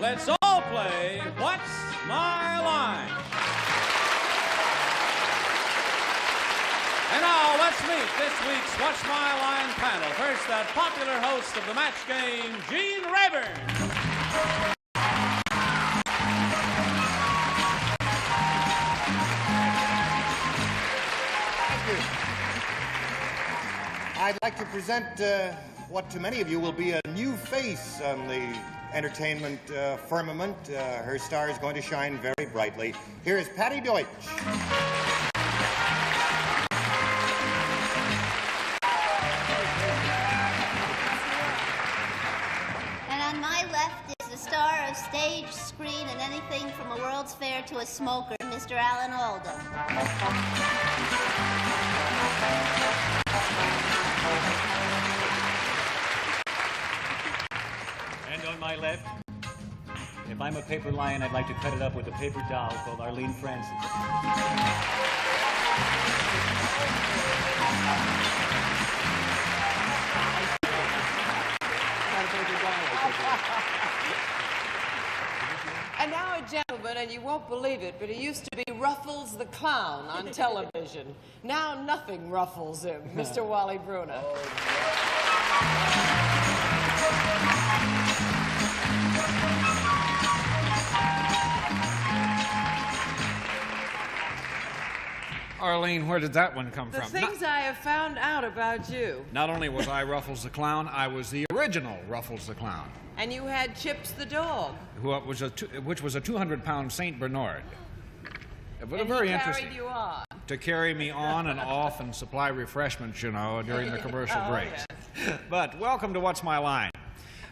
Let's all play What's My Line? And now let's meet this week's What's My Line panel. First, that popular host of the match game, Gene Rayburn. Thank you. I'd like to present what to many of you will be a new face on the entertainment firmament. Her star is going to shine very brightly. Here is Patty Deutsch. Star of stage, screen, and anything from a World's Fair to a smoker, Mr. Alan Alda. And on my left, if I'm a paper lion, I'd like to cut it up with a paper doll called Arlene Francis. And now a gentleman, and you won't believe it, but he used to be Ruffles the Clown on television. Now nothing ruffles him, Mr. Wally Bruner. Arlene, where did that one come The from? things I have found out about you. Not only was I Ruffles the Clown, I was the original Ruffles the Clown. And you had Chips the dog. Which was a 200-pound Saint Bernard. But And very he interesting. carried you on. To carry me on and off and supply refreshments, you know, during the commercial breaks. Yes. But welcome to What's My Line.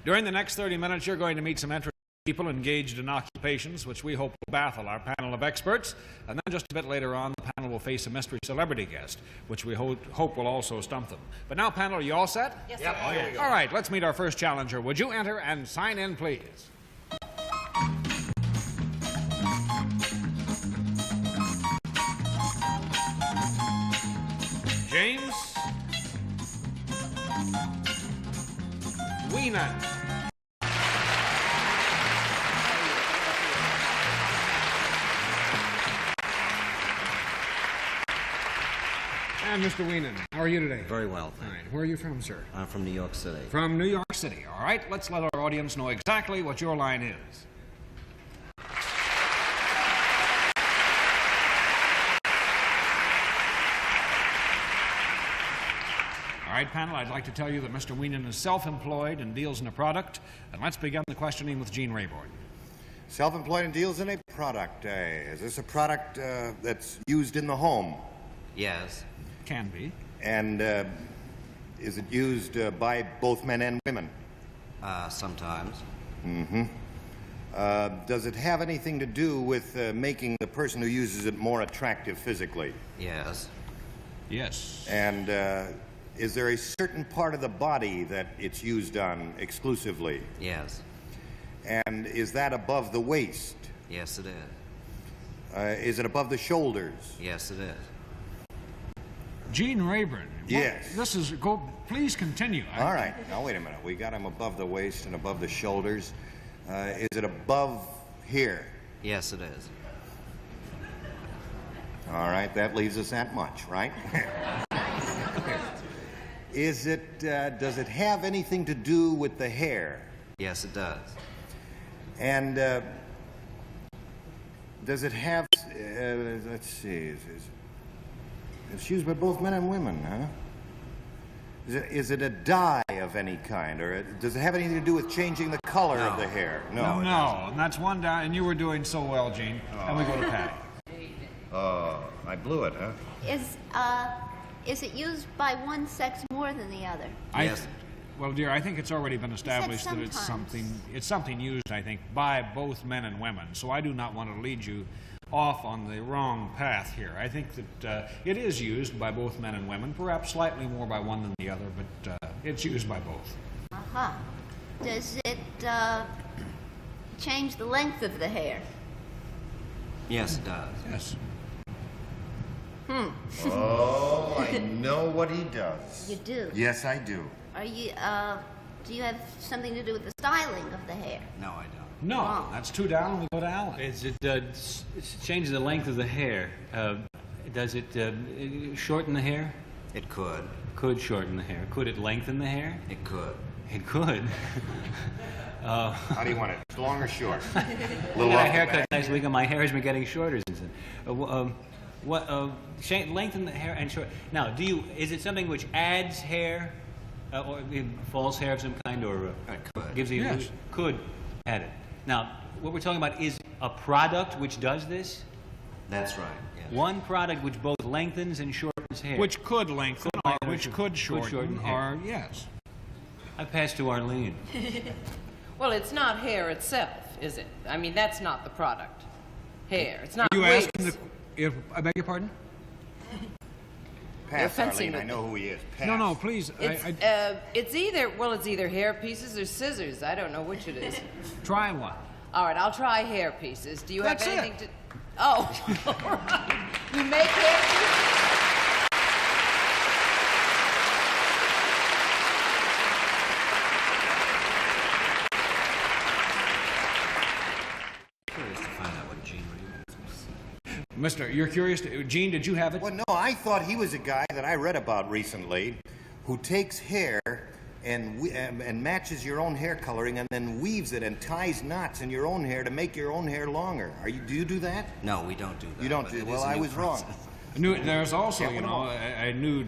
During the next 30 minutes, you're going to meet some interesting people engaged in occupations which we hope will baffle our panel of experts. And then just a bit later on, the panel will face a mystery celebrity guest, which we hope will also stump them. But now, panel, are you all set? Yes, Yep. sir. Oh, yeah. All right, let's meet our first challenger. Would you enter and sign in, please? James Weenan. And Mr. Weenan, how are you today? Very well, All thank right, where are you from, sir? I'm from New York City. From New York City. All right, let's let our audience know exactly what your line is. All right, panel, I'd like to tell you that Mr. Weenan is self-employed and deals in a product. And let's begin the questioning with Gene Rayburn. Self-employed and deals in a product. Is this a product that's used in the home? Yes. Can be. And is it used by both men and women? Sometimes. Mm-hmm. Does it have anything to do with making the person who uses it more attractive physically? Yes. Yes. And is there a certain part of the body that it's used on exclusively? Yes. And is that above the waist? Yes, it is. Is it above the shoulders? Yes, it is. Gene Rayburn. Yes. This is, please continue. All right. Now, wait a minute. We got him above the waist and above the shoulders. Is it above here? Yes, it is. All right. That leaves us that much, right? Is it, does it have anything to do with the hair? Yes, it does. And does it have, let's see, it's used by both men and women, huh? Is it a dye of any kind, or does it have anything to do with changing the color of the hair? No. No, and that's one down, and you were doing so well, Gene. And we go to Patty. Oh, I blew it, huh? Is it used by one sex more than the other? Yes. Well, dear, I think it's already been established that it's sometimes. something used, I think, by both men and women. So I do not want to lead you off on the wrong path here. I think that it is used by both men and women, perhaps slightly more by one than the other, but it's used by both. Uh-huh. Does it change the length of the hair? Yes, it does. Yes. Oh, I know what he does. You do? Yes, I do. Are you, do you have something to do with the styling of the hair? No, I don't. No, that's two down. We go to Alan. Is it changes the length of the hair? Does it shorten the hair? It could. Could shorten the hair. Could it lengthen the hair? It could. It could. How do you want it? Long or short? I got a haircut next week, and my hair has been getting shorter since then. Lengthen the hair and short. Now, is it something which adds hair, or false hair of some kind, or It could. gives you Yes. could add it? Now, what we're talking about is a product which does this. That's right. Yes. One product which both lengthens and shortens hair. Which could lengthen, or which could shorten, shorten hair. or yes. I pass to Arlene. Well, it's not hair itself, is it? I mean, that's not the product. Hair. It's not You wigs. asked him I beg your pardon? Pass, fencing Arlene. I with know who he is. Pass. No, please. It's either hair pieces or scissors. I don't know which it is. Try one. All right, I'll try hair pieces. Do you That's have anything it. to... Oh, all right. You make hair pieces? Curious to find out what Gene Reed is. Mister, you're curious. Gene, did you have it? Well, no, I thought he was a guy that I read about recently who takes hair and matches your own hair coloring and then weaves it and ties knots in your own hair to make your own hair longer. Do you do that? No, we don't do that. You don't but do it well, is a I new was wrong. process. There's also, Yeah, what about- a new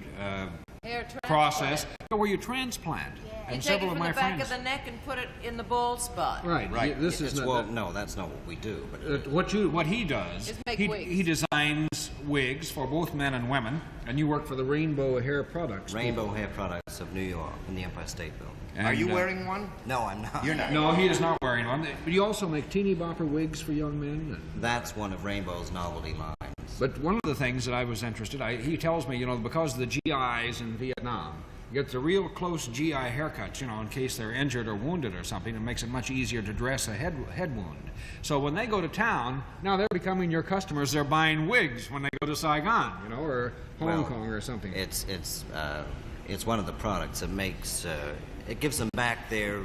Hair transplant. process where you transplant. You And take it several from of my the back friends. of the neck and put it in the bald spot. Right. Right. This is No, that's not what we do. But what he does. Just make he, wigs. he designs wigs for both men and women, and you work for the Rainbow Hair Products. Rainbow Hair Products of New York in the Empire State Building. And, Are you wearing one? No, I'm not. You're not. No, he is not wearing one. But you also make teeny bopper wigs for young men. That's one of Rainbow's novelty lines. But one of the things that I was interested, he tells me, because of the GIs in Vietnam, you get the real close GI haircuts, in case they're injured or wounded or something. It makes it much easier to dress a head wound. So when they go to town, now they're becoming your customers. They're buying wigs when they go to Saigon, or Hong Kong or something. It's one of the products that makes it gives them back their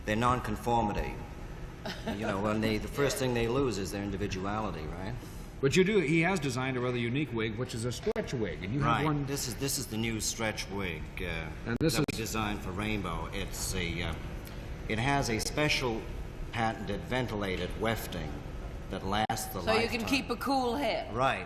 nonconformity. When the first thing they lose is their individuality, right? But he has designed a rather unique wig, which is a stretch wig, and you have Right. one. This is the new stretch wig And this that is- we designed for Rainbow. It has a special patented ventilated wefting that lasts the So lifetime. you can keep a cool head. Right.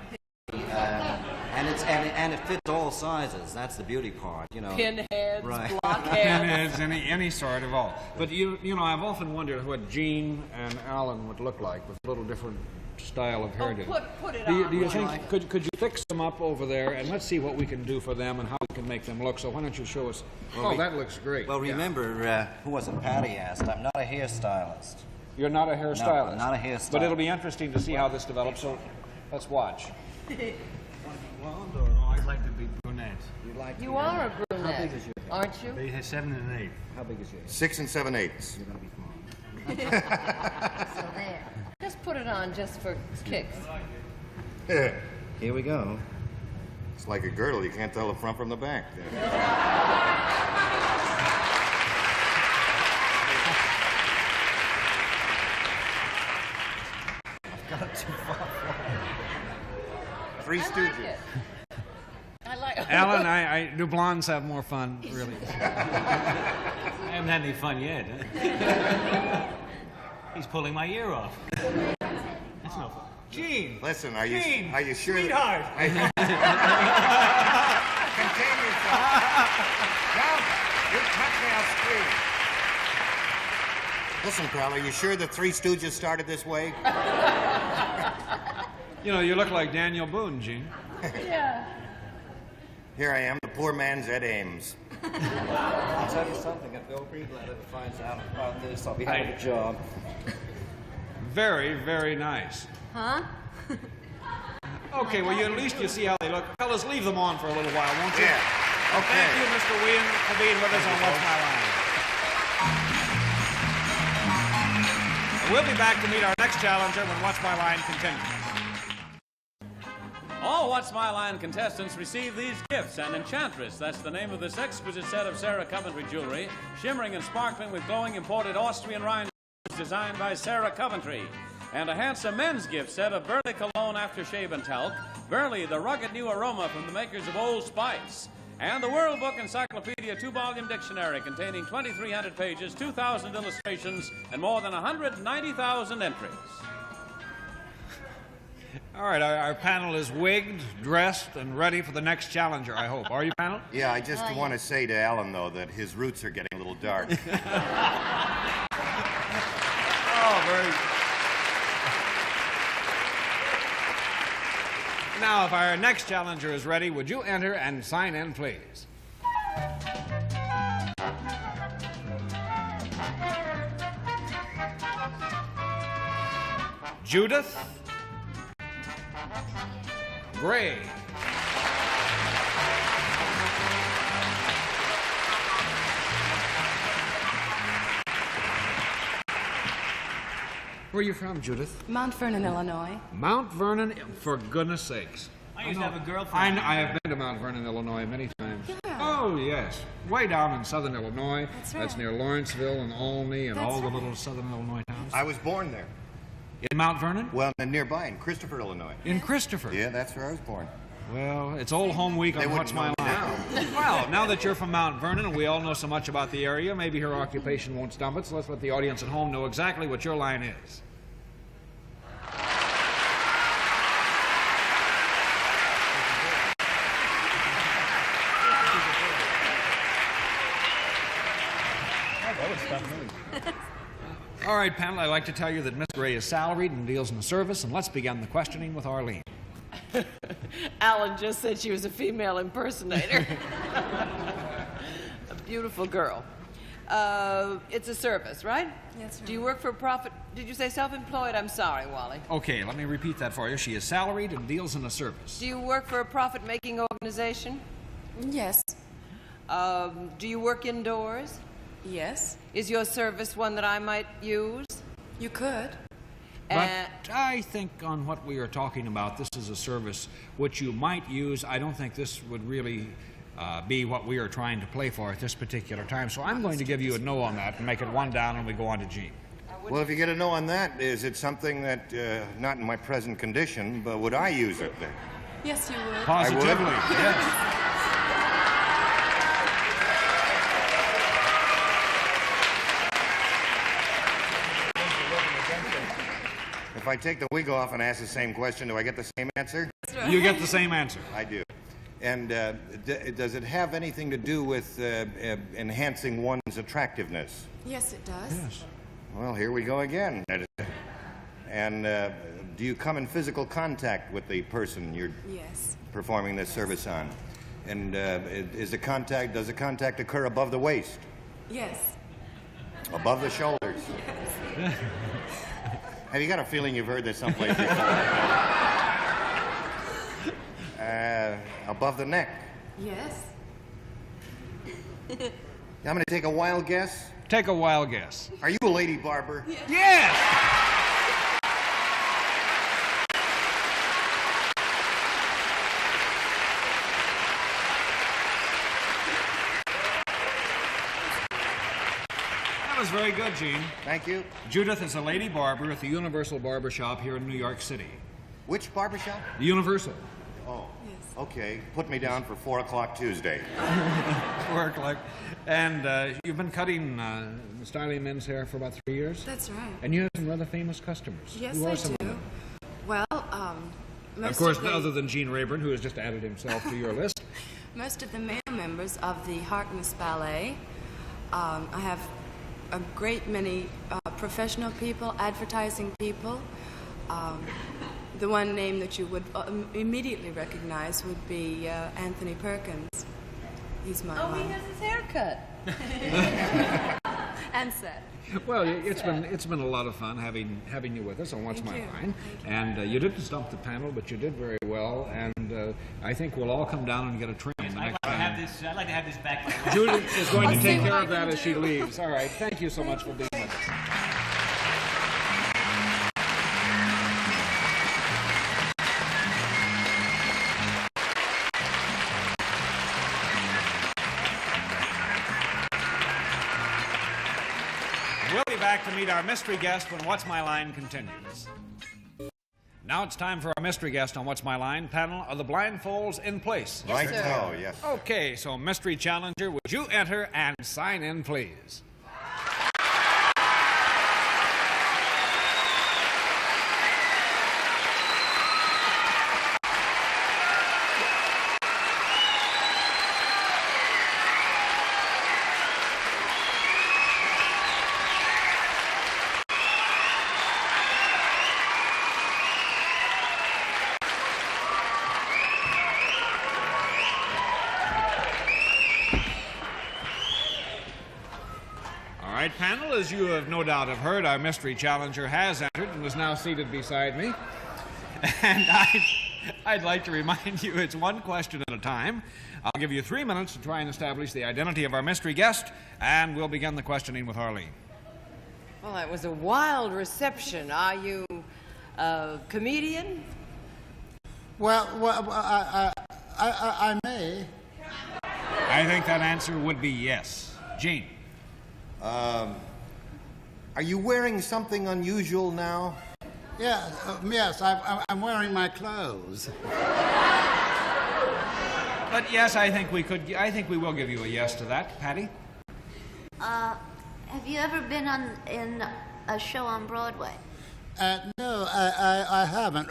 And it fits all sizes. That's the beauty part, Pinheads, Right. blockheads. And any sort of all. But I've often wondered what Gene and Alan would look like with a little different style of hairdo. Put it Do on. you think could you fix them up over there, and let's see what we can do for them and how we can make them look. So why don't you show us? That looks great. Well, remember, who was it? Patty asked. I'm not a hairstylist. You're not a hairstylist. I'm not a hairstylist. But it'll be interesting to see how this develops. So let's watch. I'd like to be brunette. You are a brunette, aren't you? They have 7 and 8. How big is yours? 6 7/8. So there. Just put it on just for kicks. Here we go. It's like a girdle. You can't tell the front from the back. I've got it too far. Three I like Stooges. it. I like Alan, do blondes have more fun, really? I haven't had any fun yet. He's pulling my ear off. That's no fun. Gene! Listen, are you Gene, sure? sweetheart! Contain yourself. Don't. You touch me, I'll scream. Listen, pal, are you sure the Three Stooges started this way? You look like Daniel Boone, Gene. Yeah. Here I am, the poor man's Ed Ames. I'll tell you something. If Bill Greenblatt finds out about this, I'll be out of a job. Very, very nice. Huh? Okay, well, at least you see how they look. Fellas, leave them on for a little while, won't you? Yeah. Okay. Thank you, Mr. Wien, for being with us on What's My Line. We'll be back to meet our next challenger when What's My Line continues. All What's My Line contestants receive these gifts. An Enchantress, that's the name of this exquisite set of Sarah Coventry jewelry, shimmering and sparkling with glowing imported Austrian rhinestones designed by Sarah Coventry. And a handsome men's gift set of Burley Cologne Aftershave and Talc, Burley, the rugged new aroma from the makers of Old Spice. And the World Book Encyclopedia 2-volume dictionary containing 2,300 pages, 2,000 illustrations, and more than 190,000 entries. All right, our panel is wigged, dressed, and ready for the next challenger, I hope. Are you, panel? Yeah, I just want to say to Alan, though, that his roots are getting a little dark. Oh, very... Now, if our next challenger is ready, would you enter and sign in, please? Judith Gray. Where are you from, Judith? Mount Vernon, Illinois. Mount Vernon, for goodness sakes. I used to have a girlfriend. I have been to Mount Vernon, Illinois many times. Yeah. Oh, yes. Way down in southern Illinois. That's right. That's near Lawrenceville and Olney and That's all the right. little southern Illinois towns. I was born there. In Mount Vernon? Well, nearby, in Christopher, Illinois. In Christopher? Yeah, that's where I was born. Well, it's Old Home Week They on What's My wouldn't know Line. Well, now that you're from Mount Vernon and we all know so much about the area, maybe her occupation won't stump it, so let's let the audience at home know exactly what your line is. All right, panel, I'd like to tell you that Miss Gray is salaried and deals in the service, and let's begin the questioning with Arlene. Alan just said she was a female impersonator. A beautiful girl. It's a service, right? Yes, Do you work for a profit? Did you say self-employed? I'm sorry, Wally. Okay, let me repeat that for you. She is salaried and deals in the service. Do you work for a profit-making organization? Yes. Do you work indoors? Yes. Is your service one that I might use? You could. But I think on what we are talking about, this is a service which you might use. I don't think this would really be what we are trying to play for at this particular time. So I'm going to give you a no on that and make it one down, and we go on to Gene. Well, if you get a no on that, is it something that, not in my present condition, but would I use it then? Yes, you would. Positively, yes. If I take the wig off and ask the same question, do I get the same answer? You get the same answer. I do. And does it have anything to do with enhancing one's attractiveness? Yes, it does. Yes. Well, here we go again. And do you come in physical contact with the person you're Yes. performing this service on? And does the contact occur above the waist? Yes. Above the shoulders? Yes. Have you got a feeling you've heard this someplace before? Above the neck? Yes. I'm going to take a wild guess. Take a wild guess. Are you a lady barber? Yes! That was very good, Gene. Thank you. Judith is a lady barber at the Universal Barber Shop here in New York City. Which barbershop? The Universal. Oh, Yes. okay. Put me down for 4 o'clock Tuesday. Work like. And you've been cutting, styling men's hair for about 3 years? That's right. And you have some rather famous customers. Yes, Who are I some of do. them? Well, most Of course, the, other than Gene Rayburn, who has just added himself to your list. most of the male members of the Harkness Ballet. I have a great many professional people, advertising people. The one name that you would immediately recognize would be Anthony Perkins. He's my Oh, he one. has his haircut. And set. Well, it's been a lot of fun having you with us on What's Thank My you. Line. And you didn't stump the panel, but you did very well. And I think we'll all come down and get a trim the next time. I'd like to have this back. Judith is going to I'll take see care what of I that can as she do. leaves. All right. Thank you so much for being with us. back to meet our mystery guest when What's My Line continues. Now it's time for our mystery guest on What's My Line panel. Are the blindfolds in place? Right now, yes. Okay, so mystery challenger, would you enter and sign in, please? All right, panel, as you have no doubt have heard, our mystery challenger has entered and is now seated beside me. And I'd like to remind you it's one question at a time. I'll give you 3 minutes to try and establish the identity of our mystery guest, and we'll begin the questioning with Arlene. Well, that was a wild reception. Are you a comedian? Well, I may. I think that answer would be yes. Gene. Are you wearing something unusual now? Yeah, yes, I'm wearing my clothes. But yes, I think we will give you a yes to that. Patty? Have you ever been in a show on Broadway? No, I haven't.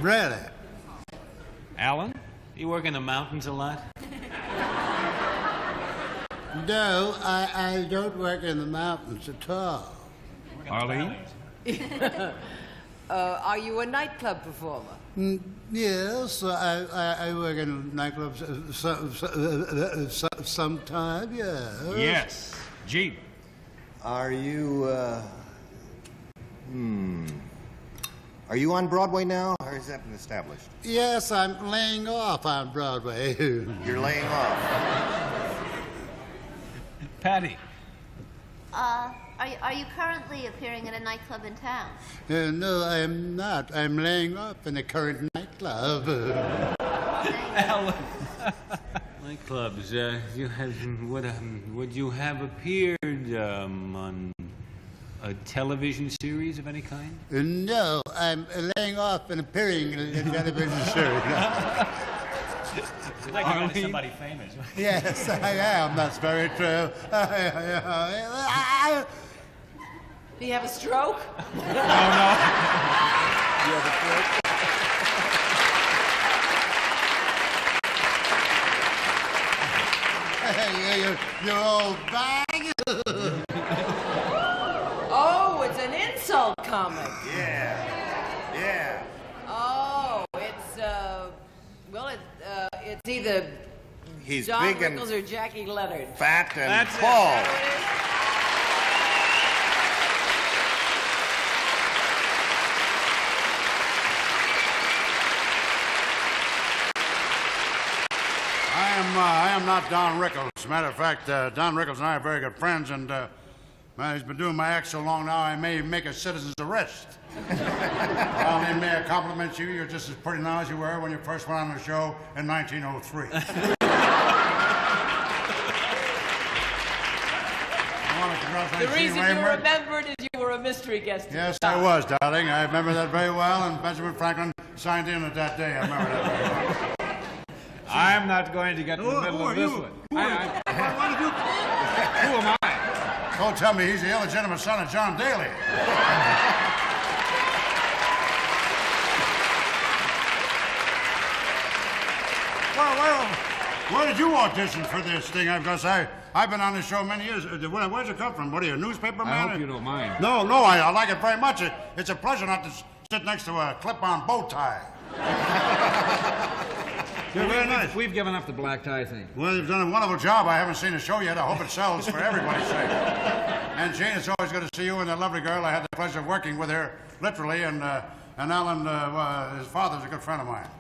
Really? Alan, you work in the mountains a lot? No, I don't work in the mountains at all. Arlene? Are you a nightclub performer? Yes, I work in nightclubs sometime, yeah. Yes. Gene? Are you, Are you on Broadway now, or has that been established? Yes, I'm laying off on Broadway. You're laying off. Patty? Are you currently appearing at a nightclub in town? No, I am not. I'm laying off in the current nightclub. Alan. Nightclubs. Would you have appeared on a television series of any kind? No, I'm laying off and appearing in a television series. You'd like to go to somebody famous. Yes, I am. That's very true. Do you have a stroke? No. You have a stroke? You old bag. Oh, it's an insult comic. Yeah. Oh, it's either He's Don big and Rickles or Jackie Leonard. fat and That's it. bald. I am not Don Rickles. As a matter of fact, Don Rickles and I are very good friends, and he's been doing my act so long now, I may make a citizen's arrest. Well, may I compliment you? You're just as pretty now as you were when you first went on the show in 1903. The reason you remembered is you were a mystery guest. Yes, I was, darling. I remember that very well, and Benjamin Franklin signed in at that day. I remember that very well. I'm not going to get in the middle of this one. Who am I? Don't tell me he's the illegitimate son of John Daly. Well, where did you audition for this thing? Because I've been on this show many years. Where's it come from? What are you, a newspaper man? I hope you don't mind. No, I like it very much. It's a pleasure not to sit next to a clip-on bow tie. You're very nice. We've given up the black tie thing. Well, you've done a wonderful job. I haven't seen the show yet. I hope it sells for everybody's sake. And Jane, it's always good to see you and that lovely girl. I had the pleasure of working with her, literally, and Alan, his father's a good friend of mine.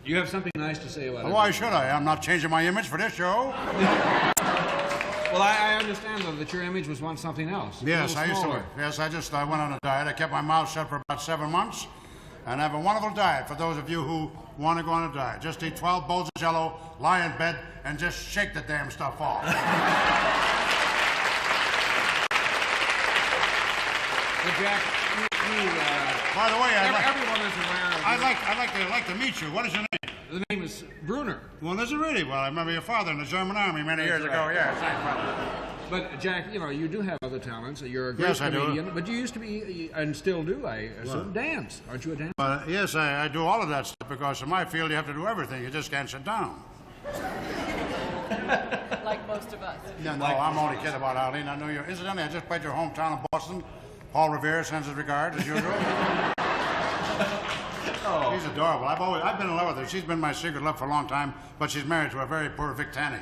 You have something nice to say about it. Why should I? I'm not changing my image for this show. Well, I understand, though, that your image was once something else. Yes, I used to. Yes, I went on a diet. I kept my mouth shut for about 7 months. And I have a wonderful diet for those of you who want to go on a diet. Just eat 12 bowls of Jell-O, lie in bed, and just shake the damn stuff off. But Jack, By the way, everyone is aware. I'd like to meet you. What is your name? The name is Bruner. Well, is it really? Well, I remember your father in the German army many years ago. Yes, thanks, brother. But Jack, you know, you do have other talents. You're a great comedian, but you used to be, and still do, I assume, dance. Aren't you a dancer? Yes, I do all of that stuff because in my field you have to do everything. You just can't sit down. Like most of us. No, I'm only kidding about Arlene. I know you. Incidentally, I just played your hometown of Boston. Paul Revere sends his regards as usual. Oh. She's adorable. I've been in love with her. She's been my secret love for a long time, but she's married to a very poor Vic Tanny.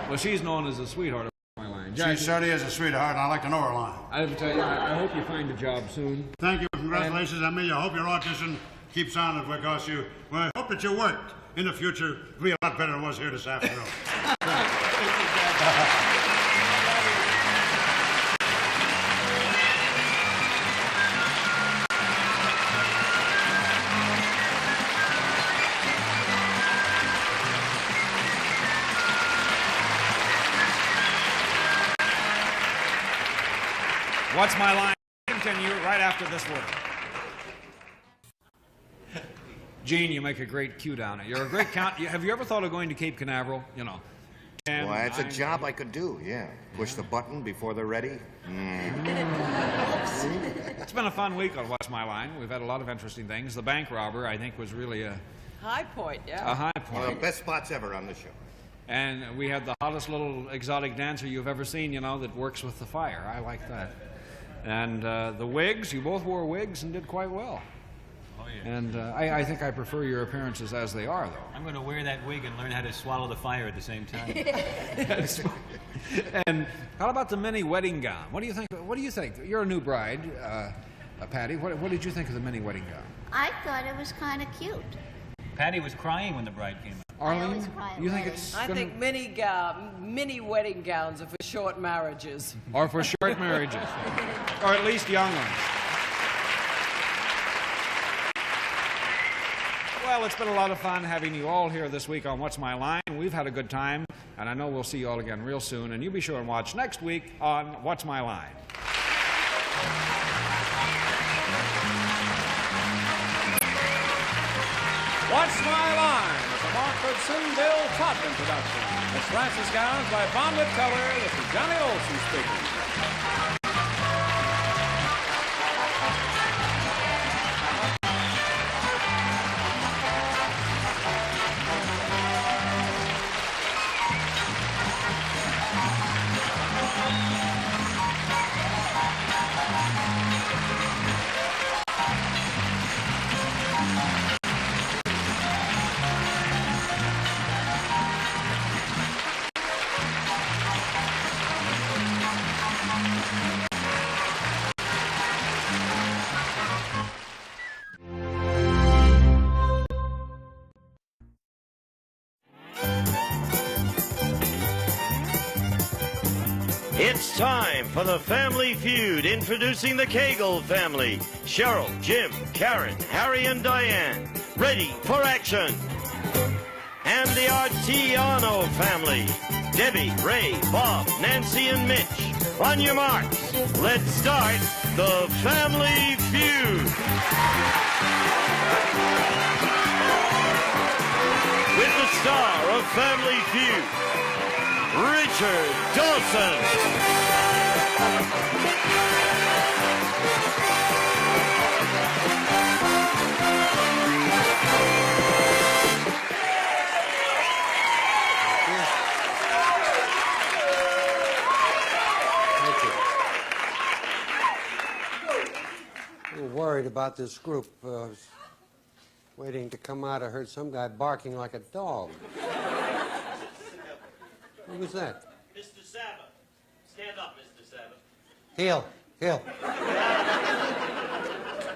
Well, she's known as a sweetheart of my line. Jack, she certainly is a sweetheart, and I like to know her line. I have to tell you, I hope you find a job soon. Thank you. Congratulations on me. I hope your audition keeps on because I hope that your work in the future will be a lot better than it was here this afternoon. What's My Line? Continue right after this word. Gene, you make a great cue down. You're a great count. Have you ever thought of going to Cape Canaveral? You know. Well, that's a job I could do, yeah. Push the button before they're ready. It's been a fun week on What's My Line. We've had a lot of interesting things. The bank robber, I think, was really a high point, yeah. A high point. One of the best spots ever on the show. And we had the hottest little exotic dancer you've ever seen, you know, that works with the fire. I like that. And the wigs, you both wore wigs and did quite well. Oh, yeah. And I think I prefer your appearances as they are, though. I'm going to wear that wig and learn how to swallow the fire at the same time. And how about the mini wedding gown? What do you think? What do you think? You're a new bride, Patty. What did you think of the mini wedding gown? I thought it was kind of cute. Patty was crying when the bride came out. Arlene, you think it's? I think mini wedding gowns are for short marriages. Or for short marriages, or at least young ones. Well, it's been a lot of fun having you all here this week on What's My Line. We've had a good time, and I know we'll see you all again real soon. And you be sure and watch next week on What's My Line. What's My Line? It's a Markford Bill Todman production. It's Francis Gowns by Bonded Color. This is Johnny Olson speaking. It's time for the Family Feud, introducing the Cagle family. Cheryl, Jim, Karen, Harry, and Diane, ready for action. And the Artiano family. Debbie, Ray, Bob, Nancy, and Mitch. On your marks, let's start the Family Feud. With the star of Family Feud, Richard Dawson. A little worried about this group. I was waiting to come out. I heard some guy barking like a dog. Who was that? Mr. Sabbath. Stand up, Mr. Sabbath. Heel.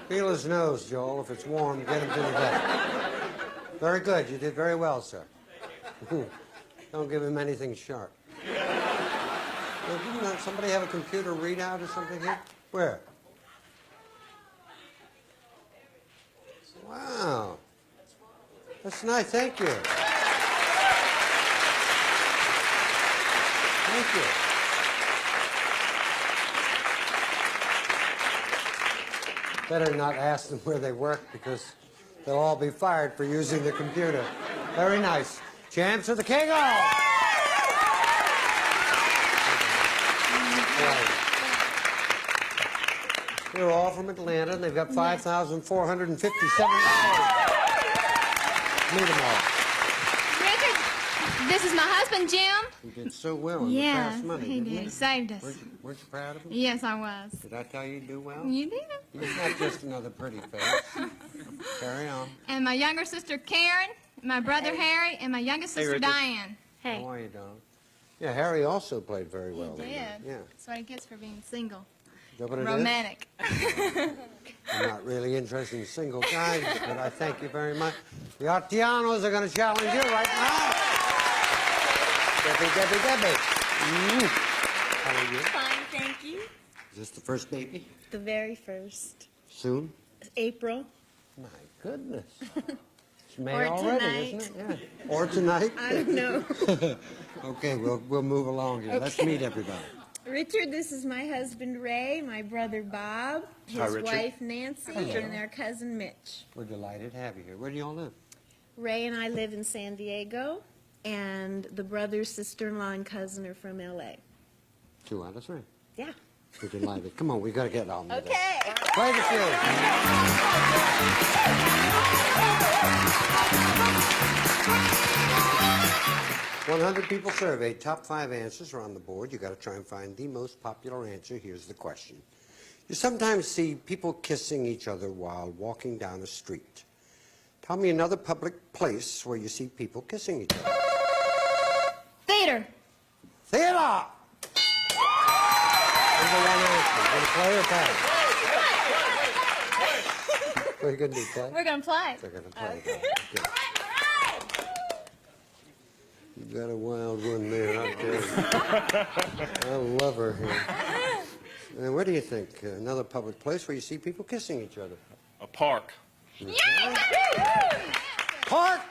Feel his nose, Joel. If it's warm, get him to the vet. Very good. You did very well, sir. Don't give him anything sharp. Didn't somebody have a computer readout or something here? Where? Wow. That's nice. Thank you. Thank you. Better not ask them where they work because they'll all be fired for using the computer. Very nice. Champs of the Kegel! They're all from Atlanta, and they've got $5,457. Meet them all. Richard, this is my husband, Jim. He did so well in the Yeah, past money, he didn't did. He saved us. Weren't you proud of him? Yes, I was. Did I tell you to do well? You did. He's not just another pretty face. Carry on. And my younger sister, Karen, my brother, Harry, and my youngest sister, Richard. Diane. How are you, Don? Yeah, Harry also played very well. He did. Yeah. That's what he gets for being single. Is that what it is? Romantic. I'm not really interested in single guys, but I thank you very much. The Artianos are going to challenge you right now. Debbie. How are you? Fine, thank you. Is this the first baby? The very first. Soon? April. My goodness. It's May Or already, tonight. isn't it? Yeah. Or tonight? I don't know. Okay, we'll move along here. Let's Okay. meet everybody. Richard, this is my husband Ray, my brother Bob, his Hi, Richard. wife Nancy, Hello. and our cousin Mitch. We're delighted to have you here. Where do you all live? Ray and I live in San Diego, and the brother, sister-in-law, and cousin are from L.A. 2 out of 3. Yeah. We're delighted. Come on, we've got to get on with it. Okay. Play the field. 100 people surveyed. Top 5 answers are on the board. You got to try and find the most popular answer. Here's the question. You sometimes see people kissing each other while walking down a street. Tell me another public place where you see people kissing each other. Theater. Theater! Number 1 answer. Going to play or pass? What are you going to do, play? We're going to play. They're going to play. Good. You got a wild one there, I'll tell you. I love her here. And what do you think? Another public place where you see people kissing each other? A park. Park!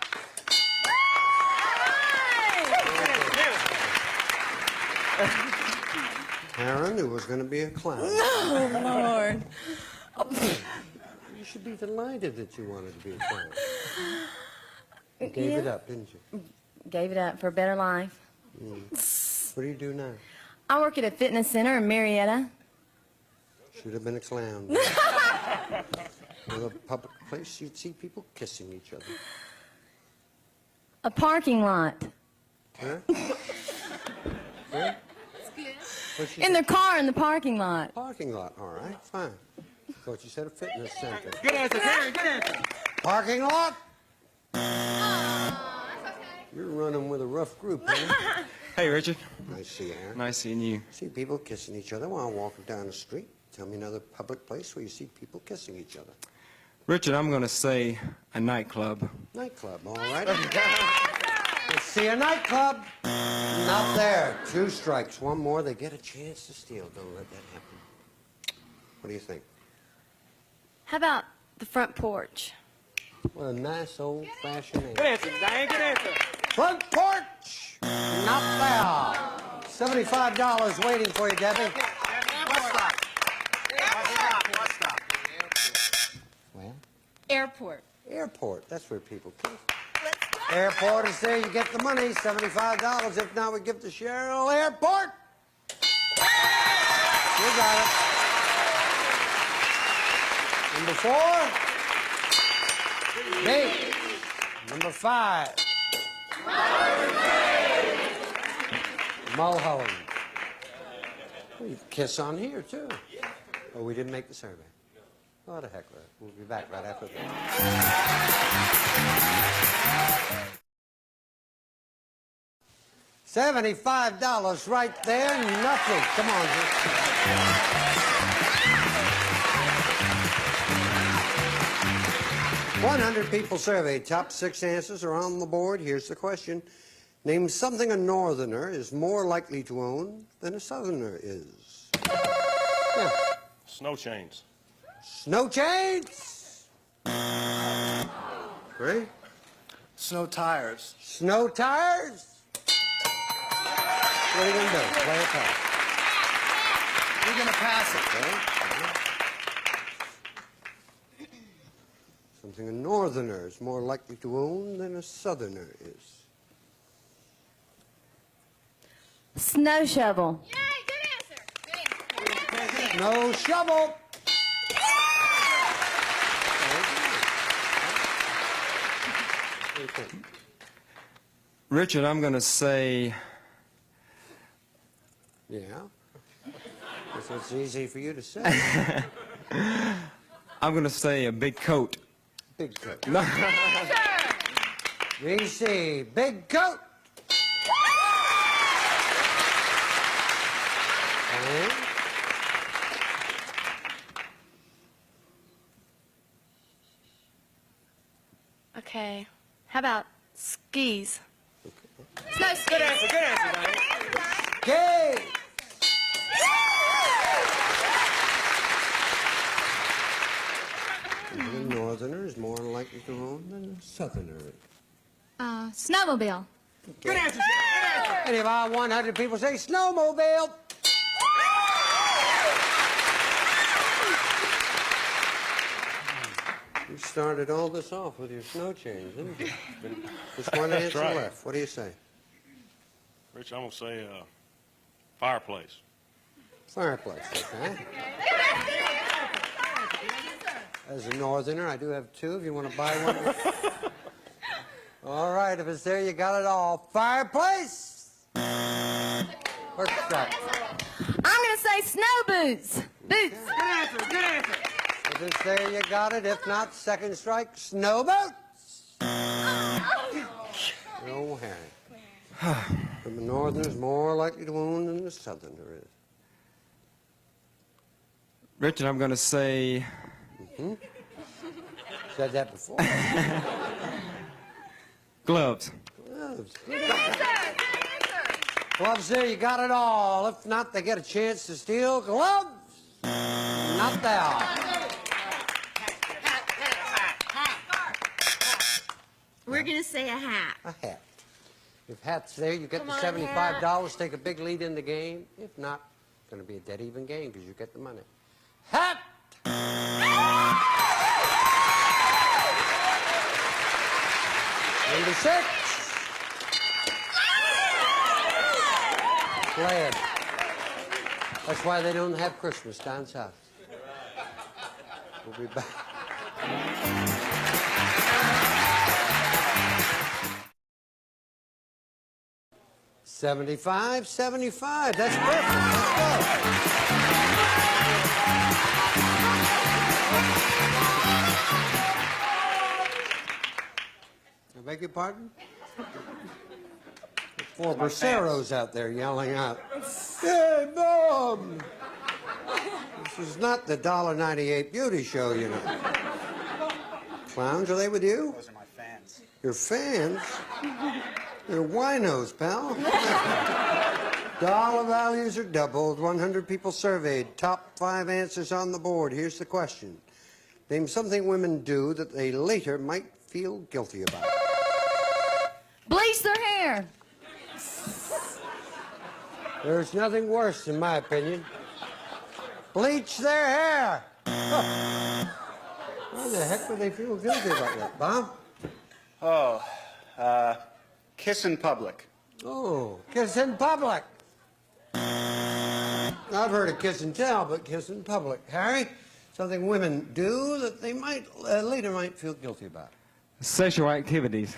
Aaron, who was going to be a clown. Oh, Lord. You should be delighted that you wanted to be a clown. You gave it up, didn't you? Gave it up for a better life. What do you do now? I work at a fitness center in Marietta. Should have been a clown. Another public place you'd see people kissing each other. A parking lot. Huh? Huh? What'd she In say? their car in the parking lot. Parking lot, all right, fine. Thought you said a fitness center. Good answer, Gary, good answer. Parking lot? You're running with a rough group, huh? Hey, Richard. Nice to see you, Aaron. Nice seeing you. See people kissing each other while walking down the street. Tell me another public place where you see people kissing each other. Richard, I'm going to say a nightclub. Nightclub, all right. Let's see a nightclub. Not there. 2 strikes. 1 more, they get a chance to steal. Don't let that happen. What do you think? How about the front porch? What a nice old-fashioned name. Good answer, Diane, good answer. Front porch. Not there. $75 waiting for you, Debbie. Well, Airport. airport. That's where people kiss. Airport is there. You get the money. $75. If not, we give to Cheryl. Airport. You got it. Number 4. Beach. Number 5. Mulholland. Well, you kiss on here, too. Oh, we didn't make the survey. Oh, the heck with it. We'll be back right after this. $75 right there. Nothing. Come on, Rick. 100 people surveyed. Top 6 answers are on the board. Here's the question. Name something a northerner is more likely to own than a southerner is. Yeah. Snow chains. Snow chains. Great. Snow tires. Snow tires. What are you going to do? Play a pass. We're going to pass it. Okay. Something a northerner is more likely to own than a southerner is. Snow shovel. No shovel. Richard, I'm going to say, Yeah. Guess it's easy for you to say. I'm going to say a big coat. Big coat. No. VC, big coat. And Okay. How about skis? Snow skis. Good answer, Diane. Gay. The northerner is more likely to own than a southerner is. Snowmobile. Good answer, Sharon. Good answer. And about 100 people say snowmobile. You started all this off with your snow chains, didn't you? Just one answer right. left. What do you say? Rich, I'm going to say fireplace. Fireplace, okay. As a northerner, I do have two if you want to buy one. All right, if it's there, you got it all. Fireplace! What's that? I'm going to say snow boots. Boots. Good answer, good answer. If it's there, you got it. If not, second strike, snow boots! No, Harry. The northerner is more likely to own than the southerner is. Richard, I'm going to say, Said that before. gloves. Gloves. Gloves there, you got it all. If not, they get a chance to steal gloves. Not there. We're going to say a hat. A hat. If hat's there, you get Come the on, $75, take a big lead in the game. If not, it's going to be a dead even game because you get the money. Hat! 96. Glad. That's why they don't have Christmas down south. We'll be back. $75. That's perfect. Let's go. I beg your pardon? Four braceros out there yelling out, "Hey, Mom! This is not the $1.98 beauty show, you know." Clowns, are they with you? Those are my fans. Your fans? They're winos, pal. Dollar values are doubled. 100 people surveyed. Top 5 answers on the board. Here's the question. Name something women do that they later might feel guilty about. Bleach their hair. There's nothing worse, in my opinion. Bleach their hair. Huh. Why the heck would they feel guilty about that, Bob? Oh, kiss in public. Oh, kiss in public. I've heard of kiss and tell, but kiss in public. Harry, something women do that they might later might feel guilty about. Sexual activities.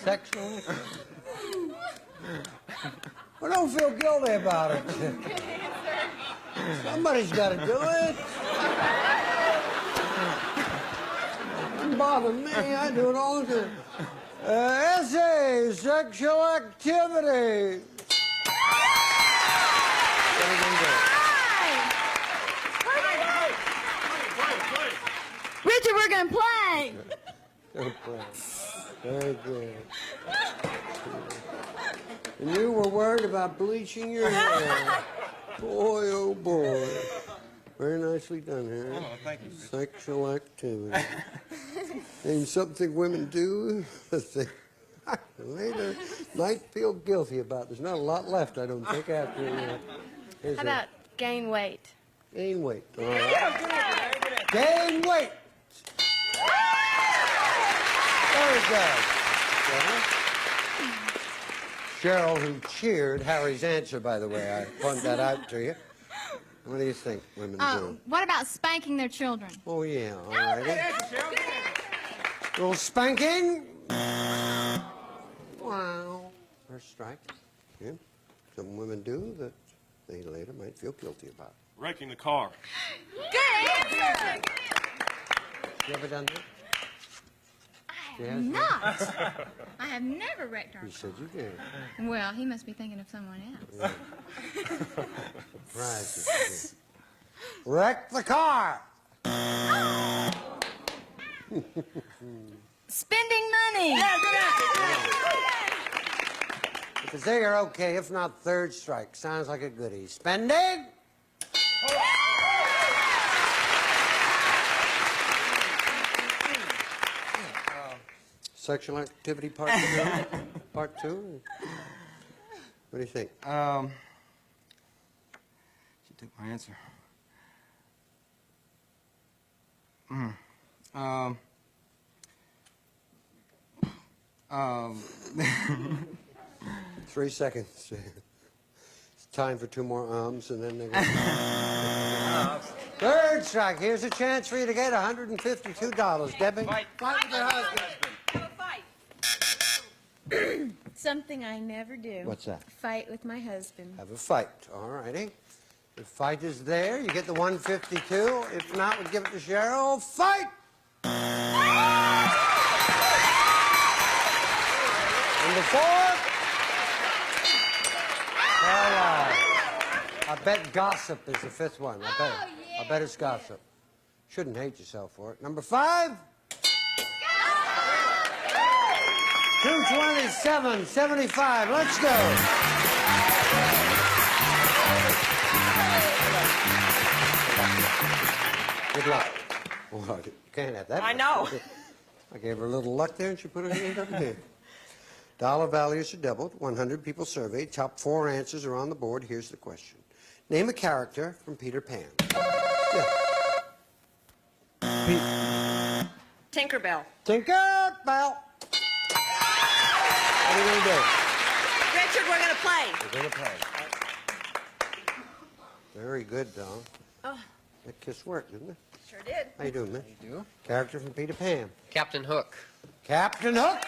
Sexual. Well, don't feel guilty about it. Somebody's got to do it. Don't bother me. I do it all the time. Essay, sexual activity. Richard, we're going to play. Very good. And you were worried about bleaching your hair. Boy, oh boy. Very nicely done, Harry. Oh, thank you. Sexual activity. Ain't something women do that they Later might feel guilty about. There's not a lot left, I don't think, after. How about gain weight? Gain weight. All right. Gain weight. Very good. Cheryl, who cheered Harry's answer, by the way, I point that out to you. What do you think women do? What about spanking their children? Oh, yeah, all righty. A little spanking. Wow. First strike. Yeah. Some women do that they later might feel guilty about. Wrecking the car. Good answer! You ever done that? I have not. I have never wrecked our You said you did. Well, he must be thinking of someone else. Surprise. Wreck the car. Spending money. If it's there, you're okay. If not, third strike. Sounds like a goodie. Spending. Sexual activity part 2? Part 2? What do you think? She took my answer. 3 seconds. It's time for 2 more arms, and then they're going Third strike. Here's a chance for you to get $152. Debbie? Fight with your husband. Something I never do. What's that? Fight with my husband. Have a fight. All righty. The fight is there. You get the 152. If not, we'll give it to Cheryl. Fight! Number 4. I bet gossip is the 5th one. I bet it's gossip. Shouldn't hate yourself for it. Number 5. 227.75. Let's go. Good luck. Well, you can't have that. I know. I gave her a little luck there, and she put her hand up here. Dollar values are doubled. 100 people surveyed. Top 4 answers are on the board. Here's the question. Name a character from Peter Pan. Yeah. Tinkerbell. Tinkerbell. What are you going to do? Richard, we're going to play. We're going to play. Very good, Don. Oh, That kiss worked, didn't it? sure did. How you doing, man? You do? Character from Peter Pan. Captain Hook. Captain Hook.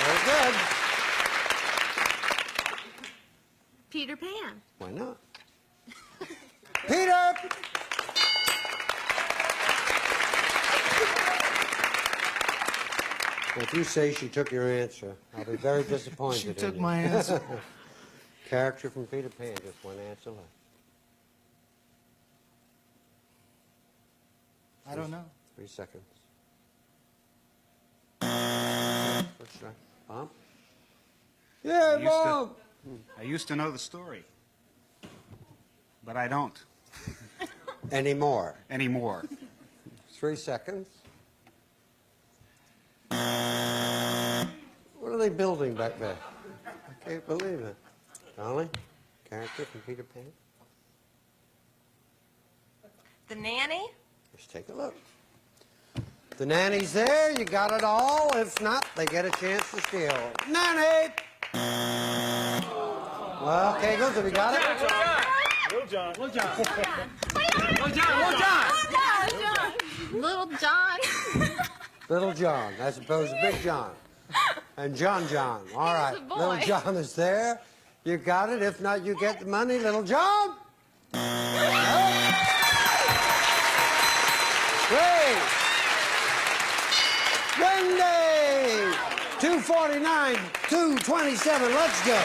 Very good. Peter Pan. Why not? Peter! If you say she took your answer, I'll be very disappointed. She in took you. my answer. Character from Peter Pan, just one answer left. I don't know. 3 seconds. First strike. Bob? Yeah, Bob! I used to know the story, but I don't Anymore. anymore. 3 seconds. What are they building back there? I can't believe it. Dolly, character from Peter Pan? The nanny? Let's take a look. The nanny's there. You got it all. If not, they get a chance to steal. Nanny! Well, Kegels, have you got it? Little John. Little John. Little John, as opposed to Big John. And John. All right. a boy. Little John is there. You got it. If not, you get the money. Little John. Great. Wendy. 249, 227. Let's go.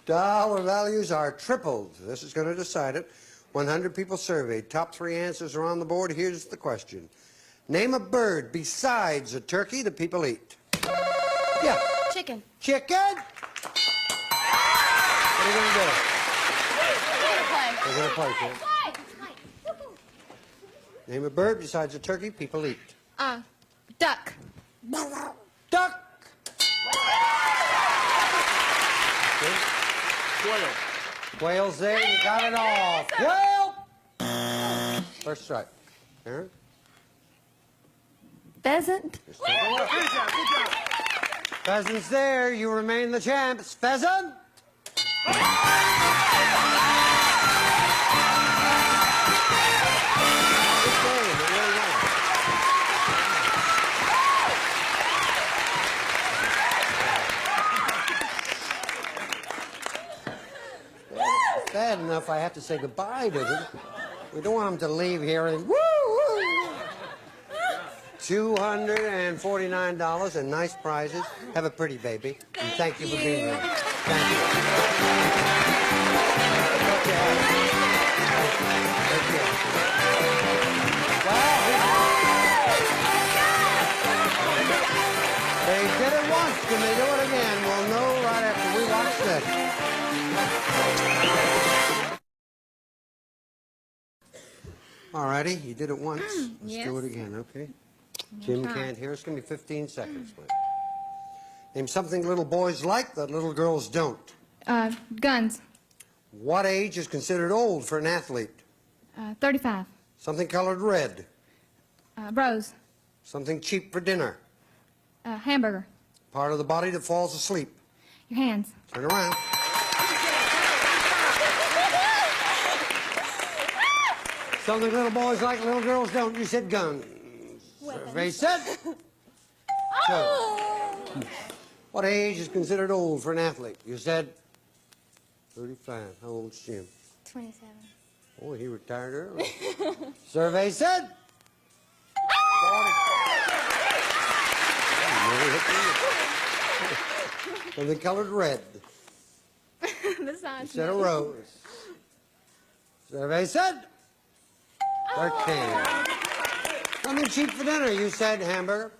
Dollar values are tripled. This is going to decide it. 100 people surveyed. Top 3 answers are on the board. Here's the question. Name a bird besides a turkey that people eat. Yeah. Chicken. Chicken? What are you going to do? They're going to place it. Name a bird besides a turkey people eat. Duck. Duck. Quail. Quail's there. You got it all. Quail. First strike. Aaron? Pheasant. Pheasant's there. You remain the champs. Pheasant. Bad enough I have to say goodbye to them. We don't want them to leave here and woo! $249 and nice prizes. Have a pretty baby. And thank you for being here. Thank you. They did it once. Can they do it again? We'll know right after we watch this. All righty, you did it once. Let's do it again, okay? Jim can't hear us. Give me 15 seconds, please. Name something little boys like that little girls don't. Guns. What age is considered old for an athlete? 35. Something colored red. Rose. Something cheap for dinner. Hamburger. Part of the body that falls asleep. Your hands. Turn around. Something little boys like little girls don't. You said guns. Survey said. What age is considered old for an athlete? You said 35. How old's Jim? 27. Oh, he retired early. Survey said. Something colored red. You said a rose. Survey said 13. Something cheap for dinner. You said hamburger.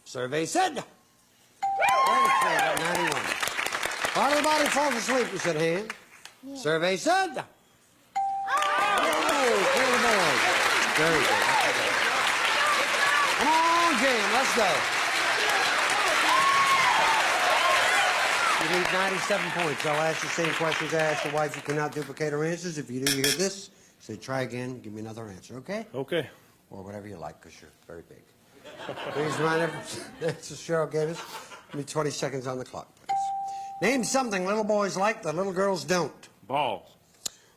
Survey said 91. Part of the body falls asleep. You said hand. Survey said. Oh, kill the boys. Very good. Come on, Jim. Let's go. You need 97 points. I'll ask the same questions I asked your wife. You cannot duplicate her answers. If you do, you hear this. Say, try again. Give me another answer, okay? Okay. Or whatever you like, because you're very big. Please remind every answer Cheryl gave us. Give me 20 seconds on the clock, please. Name something little boys like that little girls don't. Balls.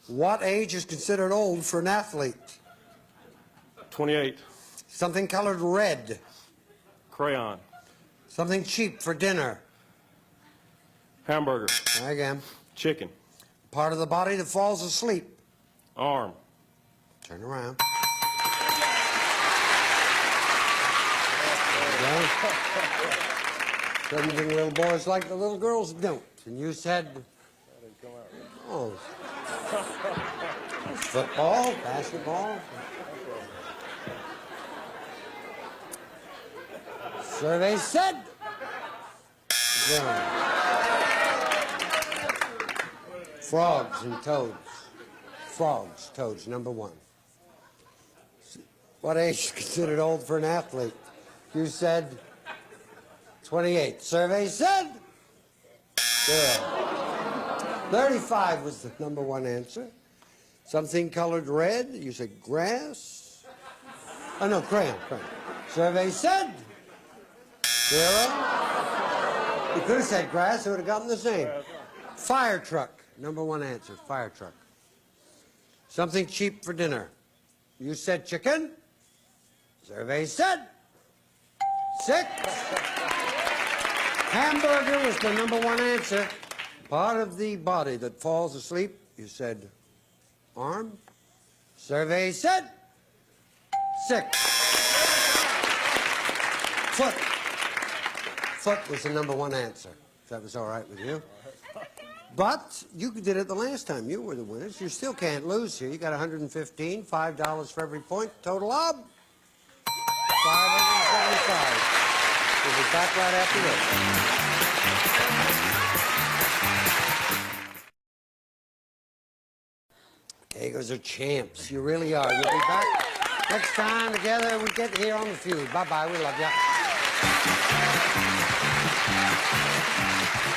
What age is considered old for an athlete? 28. Something colored red. Crayon. Something cheap for dinner. Hamburger. Try again. Chicken. Part of the body that falls asleep. Arm. Turn around. Something little boys like the little girls don't. And you said, oh, football, basketball. Survey said. Frogs and toads. Frogs, toads, number one. What age is considered old for an athlete? You said 28. Survey said. Good. 35 was the number one answer. Something colored red. You said grass. Oh, no, crayon. Survey said. 0. You could have said grass. It would have gotten the same. Fire truck. Number one answer. Fire truck. Something cheap for dinner. You said chicken. Survey said 6. Hamburger was the number one answer. Part of the body that falls asleep. You said arm. Survey said 6. Foot. Foot was the number one answer. If that was all right with you. But you did it the last time. You were the winners. You still can't lose here. You got 115, $5 for every point. Total of 575. We'll be back right after this. Okay, guys are champs. You really are. You'll be back next time together we get here on The Feud. Bye-bye. We love you.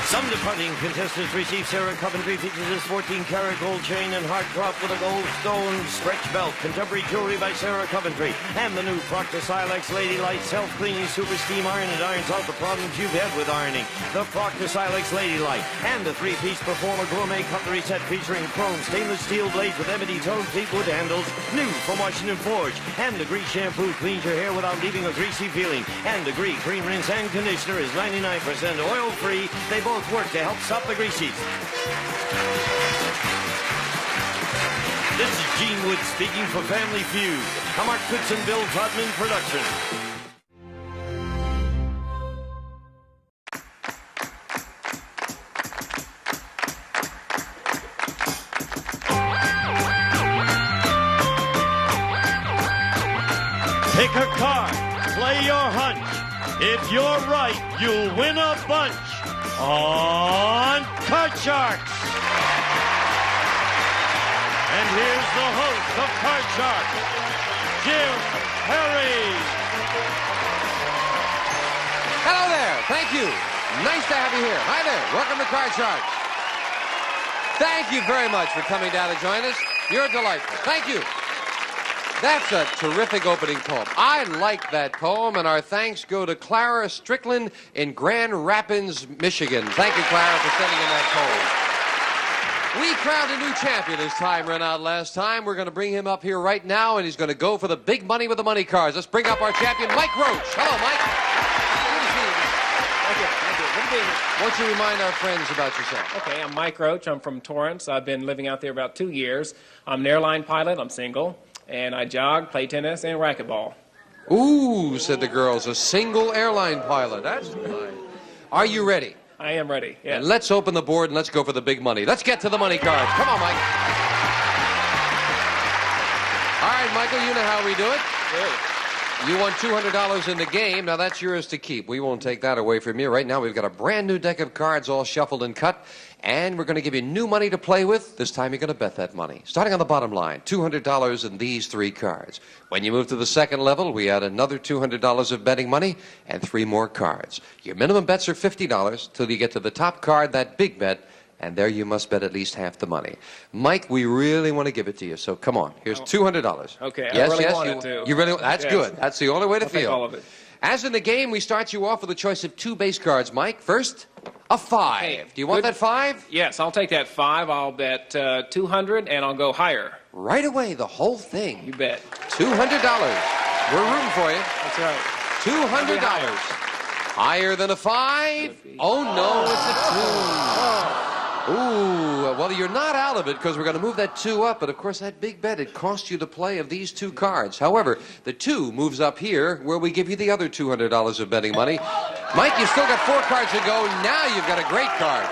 Some departing contestants receive Sarah Coventry features this 14-karat gold chain and heart drop with a gold stone stretch belt. Contemporary jewelry by Sarah Coventry. And the new Proctor Silex Lady Light self-cleaning super steam iron. It irons out the problems you've had with ironing. The Proctor Silex Lady Light. And the three-piece Performer Gourmet cutlery set featuring chrome stainless steel blades with ebony toned fleetwood handles. New from Washington Forge. And the Grease shampoo cleans your hair without leaving a greasy feeling. And the Grease cream rinse and conditioner is 99% oil-free. They both work to help stop the greasies. This is Gene Wood speaking for Family Feud, a Mark Goodson, Bill Todman production. Pick a card, play your hunch. If you're right, you'll win a bunch on Card Sharks. And here's the host of Card Sharks, Jim Perry. Hello there. Thank you. Nice to have you here. Hi there. Welcome to Card Sharks. Thank you very much for coming down to join us. You're delightful. Thank you. That's a terrific opening poem. I like that poem, and our thanks go to Clara Strickland in Grand Rapids, Michigan. Thank you, Clara, for sending in that poem. We crowned a new champion as time ran out last time. We're going to bring him up here right now, and he's going to go for the big money with the money cards. Let's bring up our champion, Mike Roach. Hello, Mike. Good to see you. Thank you. Thank you. Good to be here. Why don't you remind our friends about yourself? Okay, I'm Mike Roach. I'm from Torrance. I've been living out there about 2 years. I'm an airline pilot. I'm single. And I jog, play tennis, and racquetball. Ooh, said the girls, a single airline pilot. That's nice. Are you ready? I am ready, yes. And let's open the board and let's go for the big money. Let's get to the money cards. Come on, Mike. All right, Michael, you know how we do it. Good. You won $200 in the game. Now, that's yours to keep. We won't take that away from you. Right now, we've got a brand new deck of cards all shuffled and cut. And we're going to give you new money to play with. This time, you're going to bet that money. Starting on the bottom line, $200 in these 3 cards. When you move to the second level, we add another $200 of betting money and 3 more cards. Your minimum bets are $50 till you get to the top card, that big bet, and there you must bet at least half the money. Mike, we really want to give it to you, so come on. Here's $200. Okay, yes, I really yes, want it to. You really, that's yes. good. That's the only way to I'll take feel. all of it. As in the game, we start you off with a choice of 2 base cards, Mike. First, a 5. Okay, do you want that 5? Yes, I'll take that 5. I'll bet 200, and I'll go higher. Right away, the whole thing. You bet. $200. We're rooting for you. That's right. $200. Higher than a 5? Oh, no, it's a 2. Ooh, well, you're not out of it because we're going to move that 2 up. But, of course, that big bet, it cost you the play of these 2 cards. However, the 2 moves up here where we give you the other $200 of betting money. Mike, you've still got 4 cards to go. Now you've got a great card.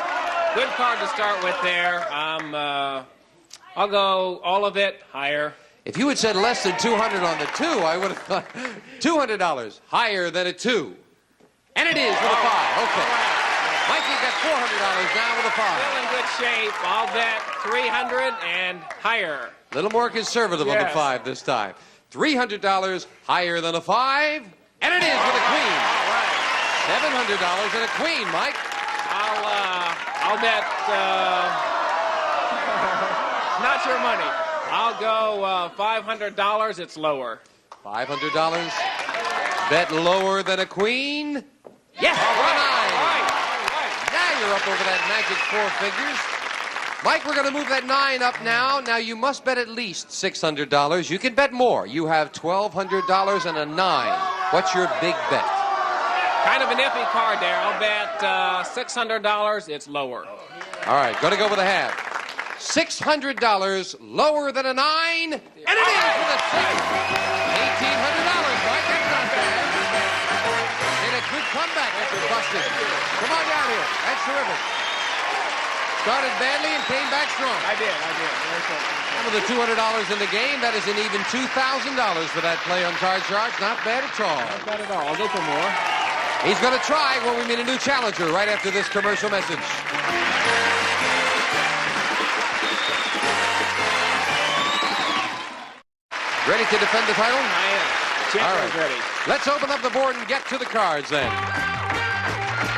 Good card to start with there. I'll go all of it higher. If you had said less than 200 on the 2, I would have thought $200 higher than a 2. And it is with a 5. Okay. Mike, you've got $400 now with a 5. Still in good shape. I'll bet 300 and higher. A little more conservative on the 5 this time. $300 higher than a 5. And it is with a queen. All right. $700 and a queen, Mike. I'll bet, not your money. I'll go $500. It's lower. $500. Bet lower than a queen. Yes. All right. Now you're up over that magic 4 figures. Mike, we're going to move that 9 up now. Now, you must bet at least $600. You can bet more. You have $1,200 and a 9. What's your big bet? Kind of an iffy card there. I'll bet $600. It's lower. All right, going to go with a half. $600 lower than a 9. And it is with a 6. $1,800, Mike. That's not bad. Made a good comeback after busting. Come on down here. That's terrific. Started badly and came back strong. I did. Very cool. And with the $200 in the game, that is an even $2,000 for that play on Card Sharks. Not bad at all. Not bad at all. I'll go for more. He's going to try when we meet a new challenger right after this commercial message. Ready to defend the title? I am. Champion's ready. Let's open up the board and get to the cards then.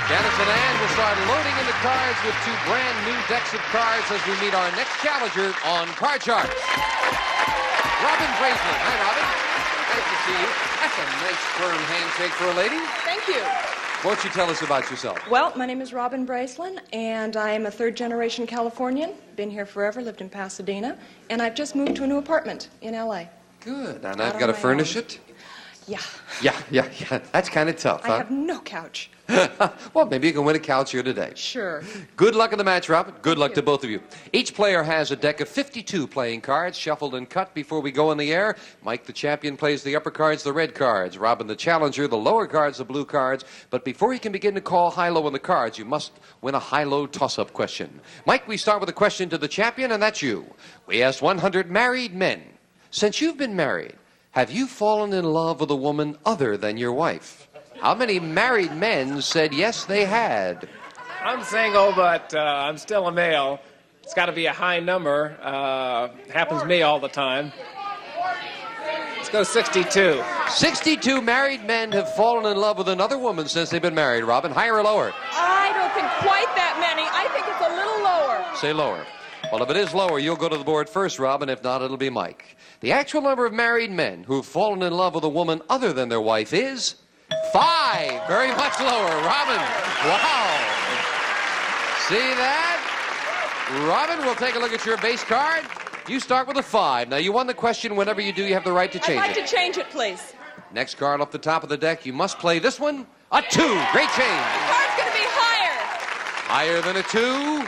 Janice and Ann will start loading in the cards with 2 brand new decks of cards as we meet our next challenger on Card Sharks. Robin Braceland. Hi, Robin. Nice to see you. That's a nice firm handshake for a lady. Thank you. Won't you tell us about yourself? Well, my name is Robin Braceland, and I am a third-generation Californian. Been here forever, lived in Pasadena, and I've just moved to a new apartment in L.A. Good. And I've got to furnish it? Yeah. Yeah. That's kind of tough, I huh? have no couch. Well, maybe you can win a couch here today. Sure. Good luck in the match, Robin. Good luck to both of you. Each player has a deck of 52 playing cards, shuffled and cut before we go in the air. Mike, the champion, plays the upper cards, the red cards. Robin, the challenger, the lower cards, the blue cards. But before you can begin to call high-low on the cards, you must win a high-low toss-up question. Mike, we start with a question to the champion, and that's you. We asked 100 married men. Since you've been married, have you fallen in love with a woman other than your wife? How many married men said yes, they had? I'm single, but I'm still a male. It's got to be a high number. Happens to me all the time. Let's go 62. 62 married men have fallen in love with another woman since they've been married. Robin, higher or lower? I don't think quite that many. I think it's a little lower. Say lower. Well, if it is lower, you'll go to the board first, Robin. If not, it'll be Mike. The actual number of married men who've fallen in love with a woman other than their wife is 5. Very much lower. Robin, wow. See that? Robin, we'll take a look at your base card. You start with a 5. Now, you won the question. Whenever you do, you have the right to change I'd like it. to change it, please. Next card off the top of the deck. You must play this one. A 2. Great change. The card's going to be higher. Higher than a 2.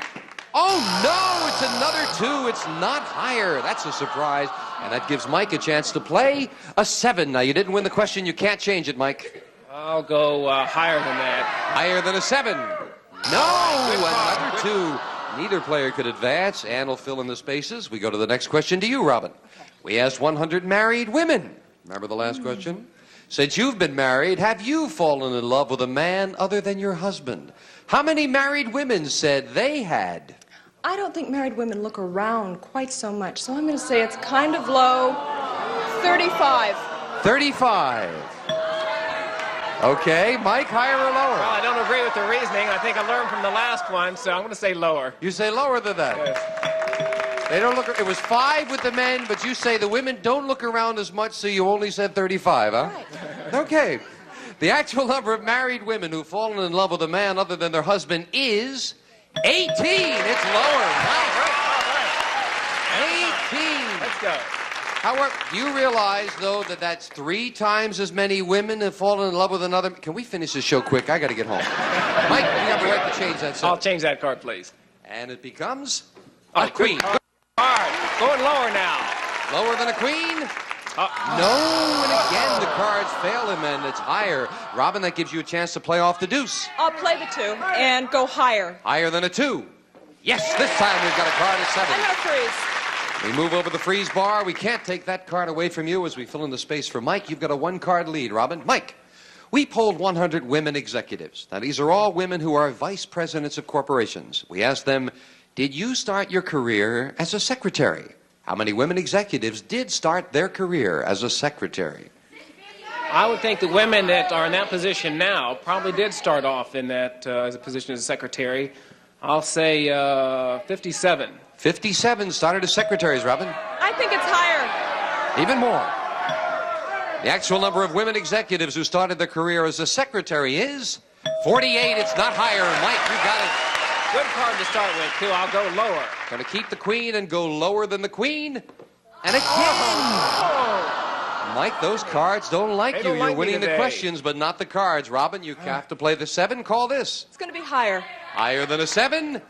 Oh, no, it's another 2. It's not higher. That's a surprise. And that gives Mike a chance to play a 7. Now, you didn't win the question. You can't change it, Mike. I'll go higher than that. Higher than a 7. No, another 2. Neither player could advance. Ann will fill in the spaces. We go to the next question to you, Robin. We asked 100 married women. Remember the last question? Since you've been married, have you fallen in love with a man other than your husband? How many married women said they had? I don't think married women look around quite so much, so I'm going to say it's kind of low. 35. 35. Okay, Mike, higher or lower? Well, I don't agree with the reasoning. I think I learned from the last one, so I'm going to say lower. You say lower than that? Yes. They don't look. It was 5 with the men, but you say the women don't look around as much, so you only said 35, huh? Right. Okay. The actual number of married women who've fallen in love with a man other than their husband is 18. It's lower. Wow. 18. Let's go. However, do you realize, though, that that's 3 times as many women have fallen in love with another? Can we finish this show quick? I got to get home. Mike, you have the right to change that. I'll change that card, please. And it becomes a queen. Good card. Going lower now. Lower than a queen? No, and again, the cards fail him, and it's higher. Robin, that gives you a chance to play off the deuce. I'll play the 2 and go higher. Higher than a 2. Yes, this time we've got a card at 7. I'm going to freeze. We move over the freeze bar. We can't take that card away from you as we fill in the space for Mike. You've got a 1-card lead, Robin. Mike, we polled 100 women executives. Now, these are all women who are vice presidents of corporations. We asked them, did you start your career as a secretary? How many women executives did start their career as a secretary? I would think the women that are in that position now probably did start off in that as a position as a secretary. I'll say 57. 57 started as secretaries, Robin. I think it's higher. Even more. The actual number of women executives who started their career as a secretary is 48. It's not higher. Mike, you got it. Good card to start with, too. I'll go lower. Going to keep the queen and go lower than the queen. And again. Mike, those cards don't like you. You're winning the questions, but not the cards. Robin, you have to play the 7. Call this. It's going to be higher. Higher than a 7?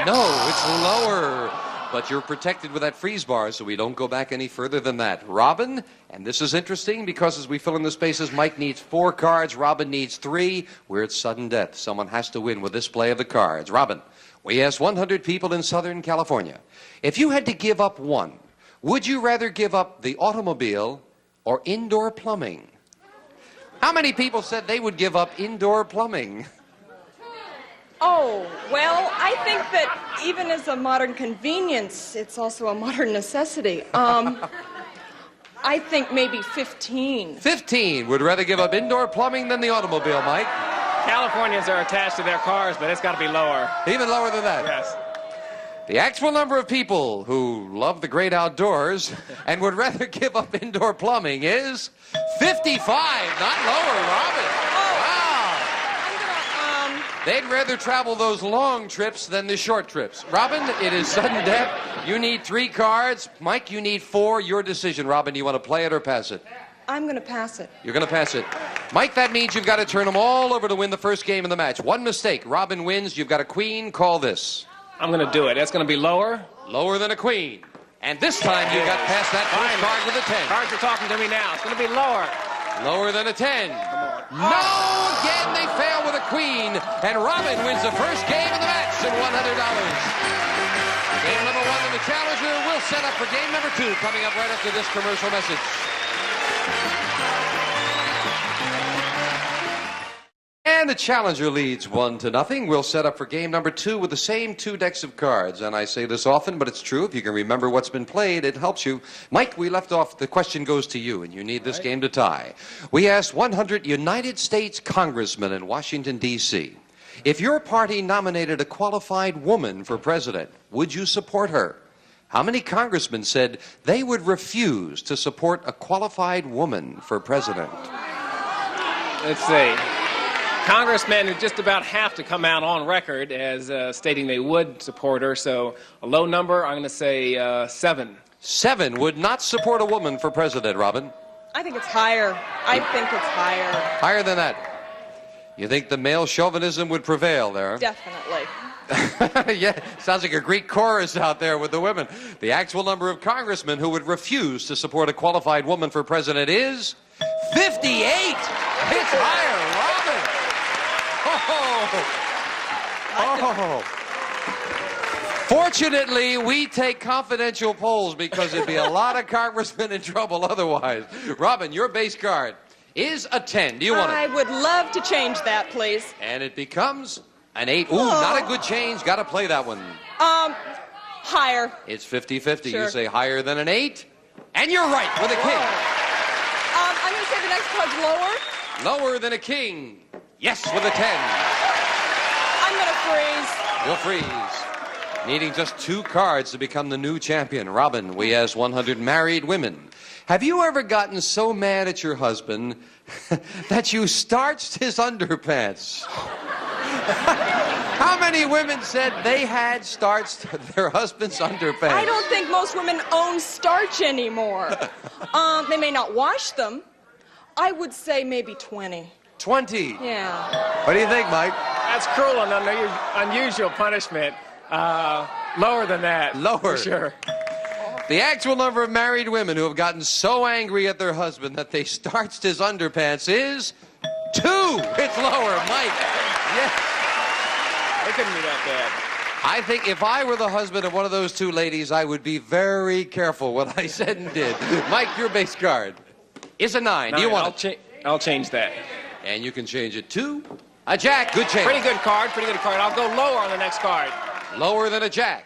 No, it's lower. But you're protected with that freeze bar, so we don't go back any further than that. Robin, and this is interesting because as we fill in the spaces, Mike needs 4 cards, Robin needs 3. We're at sudden death. Someone has to win with this play of the cards. Robin, we asked 100 people in Southern California, if you had to give up one, would you rather give up the automobile or indoor plumbing? How many people said they would give up indoor plumbing? Oh, well, I think that even as a modern convenience, it's also a modern necessity. I think maybe 15. 15. Would rather give up indoor plumbing than the automobile, Mike. Californians are attached to their cars, but it's got to be lower. Even lower than that? Yes. The actual number of people who love the great outdoors and would rather give up indoor plumbing is 55. Not lower, Robin. Wow. They'd rather travel those long trips than the short trips. Robin, it is sudden death. You need 3 cards. Mike, you need 4. Your decision, Robin. Do you want to play it or pass it? I'm going to pass it. You're going to pass it. Mike, that means you've got to turn them all over to win the first game of the match. One mistake, Robin wins. You've got a queen. Call this. I'm going to do it. That's going to be lower. Lower than a queen. And this time you got past that first card with a 10. Cards are talking to me now. It's going to be lower. Lower than a 10. No! Again, they fail with a queen. And Robin wins the first game of the match and $100. Game number 1 in the Challenger will set up for game number 2 coming up right after this commercial message. And the Challenger leads 1-0. We'll set up for game number 2 with the same 2 decks of cards. And I say this often, but it's true. If you can remember what's been played, it helps you. Mike, we left off. The question goes to you, and you need this game to tie. We asked 100 United States congressmen in Washington, D.C., if your party nominated a qualified woman for president, would you support her? How many congressmen said they would refuse to support a qualified woman for president? Let's see. Congressmen who just about have to come out on record as stating they would support her. So a low number, I'm going to say 7. 7 would not support a woman for president, Robin. I think it's higher. I think it's higher. Higher than that. You think the male chauvinism would prevail there? Definitely. Yeah, sounds like a Greek chorus out there with the women. The actual number of congressmen who would refuse to support a qualified woman for president is 58. It's higher, Robin. Oh. Fortunately, we take confidential polls because it'd be a lot of congressmen in trouble otherwise. Robin, your base card is a 10. Do you want it? I would love to change that, please. And it becomes an 8. Ooh, not a good change. Got to play that one. Higher. It's 50-50. Sure. You say higher than an 8, and you're right with a king. I'm going to say the next card's lower. Lower than a king. Yes, with a 10. I'm going to freeze. You'll freeze. Needing just 2 cards to become the new champion. Robin, we asked 100 married women. Have you ever gotten so mad at your husband that you starched his underpants? How many women said they had starched their husband's underpants? I don't think most women own starch anymore. They may not wash them. I would say maybe 20. 20? Yeah. What do you think, Mike? That's cruel and unusual punishment. Lower than that. Lower. For sure. The actual number of married women who have gotten so angry at their husband that they starched his underpants is 2. It's lower, Mike. Yes. It couldn't be that bad. I think if I were the husband of one of those 2 ladies, I would be very careful what I said and did. Mike, your base card is a 9. Do you want it? I'll change that. And you can change it to a jack. Good change. Pretty good card. I'll go lower on the next card. Lower than a jack.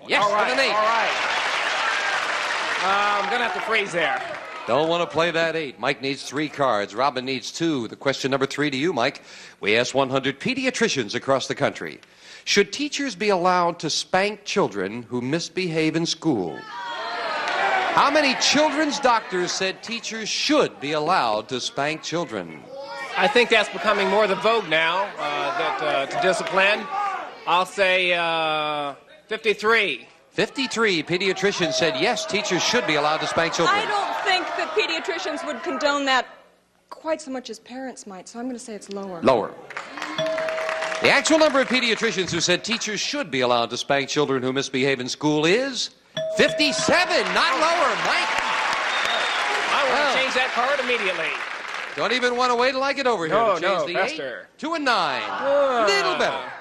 Yes, all right, with an 8. All right. I'm going to have to freeze there. Don't want to play that 8. Mike needs 3 cards. Robin needs 2. The question number 3 to you, Mike. We asked 100 pediatricians across the country. Should teachers be allowed to spank children who misbehave in school? How many children's doctors said teachers should be allowed to spank children? I think that's becoming more the vogue now, to discipline. I'll say 53. 53 pediatricians said yes, teachers should be allowed to spank children. I don't think that pediatricians would condone that quite so much as parents might, so I'm going to say it's lower. Lower. The actual number of pediatricians who said teachers should be allowed to spank children who misbehave in school is 57, not lower, Mike. I want to change that card immediately. Don't even want to wait till I get over here to change the faster. 8 to a 9. Little better.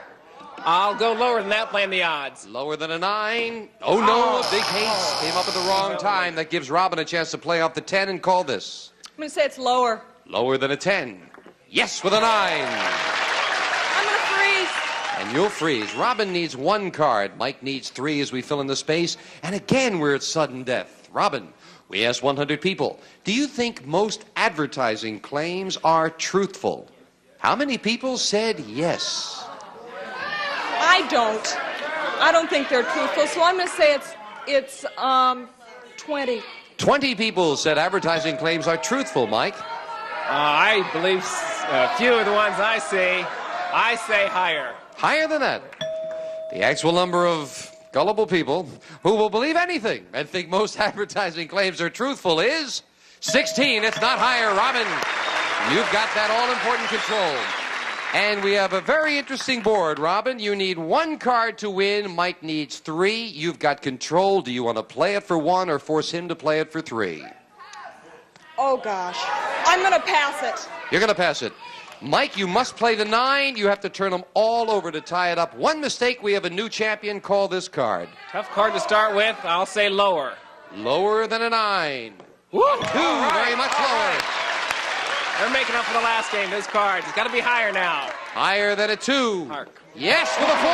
I'll go lower than that, playing the odds. Lower than a 9. Oh, no, big haste. Came up at the wrong time. That gives Robin a chance to play off the 10 and call this. I'm going to say it's lower. Lower than a 10. Yes, with a 9. I'm going to freeze. And you'll freeze. Robin needs 1 card. Mike needs 3 as we fill in the space. And again, we're at sudden death. Robin, We asked 100 people, do you think most advertising claims are truthful? How many people said yes? I don't. I don't think they're truthful, so I'm going to say it's 20. 20 people said advertising claims are truthful, Mike. I believe few of the ones I see. I say higher. Higher than that. The actual number of gullible people who will believe anything and think most advertising claims are truthful is 16. It's not higher, Robin. You've got that all-important control. And we have a very interesting board, Robin. You need 1 card to win. Mike needs 3. You've got control. Do you want to play it for 1 or force him to play it for 3? Oh, gosh. I'm going to pass it. You're going to pass it. Mike, you must play the 9. You have to turn them all over to tie it up. One mistake, we have a new champion. Call this card. Tough card to start with. I'll say lower. Lower than a 9. Woo! 2, Right. very much lower. They're making up for the last game. This card. It's got to be higher now. Higher than a 2. Hark. Yes, with a 4.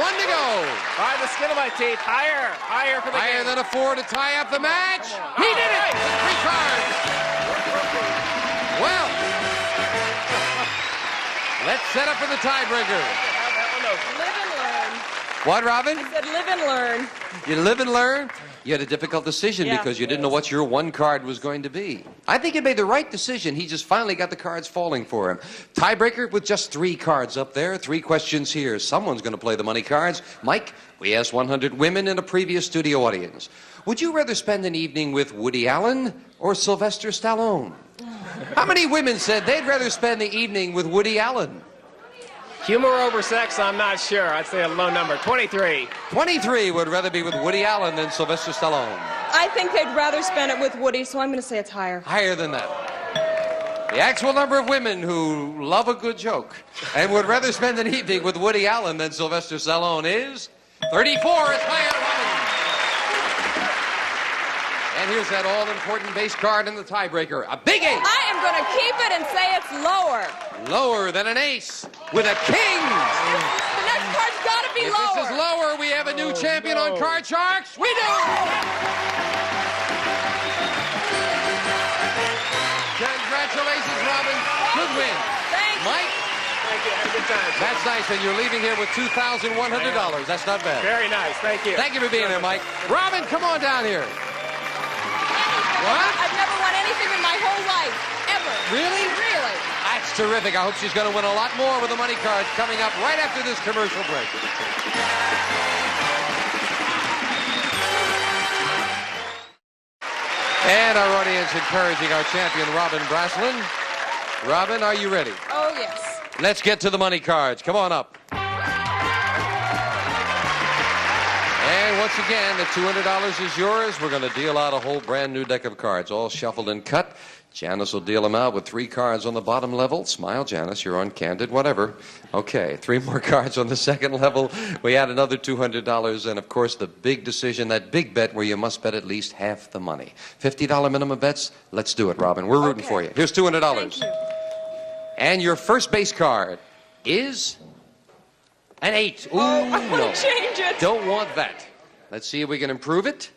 1 to go. By the skin of my teeth. Higher. Higher for the Higher game. than a 4 to tie up the match. He did it. 3 cards. Well, let's set up for the tiebreaker. Live and learn. What, Robin? I said live and learn. You live and learn? You had a difficult decision because you didn't know what your 1 card was going to be. I think you made the right decision. He just finally got the cards falling for him. Tiebreaker with just 3 cards up there, 3 questions here. Someone's going to play the money cards. Mike, we asked 100 women in a previous studio audience. Would you rather spend an evening with Woody Allen or Sylvester Stallone? How many women said they'd rather spend the evening with Woody Allen? Humor over sex, I'm not sure. I'd say a low number. 23. 23 would rather be with Woody Allen than Sylvester Stallone. I think they'd rather spend it with Woody, so I'm going to say it's higher. Higher than that. The actual number of women who love a good joke and would rather spend an evening with Woody Allen than Sylvester Stallone is 34. It's higher, Robin. And here's that all-important base card in the tiebreaker. A big 8. I am going to keep it and say it's lower. Lower than an ace with a king. The next card's got to be If lower. this is lower, we have a new champion on Card Sharks. We do. Congratulations, Robin. Good win. Thanks. Mike? Thank you. Have a good time. That's nice, and you're leaving here with $2,100. That's not bad. Very nice. Thank you. Thank you for being there, Mike. Robin, come on down here. What? I've never won anything in my whole life, ever. Really? Really. That's terrific. I hope she's going to win a lot more with the money cards coming up right after this commercial break. And our audience encouraging our champion, Robin Braslin. Robin, are you ready? Oh, yes. Let's get to the money cards. Come on up. And once again, the $200 is yours. We're going to deal out a whole brand new deck of cards, all shuffled and cut. Janice will deal them out with 3 cards on the bottom level. Smile, Janice, you're on Candid, whatever. Okay, 3 more cards on the second level. We add another $200, and of course, the big decision, that big bet where you must bet at least half the money. $50 minimum bets? Let's do it, Robin. We're rooting for you. Here's $200. Thank you. And your first base card is an 8. Ooh, I want no. to change it. Don't want that. Let's see if we can improve it.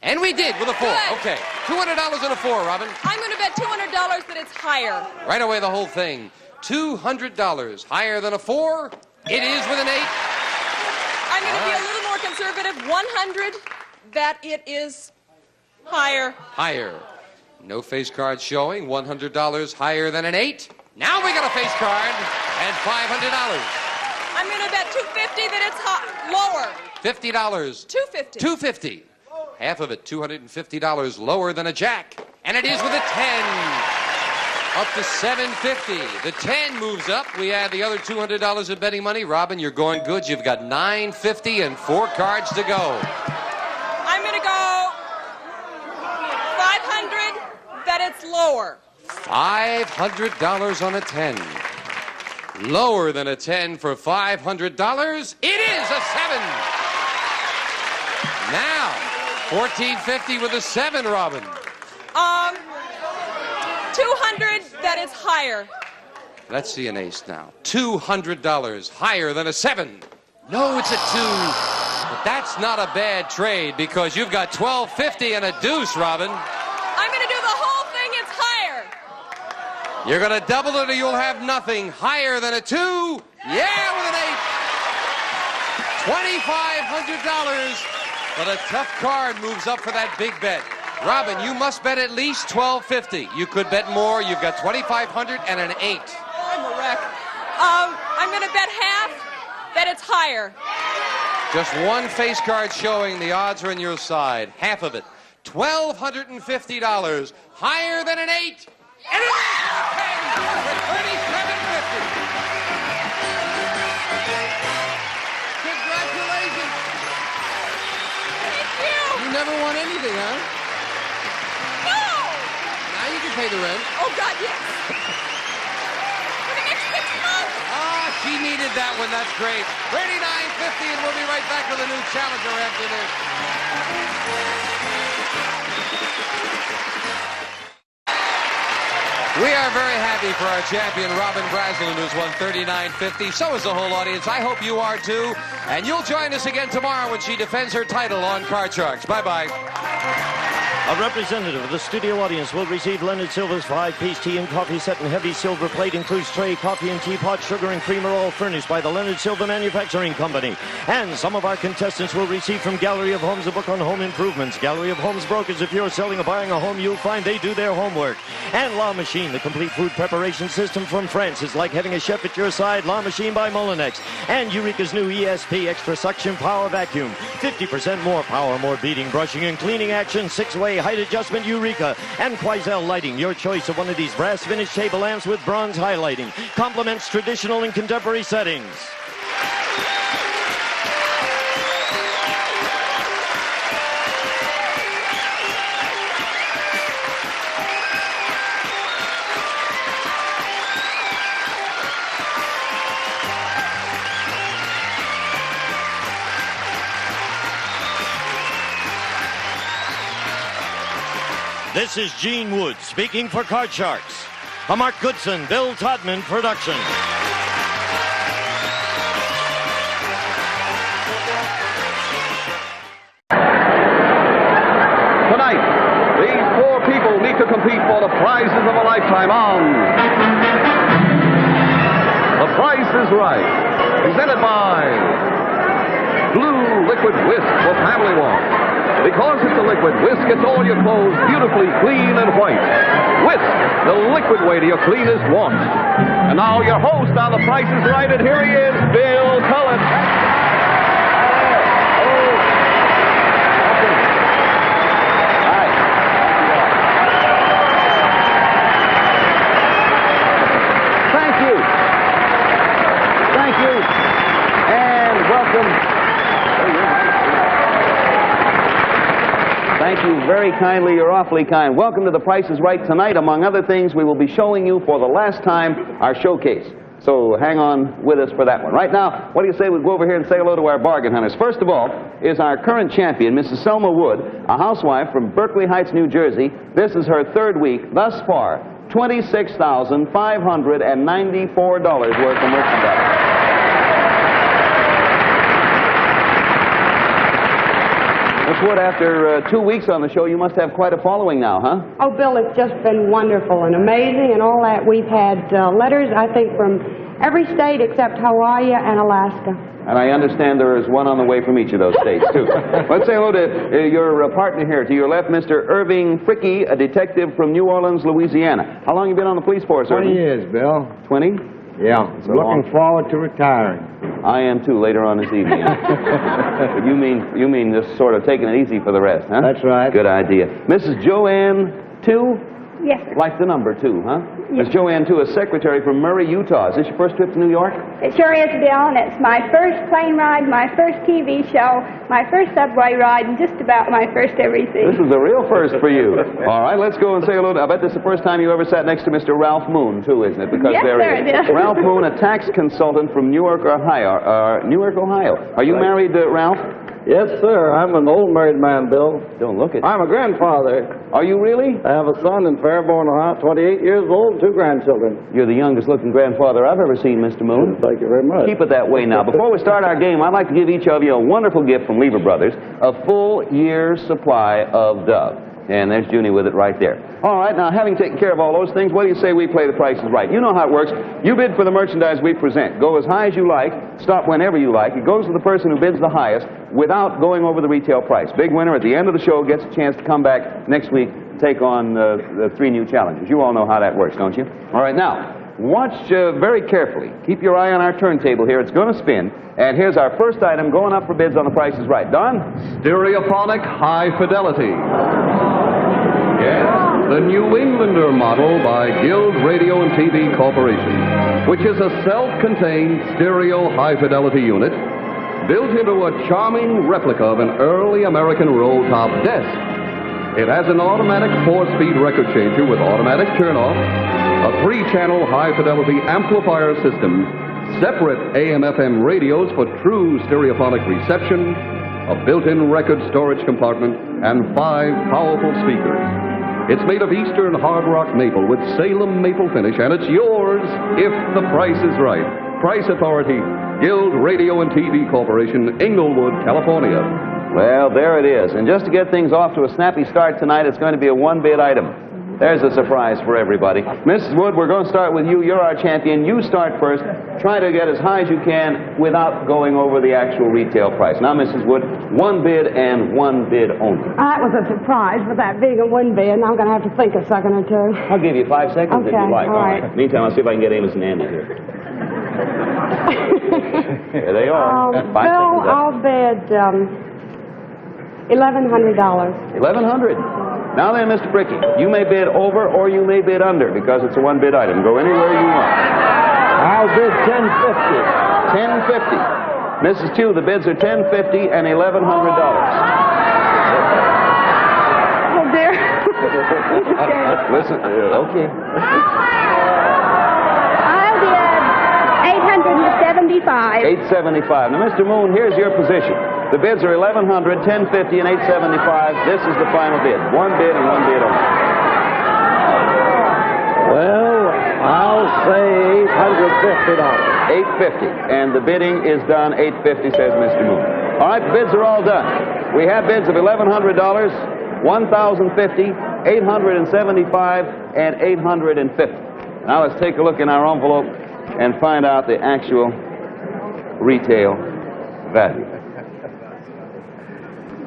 And we did with a 4. Good. Okay, $200 and a 4, Robin. I'm going to bet $200 that it's higher. Right away, the whole thing. $200. Higher than a 4? It is with an 8. I'm going to be a little more conservative. 100 that it is higher. Higher. No face card showing. $100 higher than an 8. Now we got a face card and $500. I'm going to bet $250 that it's lower. $50. $250. $250. Half of it, $250 lower than a jack. And it is with a 10. Up to $750. The 10 moves up. We add the other $200 of betting money. Robin, you're going good. You've got $950 and 4 cards to go. I'm going to go $500 that it's lower. $500 on a 10. Lower than a 10 for $500. It is a 7. Now, $1,450 with a 7, Robin. 200 that it's higher. Let's see an ace now. $200 higher than a 7. No, it's a 2. But that's not a bad trade because you've got $1,250 and a deuce, Robin. You're going to double it or you'll have nothing. Higher than a 2. Yeah, with an 8. $2,500. But a tough card moves up for that big bet. Robin, you must bet at least $12.50. You could bet more. You've got $2,500 and an 8. I'm a wreck. I'm going to bet half that it's higher. Just one face card showing the odds are on your side. Half of it. $1,250. Higher than an 8. And it is for $3,750. Congratulations. Thank you. You never won anything, huh? No. Now you can pay the rent. Oh, God, yes. For the next 6 months. Ah, she needed that one. That's great. $39.50, and we'll be right back with a new challenger after this. We are very happy for our champion, Robin Braslin, who's won $39.50. So is the whole audience. I hope you are, too. And you'll join us again tomorrow when she defends her title on Card Sharks. Bye-bye. A representative of the studio audience will receive Leonard Silver's 5-piece tea and coffee set in heavy silver plate. Includes tray, coffee and teapot, sugar and creamer, all furnished by the Leonard Silver Manufacturing Company. And some of our contestants will receive from Gallery of Homes a book on home improvements. Gallery of Homes brokers, if you're selling or buying a home, you'll find they do their homework. And La Machine, the complete food preparation system from France. It's like having a chef at your side. La Machine by Molinex. And Eureka's new ESP Extra Suction Power Vacuum. 50% more power, more beating, brushing, and cleaning action. 6-way height adjustment Eureka. And Quoizel Lighting, your choice of one of these brass finish table lamps with bronze highlighting. Complements traditional and contemporary settings. This is Gene Wood speaking for Card Sharks. A Mark Goodson, Bill Todman production. Tonight, these 4 people need to compete for the prizes of a lifetime on The Price is Right, presented by Blue Liquid Whisk for Family Wash. Because it's a liquid, Whisk gets all your clothes beautifully clean and white. Whisk, the liquid way to your cleanest wash. And now your host on The Price is Right, and here he is, Bill Cullen. Thank you. Thank you. And welcome. Thank you very kindly. You're awfully kind. Welcome to The Price is Right. Tonight, among other things, we will be showing you for the last time our showcase. So hang on with us for that one. Right now, what do you say we go over here and say hello to our bargain hunters? First of all is our current champion, Mrs. Selma Wood, a housewife from Berkeley Heights, New Jersey. This is her 3rd week thus far. $26,594 worth of merchandise. Miss Wood, after 2 weeks on the show, you must have quite a following now, huh? Oh, Bill, it's just been wonderful and amazing and all that. We've had letters, I think, from every state except Hawaii and Alaska. And I understand there is one on the way from each of those states, too. Let's say hello to your partner here. To your left, Mr. Irving Fricke, a detective from New Orleans, Louisiana. How long have you been on the police force, 20 Irving? years, Bill. 20? Yeah. Looking forward to retiring. I am, too, later on this evening. But you mean just sort of taking it easy for the rest, huh? That's right. Good idea. Mrs. Joanne 2? Yes, sir. Like the number 2, huh? Yes. Miss Joanne 2, a secretary from Murray, Utah. Is this your first trip to New York? It sure is, Bill, and it's my first plane ride, my first TV show, my first subway ride, and just about my first everything. This is a real first for you. All right, let's go and say hello to... I bet this is the first time you ever sat next to Mr. Ralph Moon, too, isn't it? Because yes, there sir, he it is. is. Ralph Moon, a tax consultant from Newark, Ohio. Newark, Ohio. Are you married, Ralph? Yes, sir. I'm an old married man, Bill. Don't look it. I'm a grandfather. Are you really? I have a son in Fairborn, Ohio, 28 years old, and 2 grandchildren. You're the youngest looking grandfather I've ever seen, Mr. Moon. Thank you very much. Keep it that way now. Before we start our game, I'd like to give each of you a wonderful gift from Lever Brothers, a full year's supply of Dove. And there's Junie with it right there. All right, now having taken care of all those things, what do you say we play The Price is Right? You know how it works. You bid for the merchandise we present. Go as high as you like, stop whenever you like. It goes to the person who bids the highest without going over the retail price. Big winner at the end of the show gets a chance to come back next week and take on the 3 new challenges. You all know how that works, don't you? All right, now, watch very carefully. Keep your eye on our turntable here. It's going to spin. And here's our first item going up for bids on The Price is Right. Don? Stereophonic High Fidelity. Yes, the New Englander model by Guild Radio and TV Corporation, which is a self-contained stereo high-fidelity unit built into a charming replica of an early American roll-top desk. It has an automatic 4-speed record changer with automatic turn-off, a 3-channel high-fidelity amplifier system, separate AM/FM radios for true stereophonic reception, a built-in record storage compartment, and 5 powerful speakers. It's made of Eastern hard rock maple with Salem maple finish, and it's yours if the price is right. Price Authority, Guild Radio and TV Corporation, Inglewood, California. Well, there it is. And just to get things off to a snappy start tonight, it's going to be a 1-bid item. There's a surprise for everybody. Mrs. Wood, we're going to start with you. You're our champion. You start first. Try to get as high as you can without going over the actual retail price. Now, Mrs. Wood, 1 bid and 1 bid only. That was a surprise with that being a 1 bid, and I'm going to have to think a second or two. I'll give you 5 seconds if Okay, you like. all right. Meantime, I'll see if I can get Amos and Andy here. There they are. 5 Bill, seconds up. I'll bid $1,100. $1,100. Now then, Mr. Bricky, you may bid over or you may bid under because it's a 1-bid item. Go anywhere you want. I'll bid $10.50. $10.50. Mrs. Tew, the bids are $10.50 and $1,100. Oh, dear. Listen, okay. I'll bid $875. $875. Now, Mr. Moon, here's your position. The bids are $1,100, $10.50, and $875. This is the final bid. 1 bid and 1 bid only. Well, I'll say $850. $850. And the bidding is done. $850, says Mr. Moon. All right, the bids are all done. We have bids of $1,100, $1,050, $875, and $850. Now let's take a look in our envelope and find out the actual retail value.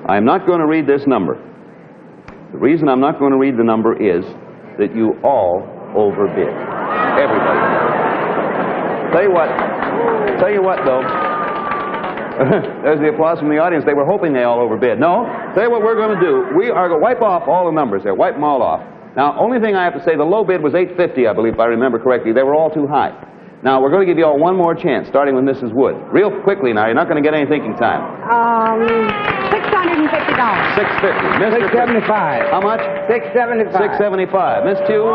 I'm not going to read this number. The reason I'm not going to read the number is that you all overbid. Everybody. Tell you what, though. There's the applause from the audience. They were hoping they all overbid. No, tell you what we're going to do. We are going to wipe off all the numbers there. Wipe them all off. Now, only thing I have to say, the low bid was $850, I believe, if I remember correctly. They were all too high. Now, we're going to give you all one more chance, starting with Mrs. Wood. Real quickly now. You're not going to get any thinking time. $650. $650. Mr. $675. How much? $675. $675. Miss Tew?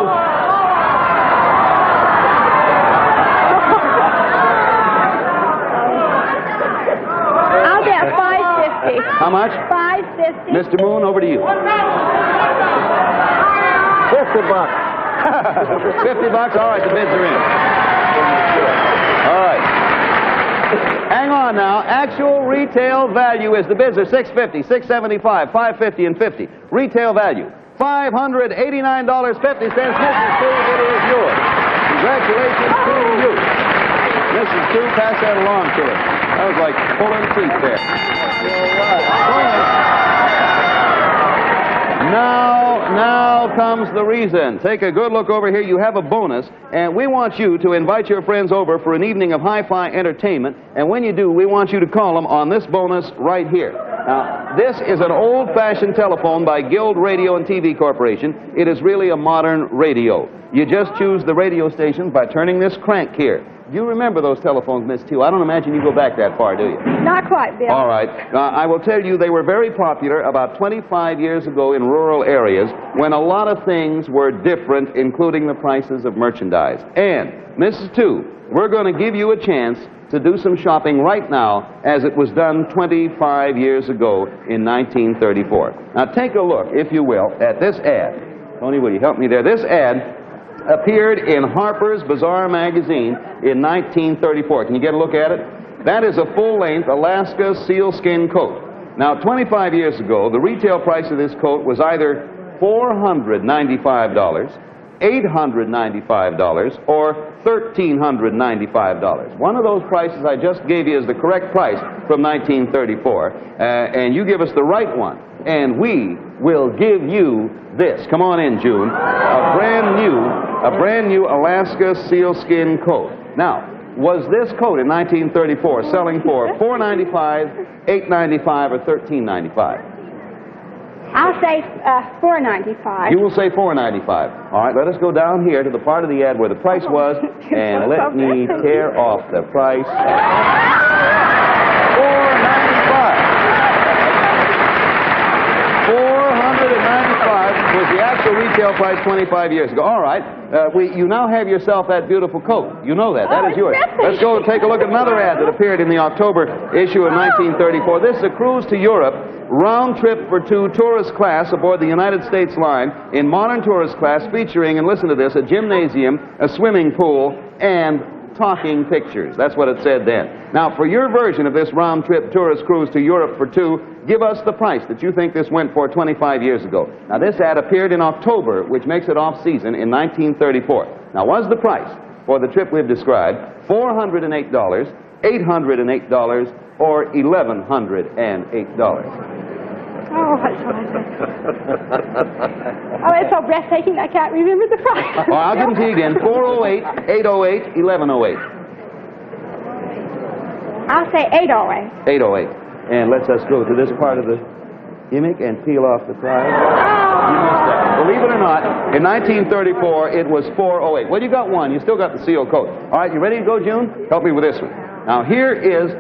I'll get $550. How much? $550. Mr. Moon, over to you. $50. $50? All right, the bids are in. All right. Hang on now. Actual retail value is the bids are $650, $675, $550, and $50. Retail value, $589.50. Mrs. Tew, it is yours. Congratulations to you. Mrs. Tew, pass that along to her. That was like pulling teeth there. Now comes the reason. Take a good look over here. You have a bonus, and we want you to invite your friends over for an evening of hi-fi entertainment. And when you do, we want you to call them on this bonus right here. Now, this is an old-fashioned telephone by Guild Radio and TV Corporation. It is really a modern radio. You just choose the radio station by turning this crank here. You remember those telephones, Miss Tew? I don't imagine you go back that far, do you? Not quite, Bill. All right. I will tell you they were very popular about 25 years ago in rural areas when a lot of things were different, including the prices of merchandise. And, Mrs. Tew, we're going to give you a chance to do some shopping right now as it was done 25 years ago in 1934. Now, take a look, if you will, at this ad. Tony, will you help me there? This ad appeared in Harper's Bazaar magazine in 1934. Can you get a look at it? That is a full-length Alaska sealskin coat. Now, 25 years ago, the retail price of this coat was either $495, $895, or $1,395. One of those prices I just gave you is the correct price from 1934, and you give us the right one, and we will give you this. Come on in, June. A brand new Alaska sealskin coat. Now, was this coat in 1934 selling for $495, $895, or $1,395? I'll say $4.95. You will say $4.95. All right, let us go down here to the part of the ad where the price was, and let me tear off the price. $495 was the actual retail price 25 years ago. All right, you now have yourself that beautiful coat. You know that. That is yours. Let's go and take a look at another ad that appeared in the October issue of 1934. This is a cruise to Europe. Round trip for two, tourist class aboard the United States line in modern tourist class, featuring, and listen to this, a gymnasium, a swimming pool, and talking pictures. That's what it said then. Now, for your version of this round trip tourist cruise to Europe for two, give us the price that you think this went for 25 years ago. Now, this ad appeared in October, which makes it off-season in 1934. Now, was the price for the trip we've described $408, $808, or $1,108? Oh, that's awesome. Oh, it's so breathtaking I can't remember the price. Well, I'll give them to you again. $408, $808, $1,108. I'll say $808. $808. And let's us go to this part of the gimmick and peel off the prize. You missed that. Believe it or not, in 1934, it was $408. Well, you got one. You still got the seal coat. All right, you ready to go, June? Help me with this one. Now, here is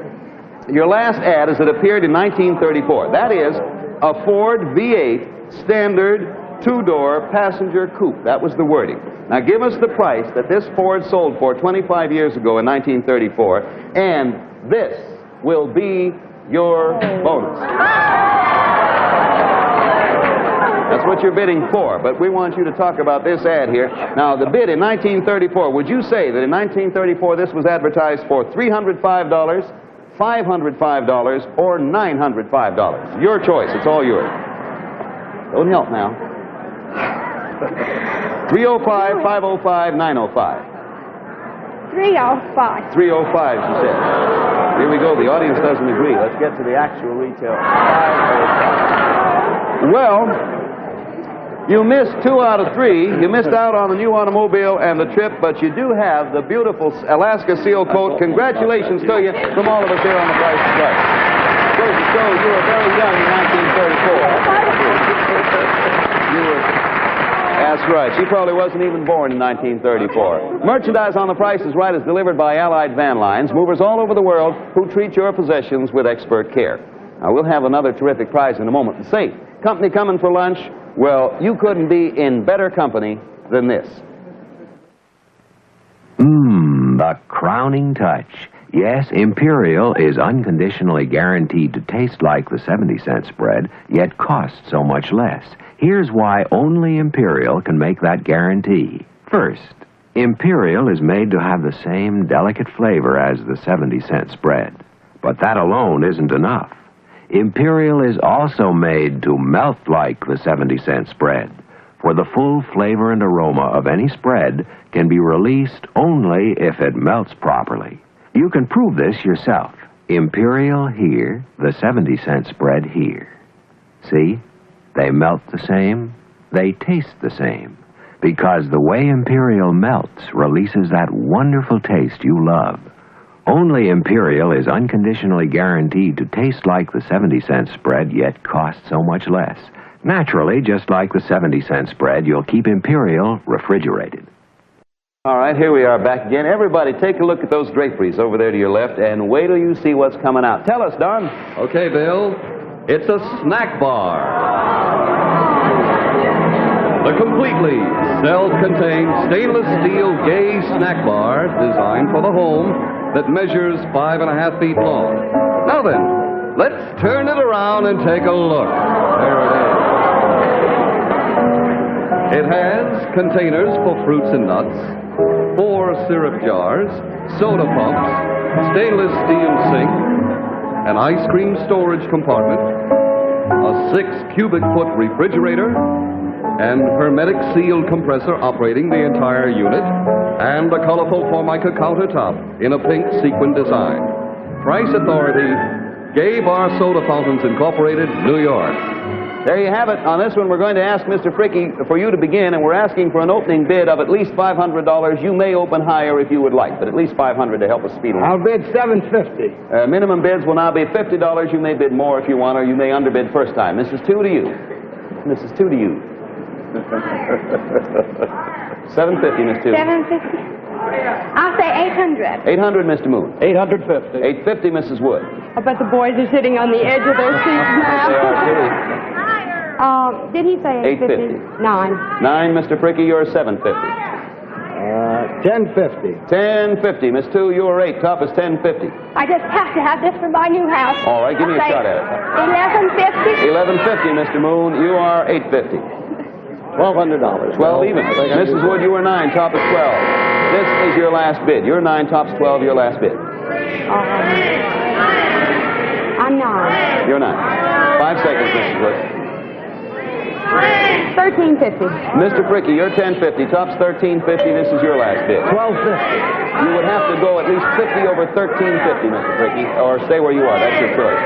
your last ad as it appeared in 1934. That is a Ford V8 standard two-door passenger coupe. That was the wording. Now give us the price that this Ford sold for 25 years ago in 1934, and this will be your bonus. That's what you're bidding for, but we want you to talk about this ad here. Now, the bid in 1934, would you say that in 1934 this was advertised for $305, $505, or $905? Your choice. It's all yours. Don't help now. 305, 505, 905. 305. 305, she said. Here we go. The audience doesn't agree. Let's get to the actual retail. 505. Well, you missed 2 out of 3. You missed out on the new automobile and the trip, but you do have the beautiful Alaska seal coat. Congratulations to you from all of us here on The Price is Right. Goes to show you were very young in 1934. That's right. She probably wasn't even born in 1934. Merchandise on The Price is Right is delivered by Allied Van Lines, movers all over the world who treat your possessions with expert care. Now, we'll have another terrific prize in a moment. And say, company coming for lunch? Well, you couldn't be in better company than this. The crowning touch. Yes, Imperial is unconditionally guaranteed to taste like the 70-cent spread, yet cost so much less. Here's why only Imperial can make that guarantee. First, Imperial is made to have the same delicate flavor as the 70-cent spread. But that alone isn't enough. Imperial is also made to melt like the 70-cent spread, for the full flavor and aroma of any spread can be released only if it melts properly. You can prove this yourself. Imperial here, the 70-cent spread here. See? They melt the same, they taste the same, because the way Imperial melts releases that wonderful taste you love. Only Imperial is unconditionally guaranteed to taste like the 70-cent spread, yet cost so much less. Naturally, just like the 70-cent spread, you'll keep Imperial refrigerated. All right, here we are back again. Everybody, take a look at those draperies over there to your left, and wait till you see what's coming out. Tell us, Don. Okay, Bill. It's a snack bar. The completely self-contained stainless steel gauge snack bar designed for the home that measures 5.5 feet long. Now then, let's turn it around and take a look. There it is. It has containers for fruits and nuts, 4 syrup jars, soda pumps, stainless steel sink, an ice cream storage compartment, a 6 cubic foot refrigerator, an hermetic sealed compressor operating the entire unit, and a colorful Formica countertop in a pink sequin design. Price authority, Gay Bar Soda Fountains Incorporated, New York. There you have it. On this one, we're going to ask Mr. Fricke for you to begin, and we're asking for an opening bid of at least $500. You may open higher if you would like, but at least $500 to help us speed along. I'll bid $750. Minimum bids will now be $50. You may bid more if you want, or you may underbid first time. Mrs. Two to you. Mrs. Two to you. $750, Miss Two. $750. I'll say $800. $800, Mr. Moon. $850. $850, Mrs. Wood. I bet the boys are sitting on the edge of their seats now. They are too. Did he say $850? $9. $9, Mr. Fricke, you're $750. $1050. $1050, Miss Two, you're $8. Top is $1050. I just have to have this for my new house. All right, give me a shot at it. $1150. $1150, Mr. Moon, you are $850. $1,200. 12 even. Mrs. Wood, you were 9. Top is 12. This is your last bid. You're 9, top's 12, your last bid. I'm 9. You're 9. 5 seconds, Mrs. Wood. $1350. Mr. Fricke, you're $1050. Top's $1350. This is your last bid. $1250. You would have to go at least 50 over $1350, Mr. Fricke, or stay where you are. That's your choice.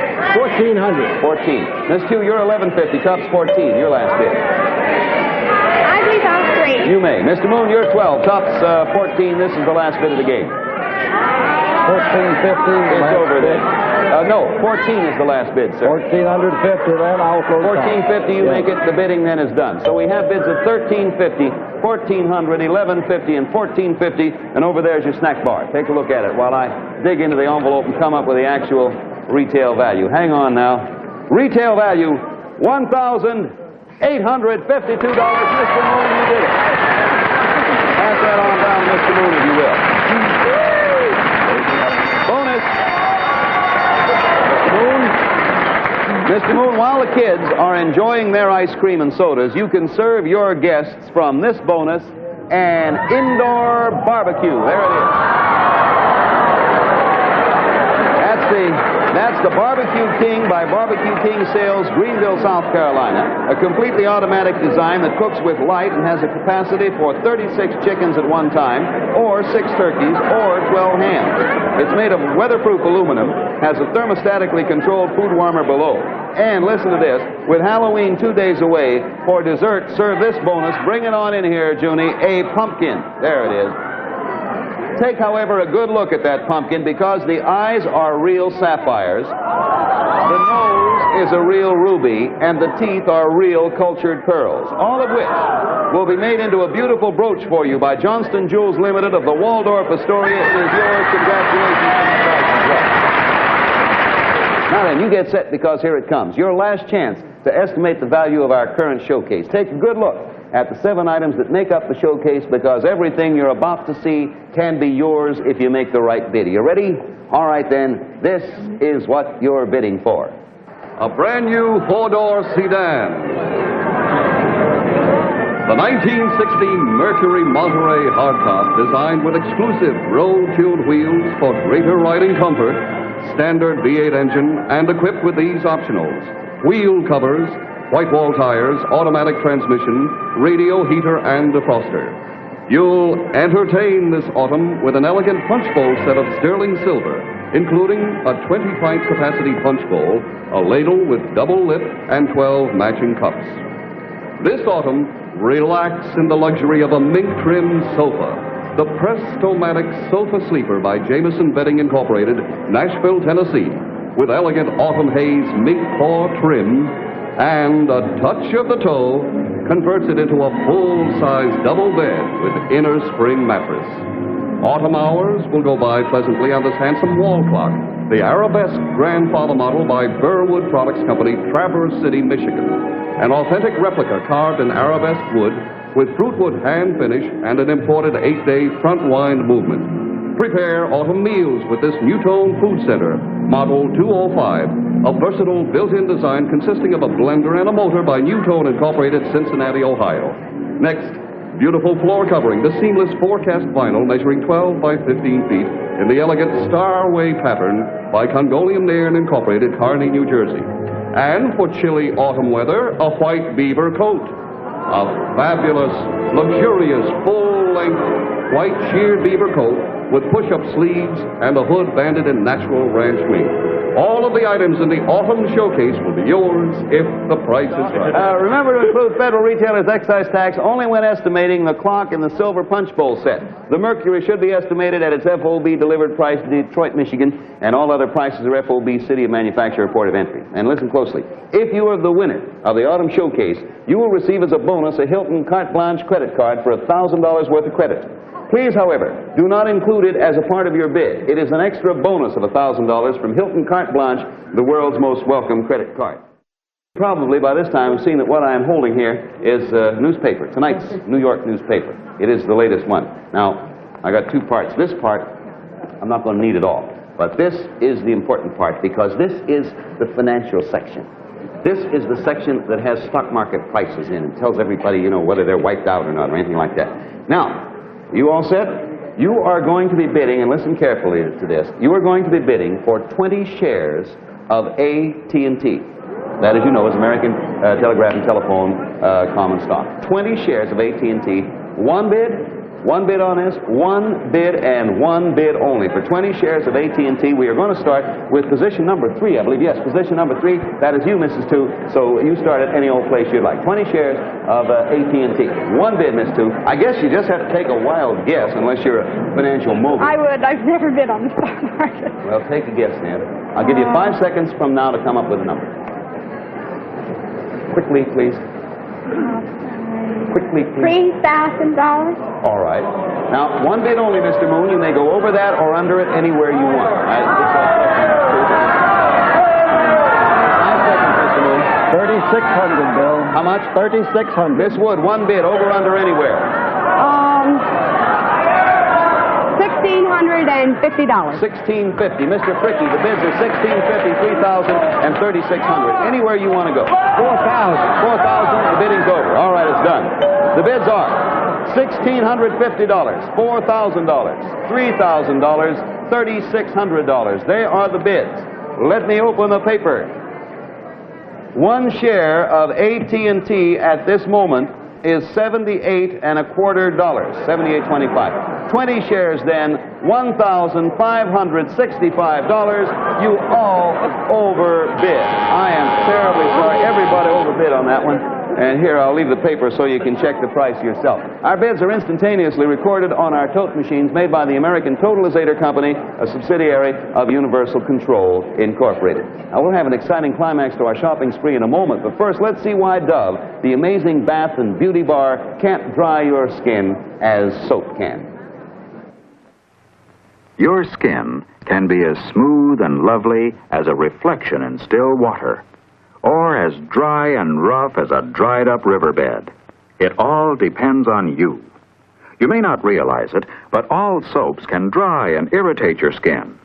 $1,400. 14. Miss Q, you're $1150. Top's 14. Your last bid. I believe I'm 3. You may. Mr. Moon, you're 12. Top's 14. This is the last bid of the game. 1450. It's over there. No, 14 is the last bid, sir. 1,450, then I'll close. 1450, you make it. The bidding then is done. So we have bids of 1350, 1400, 1150, and 1450. And over there is your snack bar. Take a look at it while I dig into the envelope and come up with the actual retail value. Hang on now. Retail value, $1,852. Mr. Moon, you did it. Pass that on down, Mr. Moon, if you will. Bonus. Mr. Moon, while the kids are enjoying their ice cream and sodas, you can serve your guests from this bonus an indoor barbecue. There it is. That's the Barbecue King by Barbecue King Sales, Greenville, South Carolina. A completely automatic design that cooks with light and has a capacity for 36 chickens at one time, or 6 turkeys, or 12 hams. It's made of weatherproof aluminum, has a thermostatically controlled food warmer below. And listen to this, with Halloween 2 days away, for dessert, serve this bonus. Bring it on in here, Junie, a pumpkin. There it is. Take, however, a good look at that pumpkin because the eyes are real sapphires, the nose is a real ruby, and the teeth are real cultured pearls, all of which will be made into a beautiful brooch for you by Johnston Jewels Limited of the Waldorf Astoria. It is yours. Congratulations on the prize as well. Now then, you get set because here it comes. Your last chance to estimate the value of our current showcase. Take a good look at the 7 items that make up the showcase because everything you're about to see can be yours if you make the right bid. Are you ready? All right then, this is what you're bidding for. A brand new 4-door sedan. The 1960 Mercury Monterey hardtop designed with exclusive roll-tuned wheels for greater riding comfort, standard V8 engine, and equipped with these optionals: wheel covers, white wall tires, automatic transmission, radio heater, and defroster. You'll entertain this autumn with an elegant punch bowl set of sterling silver, including a 20-pint capacity punch bowl, a ladle with double lip, and 12 matching cups. This autumn, relax in the luxury of a mink-trimmed sofa. The Presto-Matic Sofa Sleeper by Jameson Bedding Incorporated, Nashville, Tennessee, with elegant autumn haze mink paw trim and a touch of the toe, converts it into a full-size double bed with inner spring mattress. Autumn hours will go by pleasantly on this handsome wall clock, the Arabesque Grandfather model by Burwood Products Company, Traverse City, Michigan. An authentic replica carved in arabesque wood with fruitwood hand finish and an imported 8-day front wind movement. Prepare autumn meals with this Newtone Food Center, Model 205, a versatile built-in design consisting of a blender and a motor by Newtone Incorporated, Cincinnati, Ohio. Next, beautiful floor covering, the seamless forecast vinyl measuring 12 by 15 feet in the elegant Starway pattern by Congolium Nairn Incorporated, Kearney, New Jersey. And for chilly autumn weather, a white beaver coat. a fabulous, luxurious, full-length white sheared beaver coat with push-up sleeves and a hood banded in natural ranch meat. All of the items in the autumn showcase will be yours if the price is right. Remember to include federal retailers' excise tax only when estimating the clock in the silver punch bowl set. The Mercury should be estimated at its FOB delivered price to Detroit, Michigan, and all other prices are FOB City of Manufacturer Port of Entry. And listen closely. If you are the winner of the autumn showcase, you will receive as a bonus a Hilton Carte Blanche credit card for $1,000 worth of credit. Please, however, do not include it as a part of your bid. It is an extra bonus of $1,000 from Hilton Carte Blanche, the world's most welcome credit card. Probably by this time have seen that what I am holding here is newspaper, tonight's New York newspaper. It is the latest one. Now, I got two parts. This part, I'm not going to need at all. But this is the important part because this is the financial section. This is the section that has stock market prices in and tells everybody, you know, whether they're wiped out or not or anything like that. Now, you all set? You are going to be bidding, and listen carefully to this, you are going to be bidding for 20 shares of AT&T. That, as you know, is American Telegraph and Telephone common stock. 20 shares of AT&T. One bid on this, one bid and one bid only. For 20 shares of AT&T, we are going to start with position number 3, I believe. Yes, position number 3. That is you, Mrs. 2. So you start at any old place you'd like. 20 shares of AT&T. One bid, Miss 2. I guess you just have to take a wild guess unless you're a financial mogul. I would. I've never bid on the stock market. Well, take a guess, then. I'll give you 5 seconds from now to come up with a number. Quickly, please. Quickly, please. $3,000. All right. Now, one bid only, Mr. Moon. You may go over that or under it anywhere you want. 3,600, Bill. How much? 3,600. Miss Wood, one bid, over, under, anywhere. $1,650. $1,650. Mr. Fricky, the bids are $1,650, $3,000, and $3,600. Anywhere you want to go. $4,000. $4,000. The bidding's over. All right, it's done. The bids are $1,650, $4,000, $3,000, $3,600. They are the bids. Let me open the paper. One share of AT&T at this moment is $78.25, $78.25. 20 shares then, $1,565. You all overbid. I am terribly sorry. Everybody overbid on that one. And here, I'll leave the paper so you can check the price yourself. Our bids are instantaneously recorded on our tote machines made by the American Totalizator Company, a subsidiary of Universal Control, Incorporated. Now, we'll have an exciting climax to our shopping spree in a moment, but first, let's see why Dove, the amazing bath and beauty bar, can't dry your skin as soap can. Your skin can be as smooth and lovely as a reflection in still water, or as dry and rough as a dried-up riverbed. It all depends on you. You may not realize it, but all soaps can dry and irritate your skin.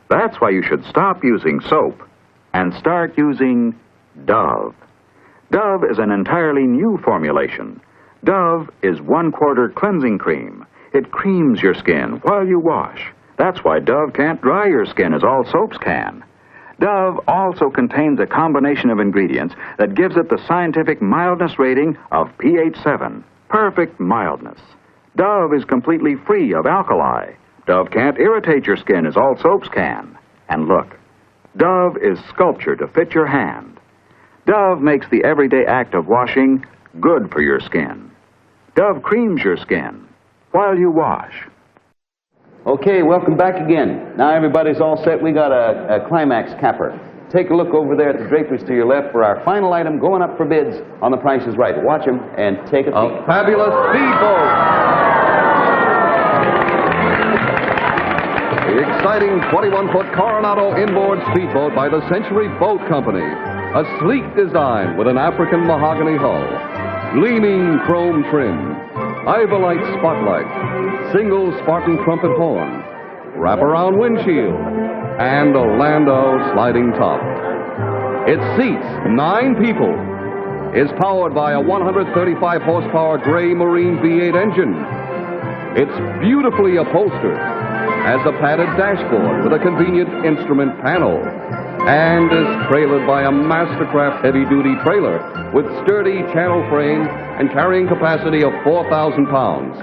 That's why you should stop using soap and start using Dove. Dove is an entirely new formulation. Dove is 1/4 cleansing cream. It creams your skin while you wash. That's why Dove can't dry your skin as all soaps can. Dove also contains a combination of ingredients that gives it the scientific mildness rating of pH 7. Perfect mildness. Dove is completely free of alkali. Dove can't irritate your skin as all soaps can. And look, Dove is sculptured to fit your hand. Dove makes the everyday act of washing good for your skin. Dove creams your skin while you wash. Okay, welcome back again. Now everybody's all set. We got a climax capper. Take a look over there at the draperies to your left for our final item going up for bids on The Price is Right. Watch them and take a peek. A fabulous speedboat. The exciting 21-foot Coronado inboard speedboat by the Century Boat Company. A sleek design with an African mahogany hull, gleaming chrome trim, Ivolite spotlight, single Spartan trumpet horn, wraparound windshield, and a Landau sliding top. It seats 9 people, is powered by a 135 horsepower gray Marine V8 engine. It's beautifully upholstered, has a padded dashboard with a convenient instrument panel, and is trailered by a Mastercraft heavy-duty trailer with sturdy channel frame and carrying capacity of 4,000 pounds.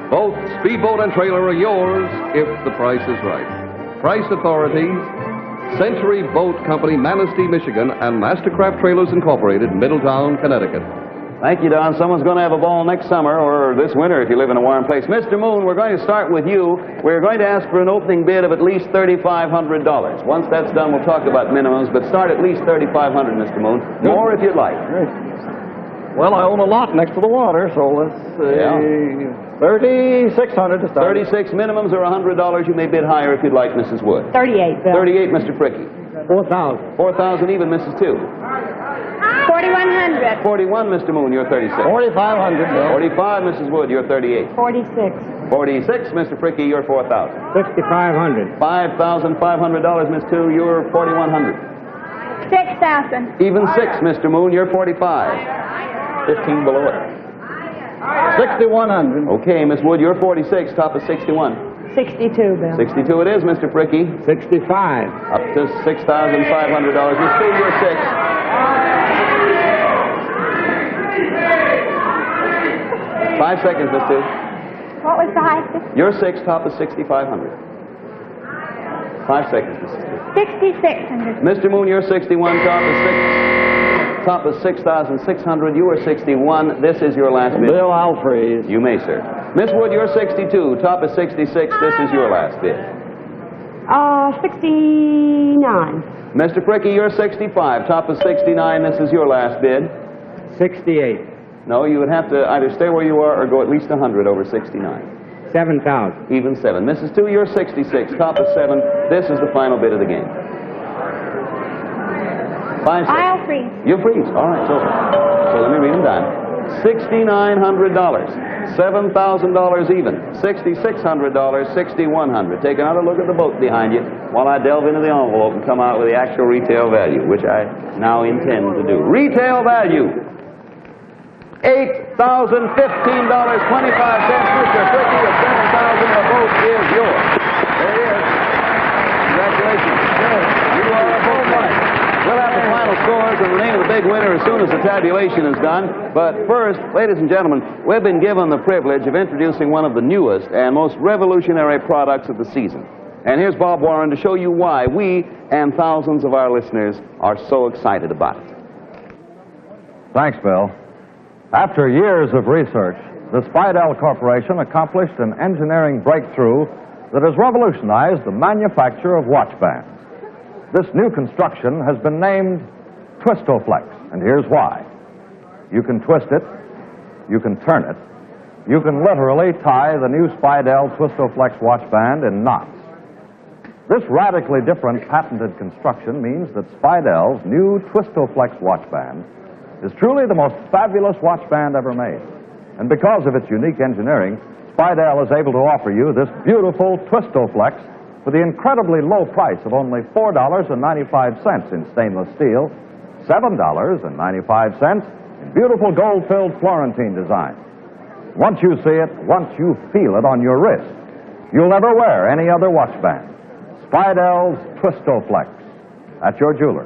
Both speedboat and trailer are yours if the price is right. Price authorities, Century Boat Company, Manistee, Michigan, and Mastercraft Trailers Incorporated, Middletown, Connecticut. Thank you, Don. Someone's going to have a ball next summer or this winter if you live in a warm place. Mr. Moon, we're going to start with you. We're going to ask for an opening bid of at least $3,500. Once that's done, we'll talk about minimums, but start at least $3,500, Mr. Moon. More if you'd like. Well, I own a lot next to the water, so let's say $3,600 to start. 36 minimums or $100. You may bid higher if you'd like, Mrs. Wood. 38, Bill. 38, Mr. Pricky. 4,000. 4,000 even, Mrs. Two. 4,100. 41, Mr. Moon, you're 36. 4,500, Bill. 45, Mrs. Wood, you're 38. 46. 46, Mr. Pricky, you're 4,000. 6,500. $5,500, Miss Two, you're 4,100. 6,000. Even 6, Mr. Moon, you're 45. 15 below it. 6,100. Okay, Miss Wood, you're 46, top of 61. 62, Bill. 62 it is, Mr. Pricky. 65. Up to $6,500. Miss Two, you're 6. 5 seconds, Miss Two. What was the highest? You're 6, top of 6,500. 5 seconds, Mrs. Two. 6,600. Mr. Moon, you're 61, top of 6,600. You are 61. This is your last bid. Bill, I'll freeze. You may, sir. Miss Wood, you're 62, top of 66. This is your last bid. 69. Mr. Pricky, you're 65, top of 69. This is your last bid. 68. No, you would have to either stay where you are or go at least 100 over 69. 7,000. Even 7. Mrs. Two, you're 66, top of 7. This is the final bid of the game. 5 seconds. I'll freeze. You freeze. All right, so let me read them down. $6,900, $7,000 even, $6,600, $6,100. Take another look at the boat behind you while I delve into the envelope and come out with the actual retail value, which I now intend to do. Retail value, $8,015.25. Mr. Pricky of 7,000. The boat is yours. There it is. Congratulations. You are a boat winner. We'll have the final scores and the name of the big winner as soon as the tabulation is done. But first, ladies and gentlemen, we've been given the privilege of introducing one of the newest and most revolutionary products of the season. And here's Bob Warren to show you why we and thousands of our listeners are so excited about it. Thanks, Bill. After years of research, the Spidell Corporation accomplished an engineering breakthrough that has revolutionized the manufacture of watch bands. This new construction has been named Twistoflex, and here's why. You can twist it, you can turn it, you can literally tie the new Spidell Twistoflex watch band in knots. This radically different patented construction means that Spidell's new Twistoflex watch band is truly the most fabulous watch band ever made. And because of its unique engineering, Spidell is able to offer you this beautiful Twistoflex for the incredibly low price of only $4.95 in stainless steel, $7.95 in beautiful gold-filled Florentine design. Once you see it, once you feel it on your wrist, you'll never wear any other watch band. Spidell's Twistoflex at your jeweler.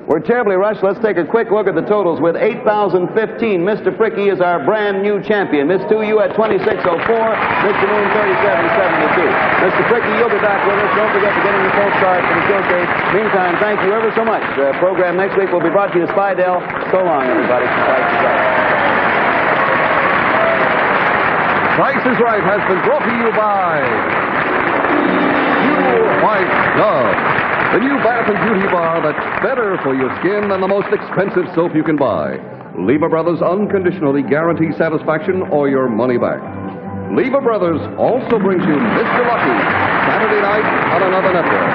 We're terribly rushed. Let's take a quick look at the totals. With 8,015, Mr. Pricky is our brand new champion. Miss Two, you at 2604. Mr. Moon, 3772. Mr. Pricky, you'll be back with us. Don't forget to get in the full start for the showcase. Meantime, thank you ever so much. The program next week will be brought to you by Spidell. So long, everybody. Price is Right. Price is Right has been brought to you by Pure White Dove, the new bath and beauty bar that's better for your skin than the most expensive soap you can buy. Lever Brothers unconditionally guarantee satisfaction or your money back. Lever Brothers also brings you Mr. Lucky, Saturday night on another network.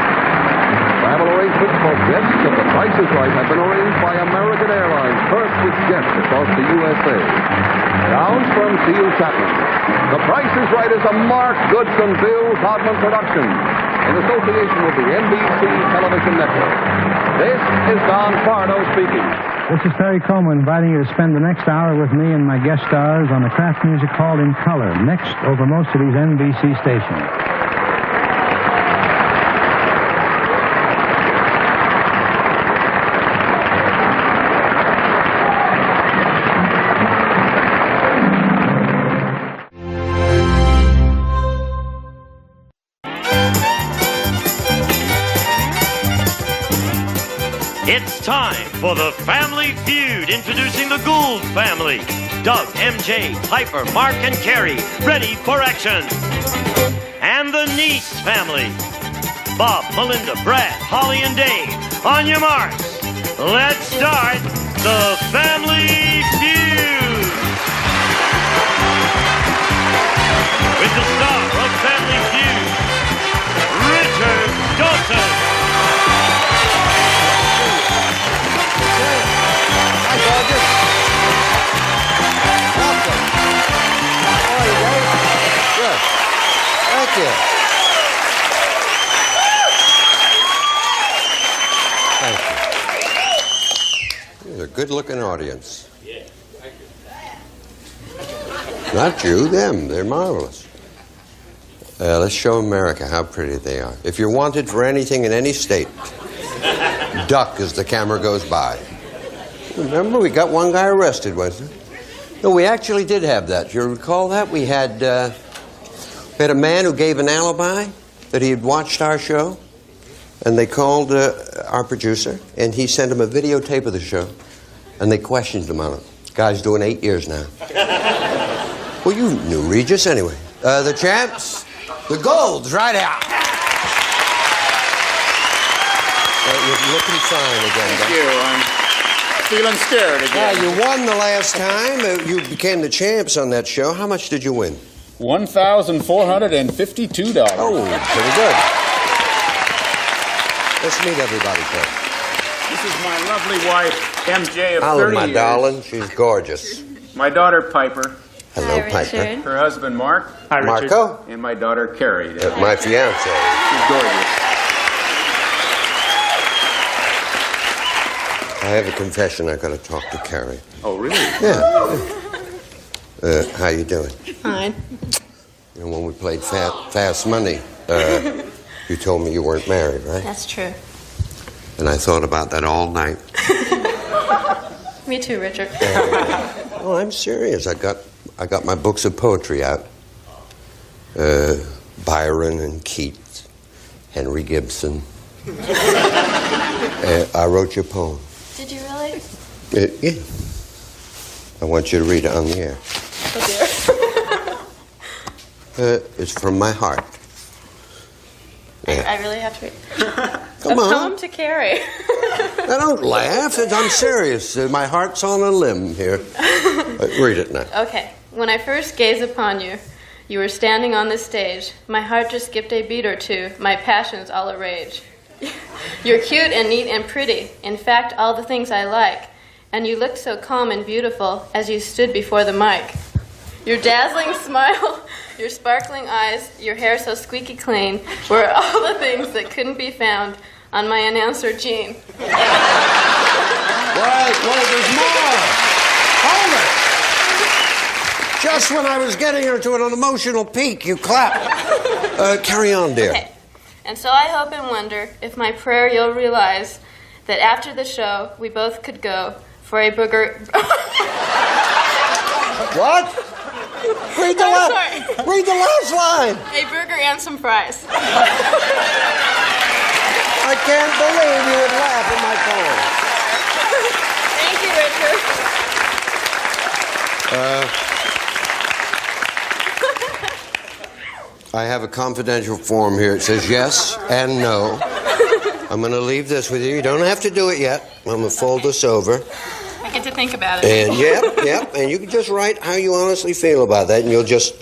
Travel arrangements for guests of The Price is Right have been arranged by American Airlines, first with guests across the USA. Sounds from Seal Chapman. The Price is Right is a Mark Goodson, Bill Todman production in association with the NBC Television Network. This is Don Pardo speaking. This is Perry Como inviting you to spend the next hour with me and my guest stars on a craft music hall in color, next over most of these NBC stations. It's time for the Family Feud, introducing the Gould family. Doug, MJ, Piper, Mark, and Carrie, ready for action. And the Neese family. Bob, Melinda, Brad, Holly, and Dave. On your marks. Let's start the Family Feud. With the star of Family Feud, Richard Dawson. Hi, Dodger. Welcome. How are you, Dave? Good. Thank you. Thank you. You're a good-looking audience. Yeah, thank you. Not you, them. They're marvelous. Let's show America how pretty they are. If you're wanted for anything in any state, duck as the camera goes by. Remember, we got one guy arrested, wasn't it? No, we actually did have that. You recall that? We had a man who gave an alibi that he had watched our show, and they called our producer, and he sent him a videotape of the show, and they questioned him on it. Guy's doing 8 years now. Well, you knew Regis anyway. The champs, the Goulds, right out. You're looking fine again. Thank you. I'm feeling scared again. Yeah, you won the last time. You became the champs on that show. How much did you win? $1,452. Oh, pretty good. Let's meet everybody first. This is my lovely wife, MJ, of 30 Hello, my years. darling. She's gorgeous. My daughter, Piper. Hello, Piper. Her husband, Mark. Hi, Richard. Marco. And my daughter, Carrie. My fiance. She's gorgeous. I have a confession. I got to talk to Carrie. Oh, really? Yeah. How you doing? Fine. You know, when we played Fast Money, you told me you weren't married, right? That's true. And I thought about that all night. Me too, Richard. Oh, I'm serious. I got my books of poetry out. Byron and Keats, Henry Gibson. I wrote you a poem. Did you really? Yeah. I want you to read it on the air. Oh, dear. It's from my heart. Yeah. I really have to read. Come on. A poem to Carrie. Now, don't laugh. I'm serious. My heart's on a limb here. Read it now. Okay. When I first gazed upon you, you were standing on this stage. My heart just skipped a beat or two. My passion's all a rage. You're cute and neat and pretty. In fact, all the things I like. And you looked so calm and beautiful as you stood before the mic. Your dazzling smile, your sparkling eyes, your hair so squeaky clean were all the things that couldn't be found on my announcer, Gene. Wait, there's more. Hold it. Just when I was getting her to an emotional peak, you clapped. Carry on, dear. Okay. And so I hope and wonder if my prayer you'll realize that after the show, we both could go for a booger... What? Read the last line. A burger and some fries. I can't believe you would laugh at my poem. Thank you, Richard. I have a confidential form here. It says yes and no. I'm going to leave this with you. You don't have to do it yet. I'm going to fold this over. I get to think about it. And yep. And you can just write how you honestly feel about that, and you'll just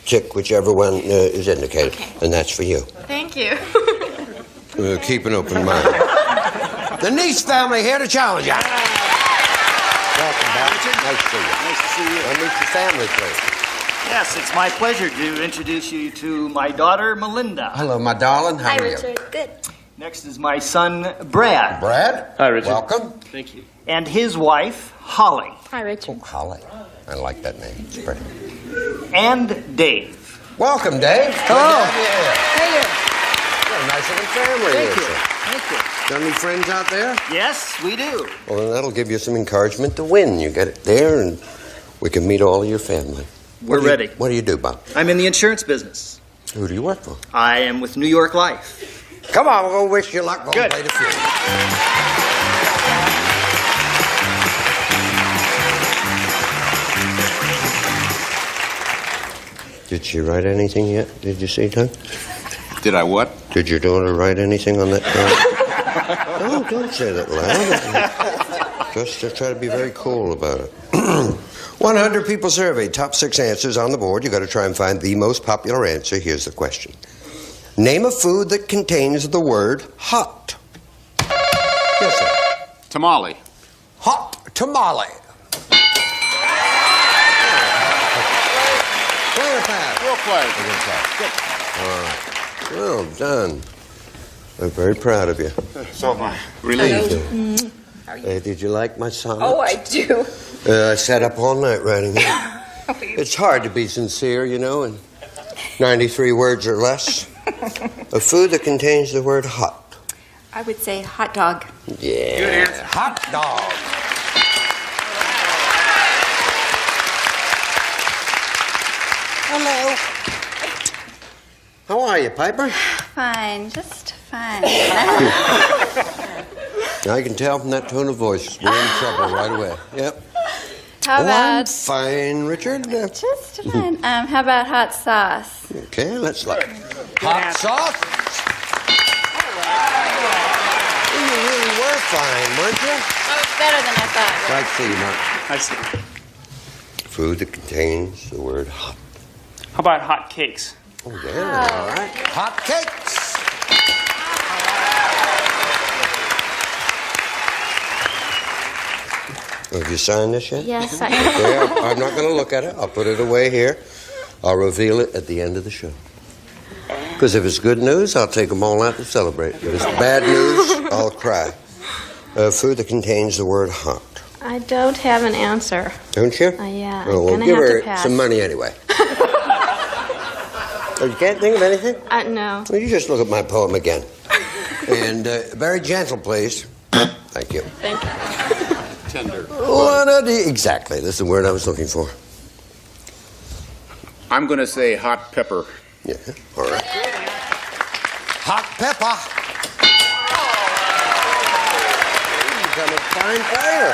tick whichever one is indicated. Okay. And that's for you. Thank you. Keep an open mind. The Neese family here to challenge you. Welcome back. Nice to see you. Nice to see you. I'll meet your family, please. Yes, it's my pleasure to introduce you to my daughter, Melinda. Hello, my darling. How are you? Good. Next is my son, Brad. Brad? Hi, Richard. Welcome. Thank you. And his wife, Holly. Hi, Richard. Oh, Holly. I like that name. It's pretty. And Dave. Welcome, Dave. Hello. Hey. What a nice little family. Thank you. Is it? Thank you. Got any friends out there? Yes, we do. Well, then that'll give you some encouragement to win. You get it there, and we can meet all of your family. We're ready. What do you do, Bob? I'm in the insurance business. Who do you work for? I am with New York Life. Come on, we'll go wish you luck. Go Good. play the field. Did she write anything yet? Did you see, Doug? Did I what? Did your daughter write anything on that card? No, don't say that loud. Just try to be very cool about it. 100 people surveyed, top 6 answers on the board. You got to try and find the most popular answer. Here's the question. Name a food that contains the word hot. Yes, sir. Tamale. Hot tamale. Real play. All right. Well done. I'm very proud of you. So am I. Relieved. Hey, did you like my sonnet? Oh, I do. I sat up all night writing it. It's hard to be sincere, you know, in 93 words or less. A food that contains the word hot. I would say hot dog. Yeah. Good answer. Hot dog. Hello. How are you, Piper? Fine, just fine. I can tell from that tone of voice we're in trouble right away. Yep. How I'm about fine, Richard. just fine? How about hot sauce? Okay, let's look. Hot sauce? You really were fine, weren't you? Oh, it's better than I thought. I see, Mark. I see. Food that contains the word hot. How about hot cakes? Oh, yeah, all right. Hot cakes. Have you signed this yet? Yes, I Okay, I'm not going to look at it. I'll put it away here. I'll reveal it at the end of the show. Because if it's good news, I'll take them all out to celebrate. If it's bad news, I'll cry. Food that contains the word hot. I don't have an answer. Don't you? Yeah, Oh, I'm well, gonna give have her to pass. some money anyway. Oh, you can't think of anything? No. Well, you just look at my poem again. And very gentle, please. Thank you. Thank you. Tender. Exactly. That's the word I was looking for. I'm going to say hot pepper. Yeah, all right. Hot pepper. You become a fine player.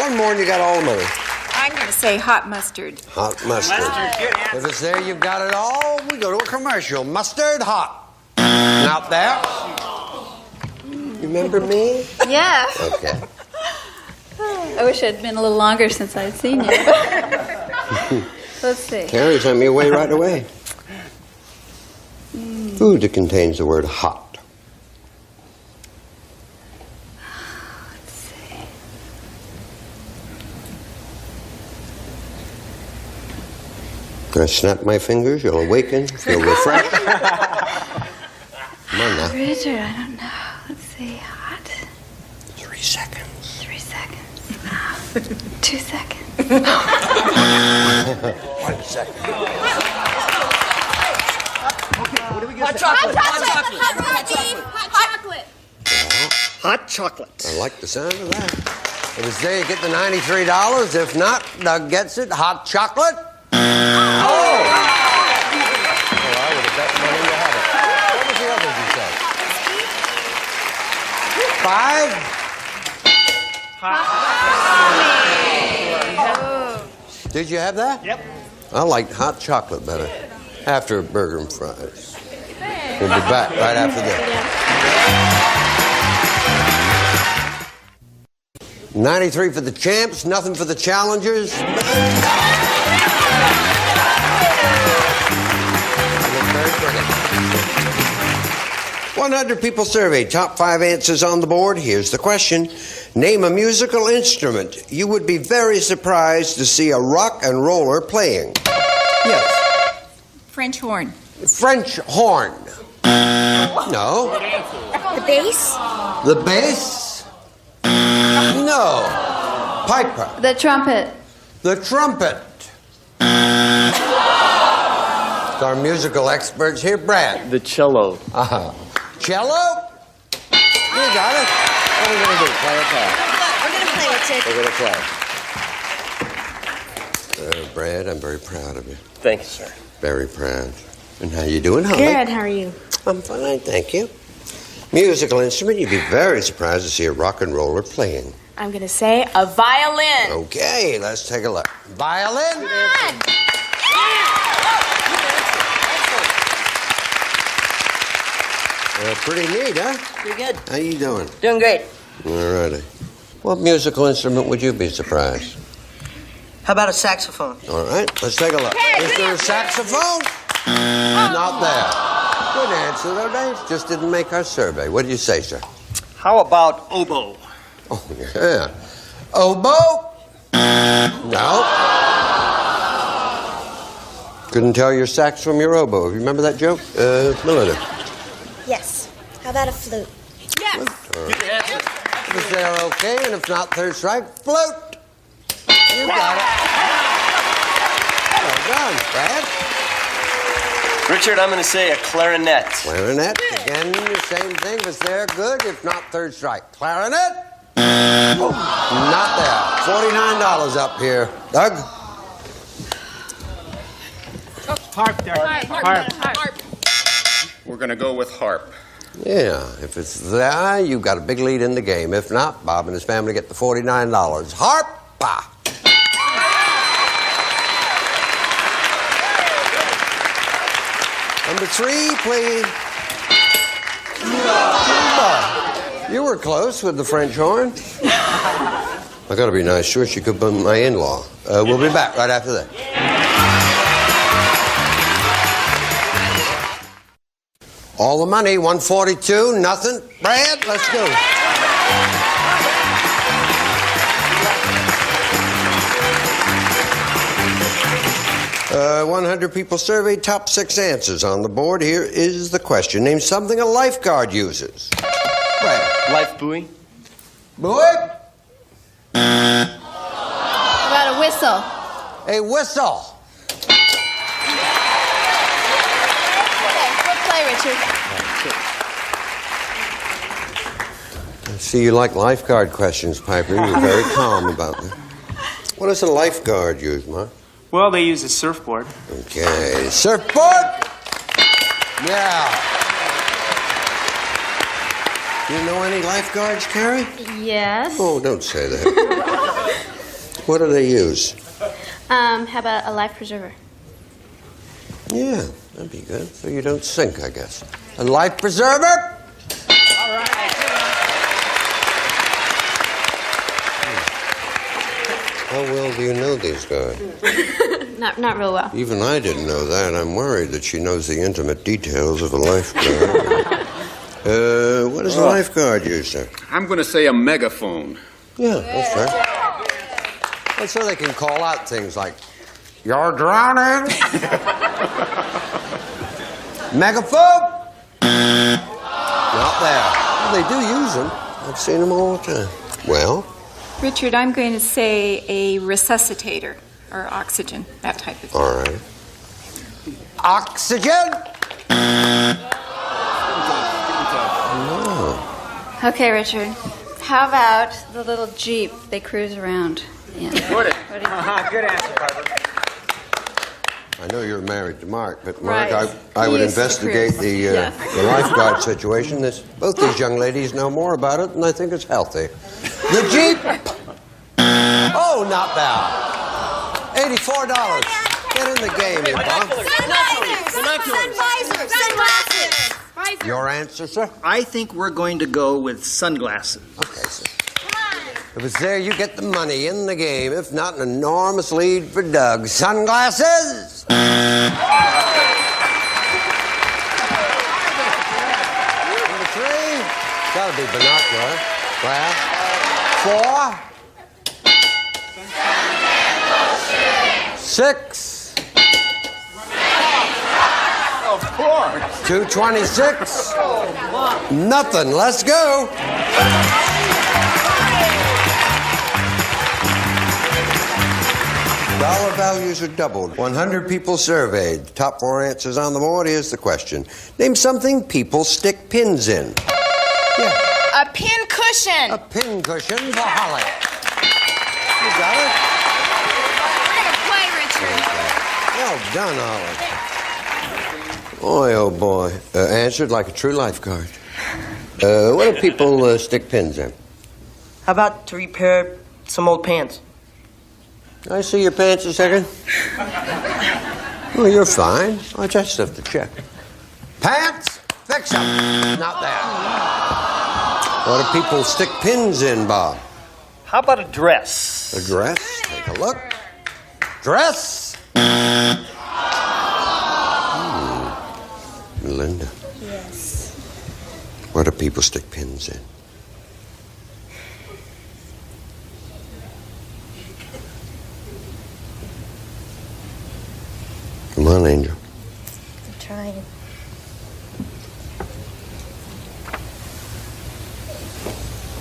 One more and you got all the money. I'm going to say hot mustard. Hot mustard. If it's there, you've got it all. We go to a commercial. Mustard hot. Out there. You remember me? Yeah. Okay. I wish it had been a little longer since I'd seen you. Let's see. Carrie sent me away right away. Food that contains the word hot. Let's see. Can I snap my fingers? You'll awaken, feel refreshed. Come on now. Richard, I don't know. Let's see. Hot. 3 seconds. 3 seconds. 2 seconds. 1 second. Hot chocolate. Hot chocolate. Hot chocolate. Hot chocolate. I like the sound of that. If it's there, you get the $93. If not, Doug gets it. Hot chocolate. Oh! Well, I would have bet money you had it. What was the others you said? 5? Did you have that? Yep. I liked hot chocolate better. After burger and fries. We'll be back right after this. 93 for the champs, nothing for the challengers. 100 people surveyed, top 5 answers on the board. Here's the question. Name a musical instrument you would be very surprised to see a rock and roller playing. Yes. French horn. French horn. No. The bass. The bass? No. Piper. The trumpet. The trumpet. Our musical experts here, Brad. The cello. Cello? You got it. What are we going to do? Play a part? We're going to play it, Sid. We're going to play. Brad, I'm very proud of you. Thank you, sir. Very proud. And how you doing, Holly? Good. How are you? I'm fine, thank you. Musical instrument, you'd be very surprised to see a rock and roller playing. I'm going to say a violin. Okay, let's take a look. Violin? Come on. Pretty neat, huh? Pretty good. How you doing? Doing great. All righty. What musical instrument would you be surprised? How about a saxophone? All right, let's take a look. Is there a saxophone? Not there. Good answer, though, Dave. Just didn't make our survey. What do you say, sir? How about oboe? Oh, yeah. Oboe? No. Couldn't tell your sax from your oboe. Remember that joke? Melinda? Yes. How about a flute? Yes. If they're okay, and if not, third strike, flute. You got it. Well done, Brad. Richard, I'm going to say a clarinet. Clarinet. Again, the same thing. If they're good, if not, third strike. Clarinet. Oh, not there. $49 up here. Doug? Harp there. Harp. We're going to go with harp. Yeah, if it's there, you've got a big lead in the game. If not, Bob and his family get the $49. Harpa! Number 3, please. You were close with the French horn. I gotta be nice. Sure, she could be my in-law. We'll be back right after that. All the money, 142, nothing. Brad, let's go. Uh, 100 people surveyed, top 6 answers on the board. Here is the question. Name something a lifeguard uses. Brad. Life buoy. Buoy? How about a whistle? A whistle. Good play, Richard. I see you like lifeguard questions, Piper. You're very calm about them. What does a lifeguard use, Mark? Well, they use a surfboard. Okay. Surfboard? Yeah. You know any lifeguards, Carrie? Yes. Oh, don't say that. What do they use? How about a life preserver? Yeah, that'd be good. So you don't sink, I guess. A life preserver? All right. How well do you know these guys? Not real well. Even I didn't know that. I'm worried that she knows the intimate details of a lifeguard. What does a lifeguard use, sir? I'm going to say a megaphone. Yeah, that's fair. That's so they can call out things like, "You're drowning." Megaphone? Not there. Well, they do use them. I've seen them all the time. Well? Richard, I'm going to say a resuscitator or oxygen, that type of thing. All right. Oxygen? No. Okay, Richard. How about the little Jeep they cruise around in? Good answer, Barbara. I know you're married to Mark, but Mark, Right. I would He used to investigate cruise. the lifeguard situation. Both these young ladies know more about it, and I think it's healthy. The Jeep? Oh, not bad. $84. Get in the game here, Bob. Sunglasses. Your answer, sir? I think we're going to go with sunglasses. Okay, sir. If it's there, you get the money in the game. If not, an enormous lead for Doug. Sunglasses! Number 3. Gotta be binocular. Glass. 4. 6. Of course. 226. Nothing. Let's go. Dollar values are doubled. 100 people surveyed. Top 4 answers on the board. Here's the question. Name something people stick pins in. Yeah. A pin cushion. A pin cushion for Holly. You got it? Way to play, Richard. Well done, Holly. Boy, oh boy. Answered like a true lifeguard. What do people stick pins in? How about to repair some old pants? Can I see your pants a second? Oh, you're fine. I just have to check. Pants? Fix them. not that. What do people stick pins in, Bob? How about a dress? A dress? Take a look. Dress? Linda. Yes. What do people stick pins in? Come on, Angel. I'm trying.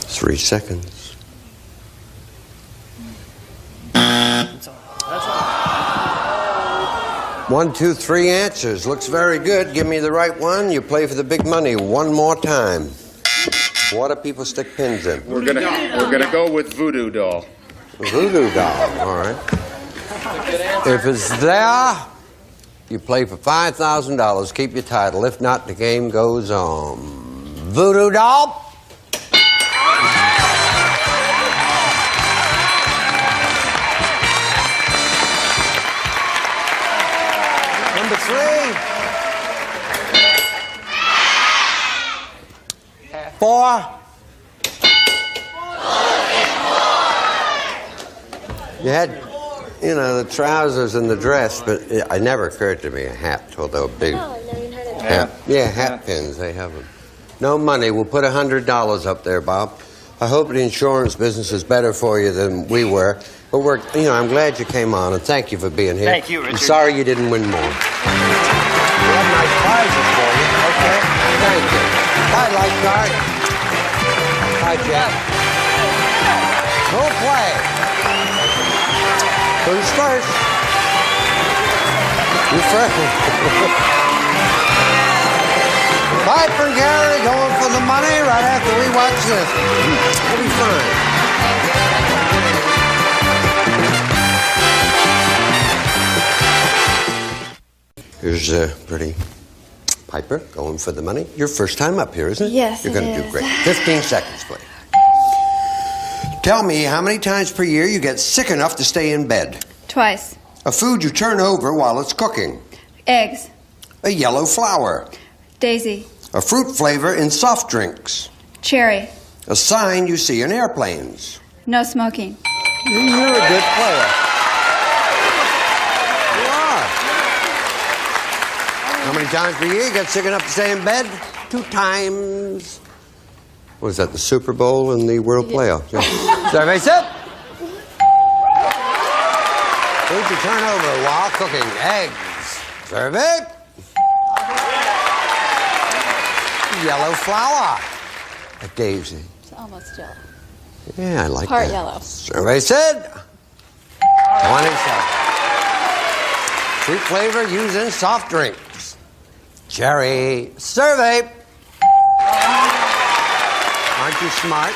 Three seconds. 1, 2, 3 answers. Looks very good. Give me the right one. You play for the big money one more time. What do people stick pins in? We're gonna go with voodoo doll. Voodoo doll. All right. If it's there, you play for $5,000. Keep your title. If not, the game goes on. Voodoo doll. Number 3. 4. You had, the trousers and the dress, but it never occurred to me a hat, although big. Oh, I've never even heard of hat. Yeah, hat pins, they have them. No money. We'll put $100 up there, Bob. I hope the insurance business is better for you than we were. But I'm glad you came on, and thank you for being here. Thank you, Richard. I'm sorry you didn't win more. We have nice prizes for you. Okay. Thank you. Bye, lifeguard. Bye, Jack. Go play. Who's first? You first. Piper and Gary going for the money right after we watch this. It'll be fun. Here's pretty Piper going for the money. Your first time up here, isn't it? Yes, You're going it to do is. great. 15 seconds, please. Tell me how many times per year you get sick enough to stay in bed. Twice. A food you turn over while it's cooking. Eggs. A yellow flower. Daisy. A fruit flavor in soft drinks. Cherry. A sign you see in airplanes. No smoking. You're a good player. You are. How many times per year you get sick enough to stay in bed? 2 times. What is that, the Super Bowl and the World Playoffs? Yeah. Survey set. Food you turn over while cooking. Eggs. Survey. Yellow flower. A daisy. It's almost yellow. Yeah, I like Part that. yellow. Survey said 27. Fruit flavor used in soft drinks. Cherry. Survey. Aren't you smart?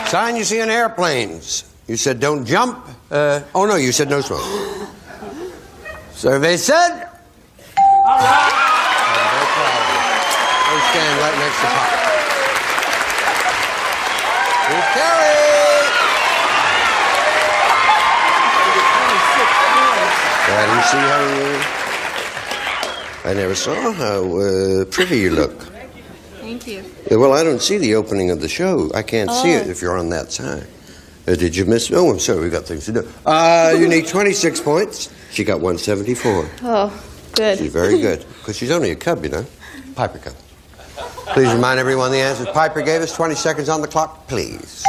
Sign you see in airplanes. You said don't jump. Oh, no, you said no smoke. Survey said. I'm very proud of you. Go stand right next to Pop. Here's Carrie. I didn't see how I never saw how pretty you look. Thank you. Well, I don't see the opening of the show. I can't see it if you're on that side. Did you miss? Oh, I'm sorry. We've got things to do. You need 26 points. She got 174. Oh, good. She's very good. Because she's only a cub, Piper cub. Please remind everyone the answers Piper gave us. 20 seconds on the clock, please.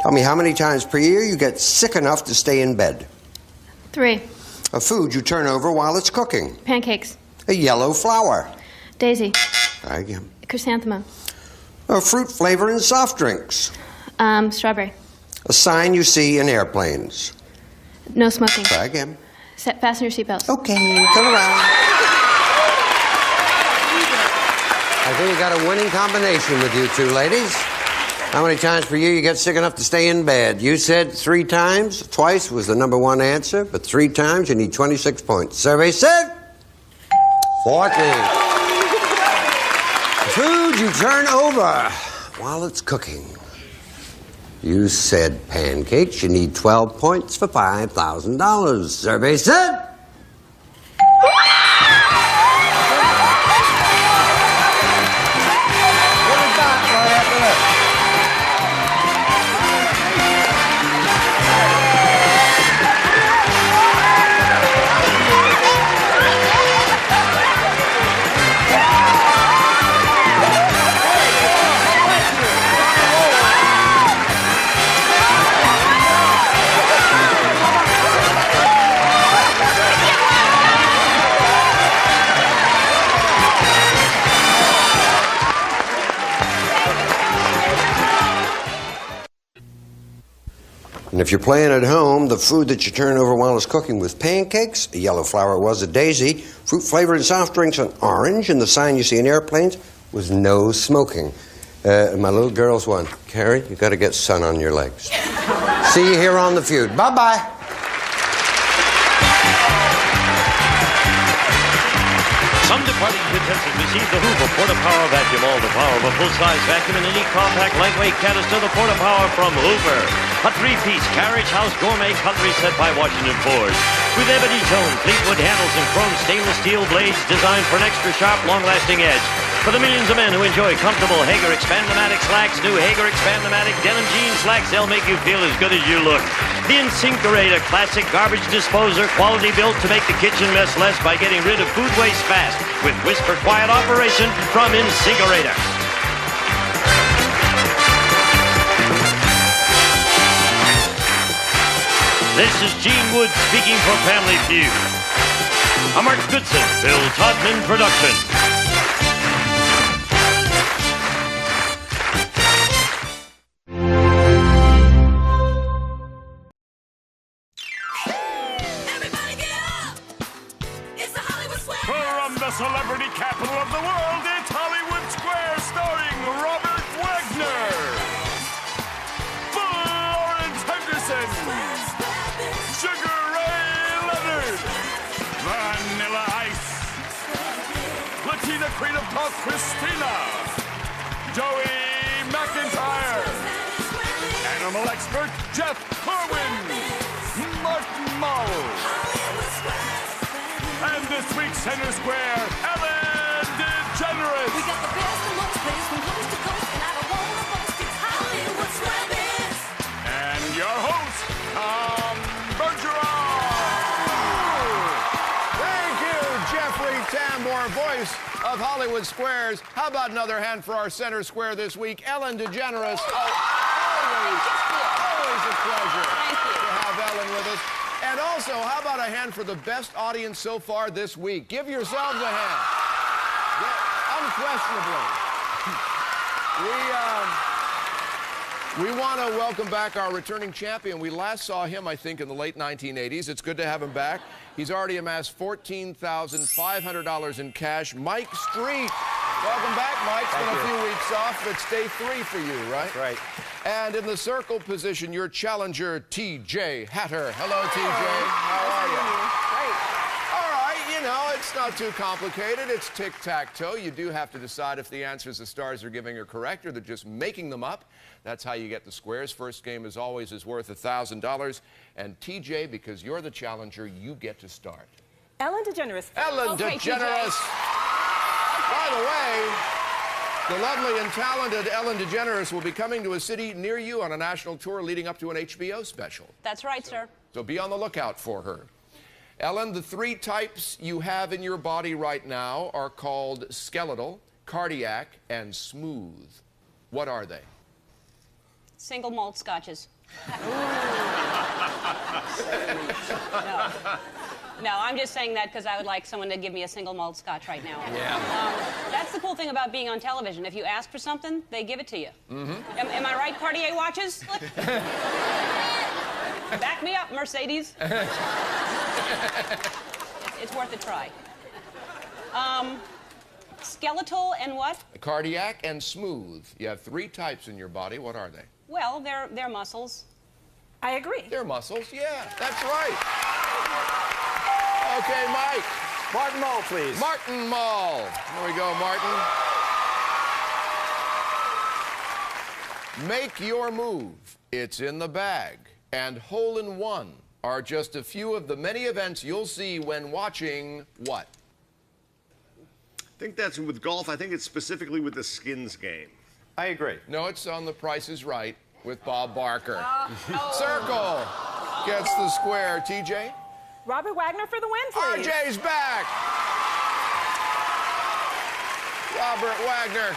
Tell me how many times per year you get sick enough to stay in bed. 3. A food you turn over while it's cooking. Pancakes. A yellow flower. Daisy. Try again. Chrysanthemum. A fruit flavor in soft drinks. Strawberry. A sign you see in airplanes. No smoking. Try again. Fasten your seatbelts. Okay, come around. I think you got a winning combination with you two ladies. How many times per year you get sick enough to stay in bed? You said 3 times. Twice was the number 1 answer, but 3 times you need 26 points. Survey said 14. Food you turn over while it's cooking. You said pancakes. You need 12 points for $5,000. Survey said. And if you're playing at home, the food that you turn over while it's cooking was pancakes, a yellow flower was a daisy, fruit-flavored soft drinks an orange, and the sign you see in airplanes was no smoking. My little girl's one. Carrie, you got to get sun on your legs. See you here on The Feud. Bye-bye. Some departing utensils receive the Hoover Porta-Power Vacuum. All the power of a full-size vacuum in a neat, compact, lightweight canister. The Porta-Power from Hoover. A 3-piece carriage house gourmet cutlery set by Washington Ford. With ebony tone, Fleetwood handles, and chrome stainless steel blades designed for an extra sharp, long-lasting edge. For the millions of men who enjoy comfortable Hager Expand-O-Matic slacks, new Hager Expand-O-Matic denim jean slacks, they'll make you feel as good as you look. The Incinerator, classic garbage disposer, quality built to make the kitchen mess less by getting rid of food waste fast with whisper quiet operation from Incinerator. This is Gene Wood speaking for Family Feud. A Mark Goodson, Bill Todman production. From the celebrity capital of the world, it's Hollywood Square, starring Robert Wagner, Lawrence Henderson, Sugar Ray Leonard, Vanilla Ice, Latina Queen of Talk Christina, Joey McIntyre, Animal Expert Jeff Corwin, Martin Mull. And this week's Center Square, Ellen DeGeneres. We got the best and most players from coast to coast, and I don't want to boast, it's Hollywood Square Biz. And your host, Tom Bergeron. Thank you, Jeffrey Tambor, voice of Hollywood Squares. How about another hand for our Center Square this week, Ellen DeGeneres. Always a pleasure to have Ellen with us. And also, how about a hand for the best audience so far this week? Give yourselves a hand. Unquestionably. We want to welcome back our returning champion. We last saw him, I think, in the late 1980s. It's good to have him back. He's already amassed $14,500 in cash. Mike Street. Welcome back, Mike. It's been a few weeks off. It's day 3 for you, right? That's right. And in the circle position, your challenger, T.J. Hatter. Hello, T.J. How are you? Great. All right, you know, it's not too complicated. It's tic-tac-toe. You do have to decide if the answers the stars are giving are correct or they're just making them up. That's how you get the squares. First game, as always, is worth $1,000. And T.J., because you're the challenger, you get to start. Ellen DeGeneres. Ellen DeGeneres. By the way, the lovely and talented Ellen DeGeneres will be coming to a city near you on a national tour leading up to an HBO special. That's right, sir. So be on the lookout for her. Ellen, the 3 types you have in your body right now are called skeletal, cardiac, and smooth. What are they? Single malt scotches. No, I'm just saying that because I would like someone to give me a single malt scotch right now. Yeah. That's the cool thing about being on television. If you ask for something, they give it to you. Mm-hmm. Am I right, Cartier watches? Back me up, Mercedes. It's worth a try. Skeletal and what? Cardiac and smooth. You have 3 types in your body. What are they? Well, they're muscles. I agree. They're muscles, yeah, that's right. Okay, Mike. Martin Mull, please. Martin Mull. There we go, Martin. Make your move. It's in the bag. And hole in one are just a few of the many events you'll see when watching what? I think that's with golf. I think it's specifically with the skins game. I agree. No, it's on The Price is Right with Bob Barker. Circle gets the square. TJ? Robert Wagner for the win, please. RJ's back. Robert Wagner.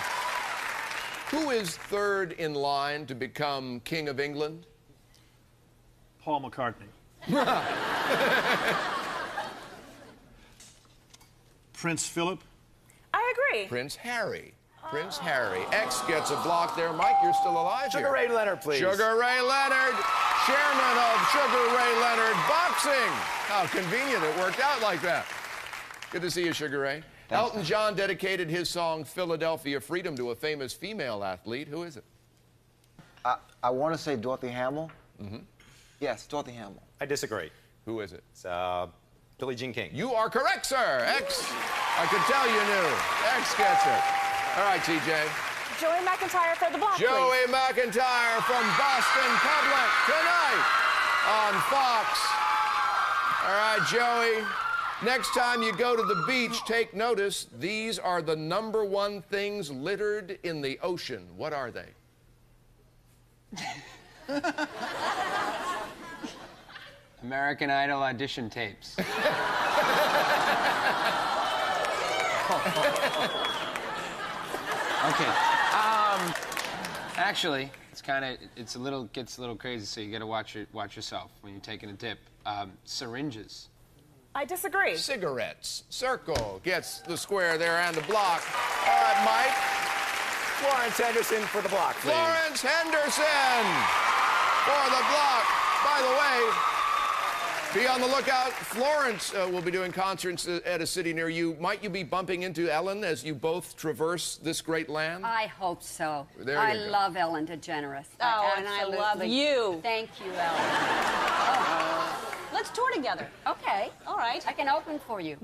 Who is 3rd in line to become King of England? Paul McCartney. Prince Philip. I agree. Prince Harry. Prince Harry. X gets a block there. Mike, you're still alive Sugar here. Ray Leonard, please. Sugar Ray Leonard, chairman of Sugar Ray Leonard Boxing. How convenient it worked out like that. Good to see you, Sugar Ray. Elton John dedicated his song Philadelphia Freedom to a famous female athlete. Who is it? I want to say Dorothy Hamill. Mm-hmm. Yes, Dorothy Hamill. I disagree. Who is it? It's Billie Jean King. You are correct, sir. X. I could tell you knew. X gets it. All right, TJ. Joey McIntyre for the block, Joey McIntyre from Boston Public tonight on Fox. All right, Joey. Next time you go to the beach, take notice. These are the #1 things littered in the ocean. What are they? American Idol audition tapes. Okay. Actually, gets a little crazy, so you got to watch yourself when you're taking a dip. Syringes. I disagree. Cigarettes. Circle gets the square there and the block. All right, Mike. Florence Henderson for the block, please. Florence Henderson for the block. By the way, be on the lookout. Florence will be doing concerts at a city near you. Might you be bumping into Ellen as you both traverse this great land? I hope so. There you I go. love Ellen DeGeneres. Oh, and I love you. Thank you, Ellen. Let's tour together. Okay. All right. I can open for you.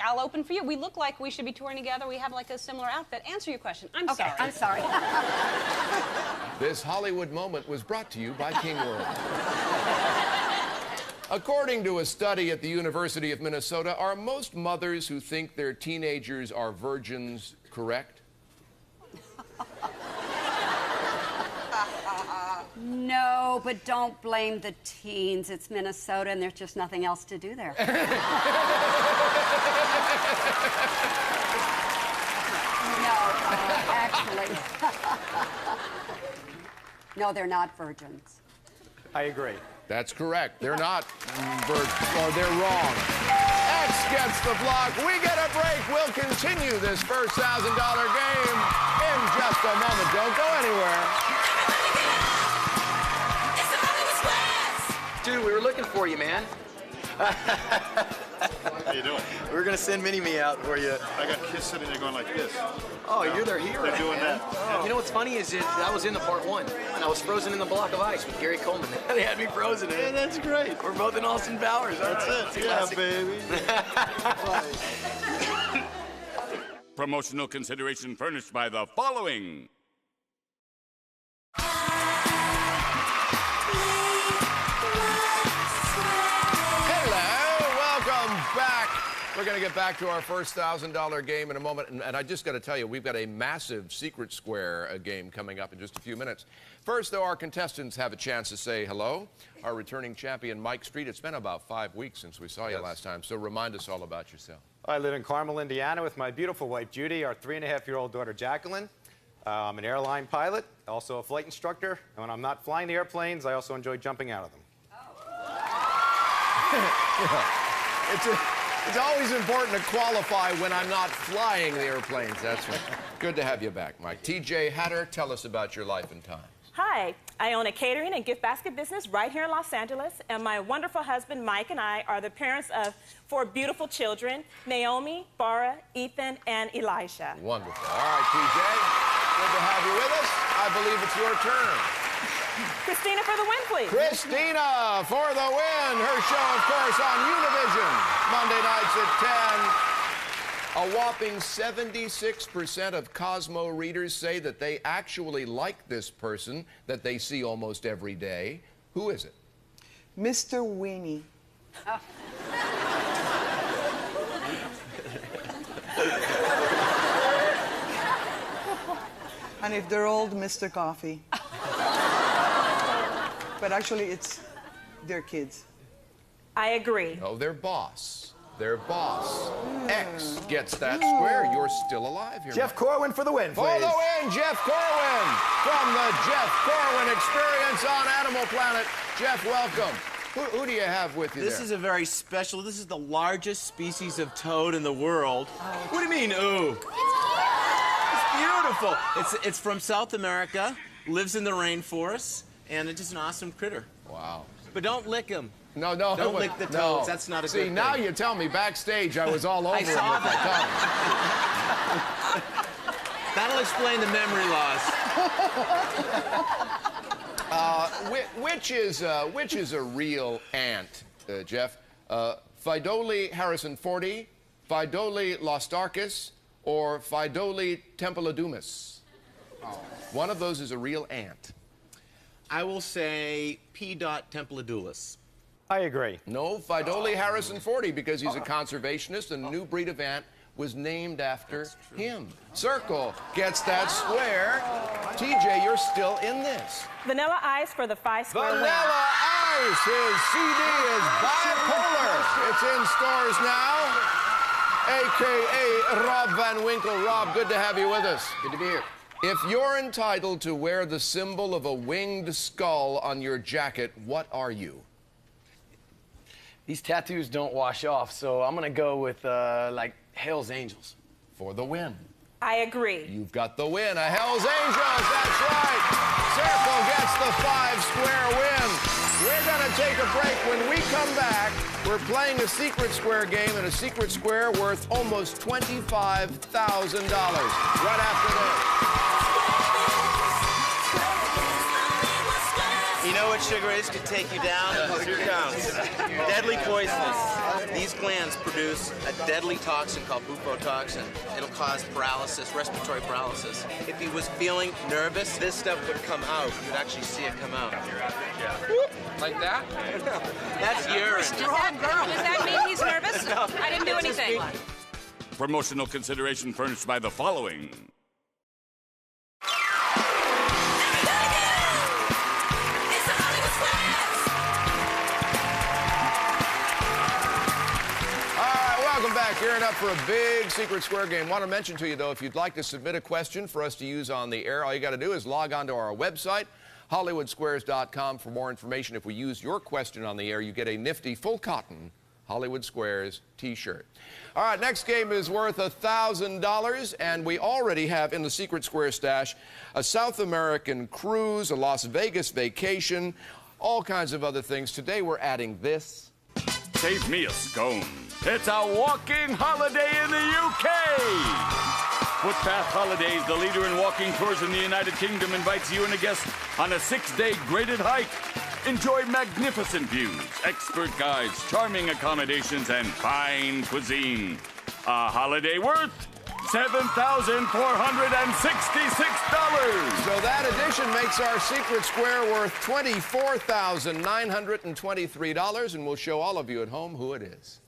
I'll open for you. We look like we should be touring together. We have like a similar outfit. Answer your question. I'm Okay, sorry. I'm sorry. This Hollywood moment was brought to you by King World. According to a study at the University of Minnesota, are most mothers who think their teenagers are virgins correct? No, but don't blame the teens. It's Minnesota, and there's just nothing else to do there. Actually. No, they're not virgins. I agree. That's correct. They're not virgins, or they're wrong. X gets the block. We get a break. We'll continue this first $1,000 game in just a moment. Don't go anywhere. Dude, we were looking for you, man. How you doing? We were gonna send Mini-Me out for you. I got kids sitting there going like this. Oh, you're their hero. They're doing man. that. You know what's funny is I was in the part 1, and I was frozen in the block of ice with Gary Coleman. They had me frozen in it. That's great. We're both in Austin Powers. That's it. Yeah, baby. Promotional consideration furnished by the following. We're going to get back to our first $1,000 game in a moment, and I just got to tell you, we've got a massive Secret Square game coming up in just a few minutes. First, though, our contestants have a chance to say hello. Our returning champion, Mike Street. It's been about 5 weeks since we saw you last time, so remind us all about yourself. I live in Carmel, Indiana with my beautiful wife, Judy, our 3.5-year-old daughter, Jacqueline. I'm an airline pilot, also a flight instructor, and when I'm not flying the airplanes, I also enjoy jumping out of them. It's always important to qualify when I'm not flying the airplanes. That's right. Good to have you back, Mike. TJ Hatter, tell us about your life and times. Hi, I own a catering and gift basket business right here in Los Angeles, and my wonderful husband, Mike, and I are the parents of 4 beautiful children, Naomi, Bara, Ethan, and Elijah. Wonderful. All right, TJ, good to have you with us. I believe it's your turn. Christina for the win, please. Christina for the win. Her show, of course, on Univision, Monday nights at 10. A whopping 76% of Cosmo readers say that they actually like this person that they see almost every day. Who is it? Mr. Weenie. Oh. And if they're old, Mr. Coffee. But actually, it's their kids. I agree. No, their boss. Their boss. X gets that square. You're still alive here. Jeff Corwin for the win, please. For the win, Jeff Corwin from the Jeff Corwin Experience on Animal Planet. Jeff, welcome. Who do you have with you This there? is a very special, this is the largest species of toad in the world. What do you mean, ooh? It's beautiful. It's from South America, lives in the rainforest, and it's just an awesome critter. Wow. But don't lick him. No. Don't lick the toads. That's not a good thing. See, now you tell me backstage I was all over I him saw with my tongue. That'll explain the memory loss. Which is a real ant, Jeff? Phydolie harrisonfordi, Phydolie lostarchus, or Phydolie tempelodumus? One of those is a real ant. I will say P. tempelodulis. I agree. No, Phydolie harrisonfordi, because he's a conservationist, and a new breed of ant was named after him. Circle gets that square. TJ, you're still in this. Vanilla Ice for the 5 square win. Vanilla Ice! His CD is bipolar. It's in stores now. A.K.A. Rob Van Winkle. Rob, good to have you with us. Good to be here. If you're entitled to wear the symbol of a winged skull on your jacket, what are you? These tattoos don't wash off, so I'm gonna go with like Hell's Angels. For the win. I agree. You've got the win. A Hell's Angels, that's right. Circle gets the 5 square win. We're gonna take a break. When we come back, we're playing a secret square game, and a secret square worth almost $25,000. Right after this. You know what sugar is? Could take you down. Here it comes. Deadly poisonous. These glands produce a deadly toxin called bufotoxin. It'll cause paralysis, respiratory paralysis. If he was feeling nervous, this stuff would come out. You'd actually see it come out. Like that? That's urine. Does that mean he's nervous? I didn't do anything. Promotional consideration furnished by the following. Welcome back. Gearing up for a big secret square game. Want to mention to you, though, if you'd like to submit a question for us to use on the air, all you got to do is log on to our website, hollywoodsquares.com, for more information. If we use your question on the air, you get a nifty full cotton Hollywood Squares t-shirt. All right, next game is worth $1,000, and we already have in the secret square stash a South American cruise, a Las Vegas vacation, all kinds of other things. Today we're adding this. Save me a scone. It's a walking holiday in the UK. Footpath Holidays, the leader in walking tours in the United Kingdom, invites you and a guest on a 6-day graded hike. Enjoy magnificent views, expert guides, charming accommodations, and fine cuisine. A holiday worth $7,466. So that addition makes our secret square worth $24,923, and we'll show all of you at home who it is.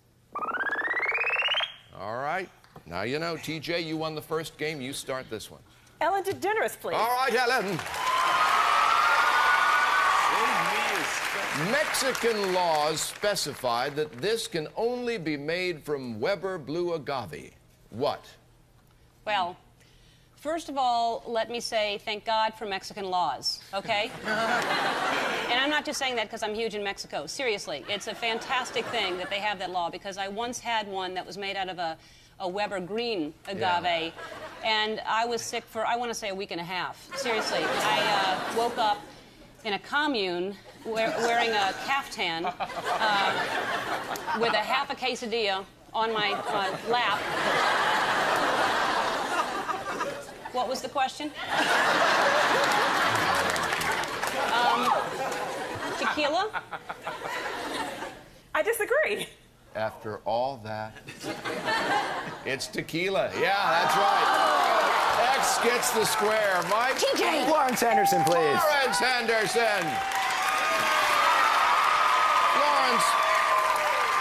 All right. Now you know, TJ, you won the first game. You start this one. Ellen DeGeneres, please. All right, Ellen. Mexican laws specify that this can only be made from Weber blue agave. What? Well, first of all, let me say thank God for Mexican laws, okay? And I'm not just saying that because I'm huge in Mexico. Seriously, it's a fantastic thing that they have that law, because I once had one that was made out of a Weber green agave, and I was sick for, I want to say, a week and a half. Seriously, I woke up in a commune wearing a caftan with a half a quesadilla on my lap. What was the question? Tequila? I disagree. After all that, it's tequila. Yeah, that's right. X gets the square. Mike? TJ! Lawrence Anderson, please. Lawrence Anderson. Lawrence,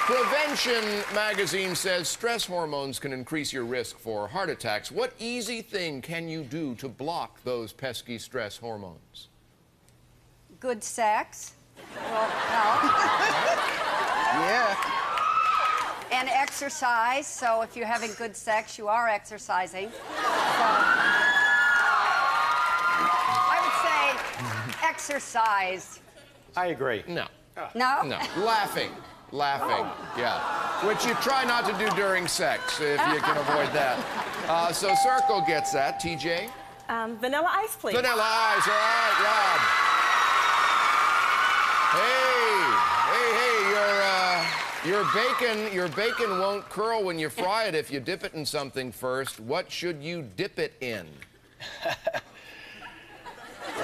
Prevention magazine says stress hormones can increase your risk for heart attacks. What easy thing can you do to block those pesky stress hormones? Good sex. Well, no. Yeah. And exercise. So if you're having good sex, you are exercising. So I would say exercise. I agree. No. No? No. Laughing. Laughing. Yeah. Which you try not to do during sex, if you can avoid that. So Circle gets that. TJ? Vanilla ice, please. Vanilla ice. All right, Rob. Hey, your bacon won't curl when you fry it if you dip it in something first. What should you dip it in? I'm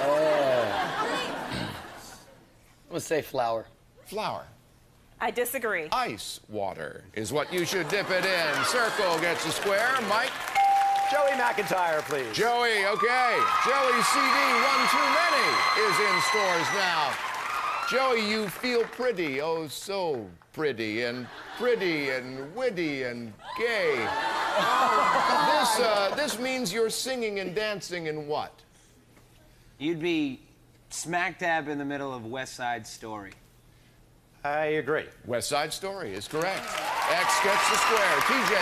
gonna say flour. Flour. I disagree. Ice water is what you should dip it in. Circle gets a square. Mike? Joey McIntyre, please. Joey, okay. Joey's CD, One Too Many, is in stores now. Joey, you feel pretty, oh so pretty and witty and gay. This means you're singing and dancing in what? You'd be smack dab in the middle of West Side Story. I agree. West Side Story is correct. X gets the square. TJ?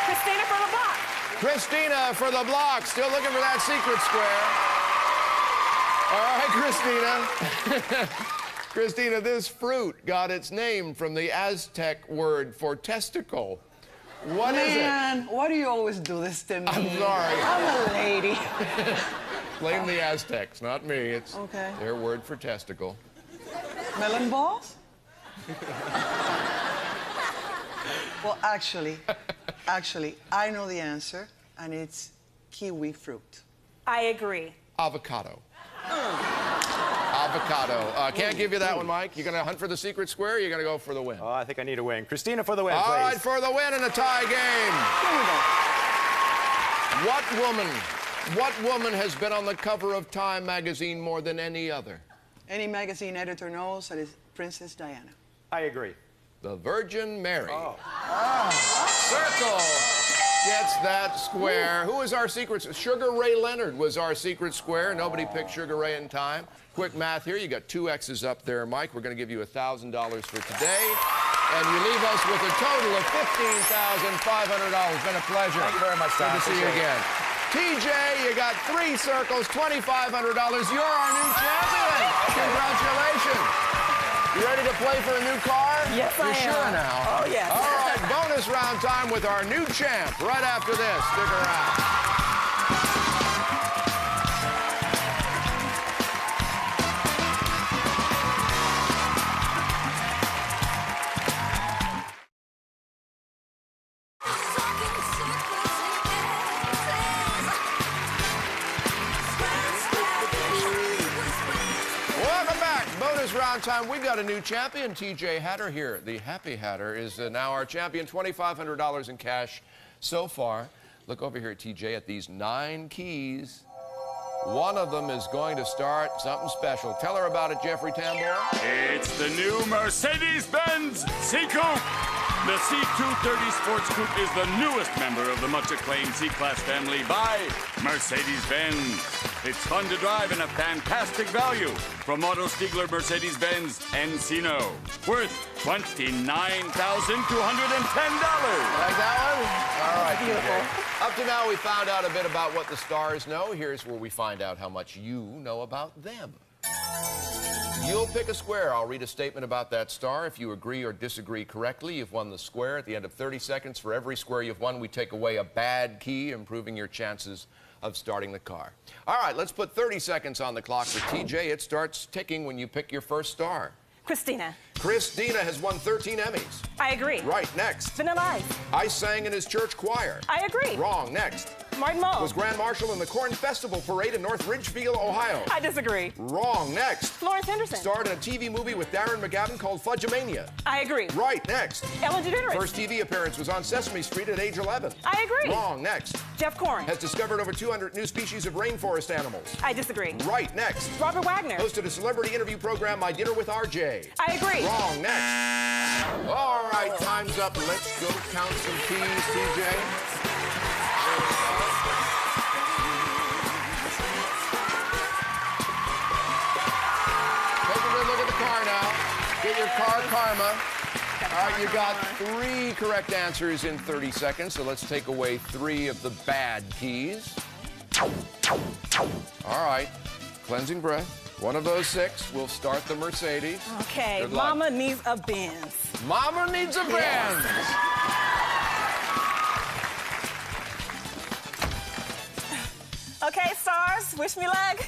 Christina for the block. Christina for the block. Still looking for that secret square. All right, Christina. Christina, this fruit got its name from the Aztec word for testicle. What is it? Man, why do you always do this to me? I'm sorry. I'm a lady. Blame the Aztecs, not me. It's okay. Their word for testicle. Melon balls? Well, actually, I know the answer, and it's kiwi fruit. I agree. Avocado. Avocado. Can't give you that one, Mike. You gonna hunt for the secret square, or you gonna go for the win? Oh, I think I need a win. Christina for the win, All please. right, for the win in a tie game. What woman has been on the cover of Time magazine more than any other? Any magazine editor knows that it's Princess Diana. I agree. The Virgin Mary. Circle gets that square. Who is our secret? Sugar Ray Leonard was our secret square. Nobody picked Sugar Ray in time. Quick math here. You got 2 X's up there, Mike. We're going to give you $1,000 for today. And you leave us with a total of $15,500. Been a pleasure. Thank you very much, Tom. Good to see you again. TJ, you got 3 circles, $2,500. You're our new champion. Congratulations. You ready to play for a new car? Yes, I am. You're sure now? Oh, yes. All right, bonus round time with our new champ right after this. Stick around. Round time. We've got a new champion, TJ Hatter here. The Happy Hatter is now our champion. $2,500 in cash so far. Look over here, TJ, at these 9 keys. One of them is going to start something special. Tell her about it, Jeffrey Tambor. It's the new Mercedes-Benz C-Coupe. The C230 Sports Coupe is the newest member of the much-acclaimed C-Class family by Mercedes-Benz. It's fun to drive and a fantastic value from Otto Stiegler Mercedes-Benz Encino, worth $29,210. Like that one? All right, beautiful. Up to now, we found out a bit about what the stars know. Here's where we find out how much you know about them. You'll pick a square. I'll read a statement about that star. If you agree or disagree correctly, you've won the square. At the end of 30 seconds, for every square you've won, we take away a bad key, improving your chances of starting the car. All right, let's put 30 seconds on the clock for TJ. It starts ticking when you pick your first star. Christina. Christina has won 13 Emmys. I agree. Right, next. Vanilla Ice. I sang in his church choir. I agree. Wrong, next. Martin Mull. Was Grand Marshal in the Corn Festival Parade in North Ridgefield, Ohio. I disagree. Wrong, next. Florence Henderson. Starred in a TV movie with Darren McGavin called Fudgemania. I agree. Right, next. Ellen DeGeneres. First TV appearance was on Sesame Street at age 11. I agree. Wrong, next. Jeff Corn. Has discovered over 200 new species of rainforest animals. I disagree. Right, next. Robert Wagner. Hosted a celebrity interview program, My Dinner with RJ. I agree. Wrong, next. All right, time's up. Let's go count some keys, TJ. Take a good look at the car now. Get your car karma. All right, you got 3 correct answers in 30 seconds, so let's take away 3 of the bad keys. All right, cleansing breath. One of those 6 will start the Mercedes. Okay, Mama needs a Benz. Mama needs a Benz. stars. Wish me luck.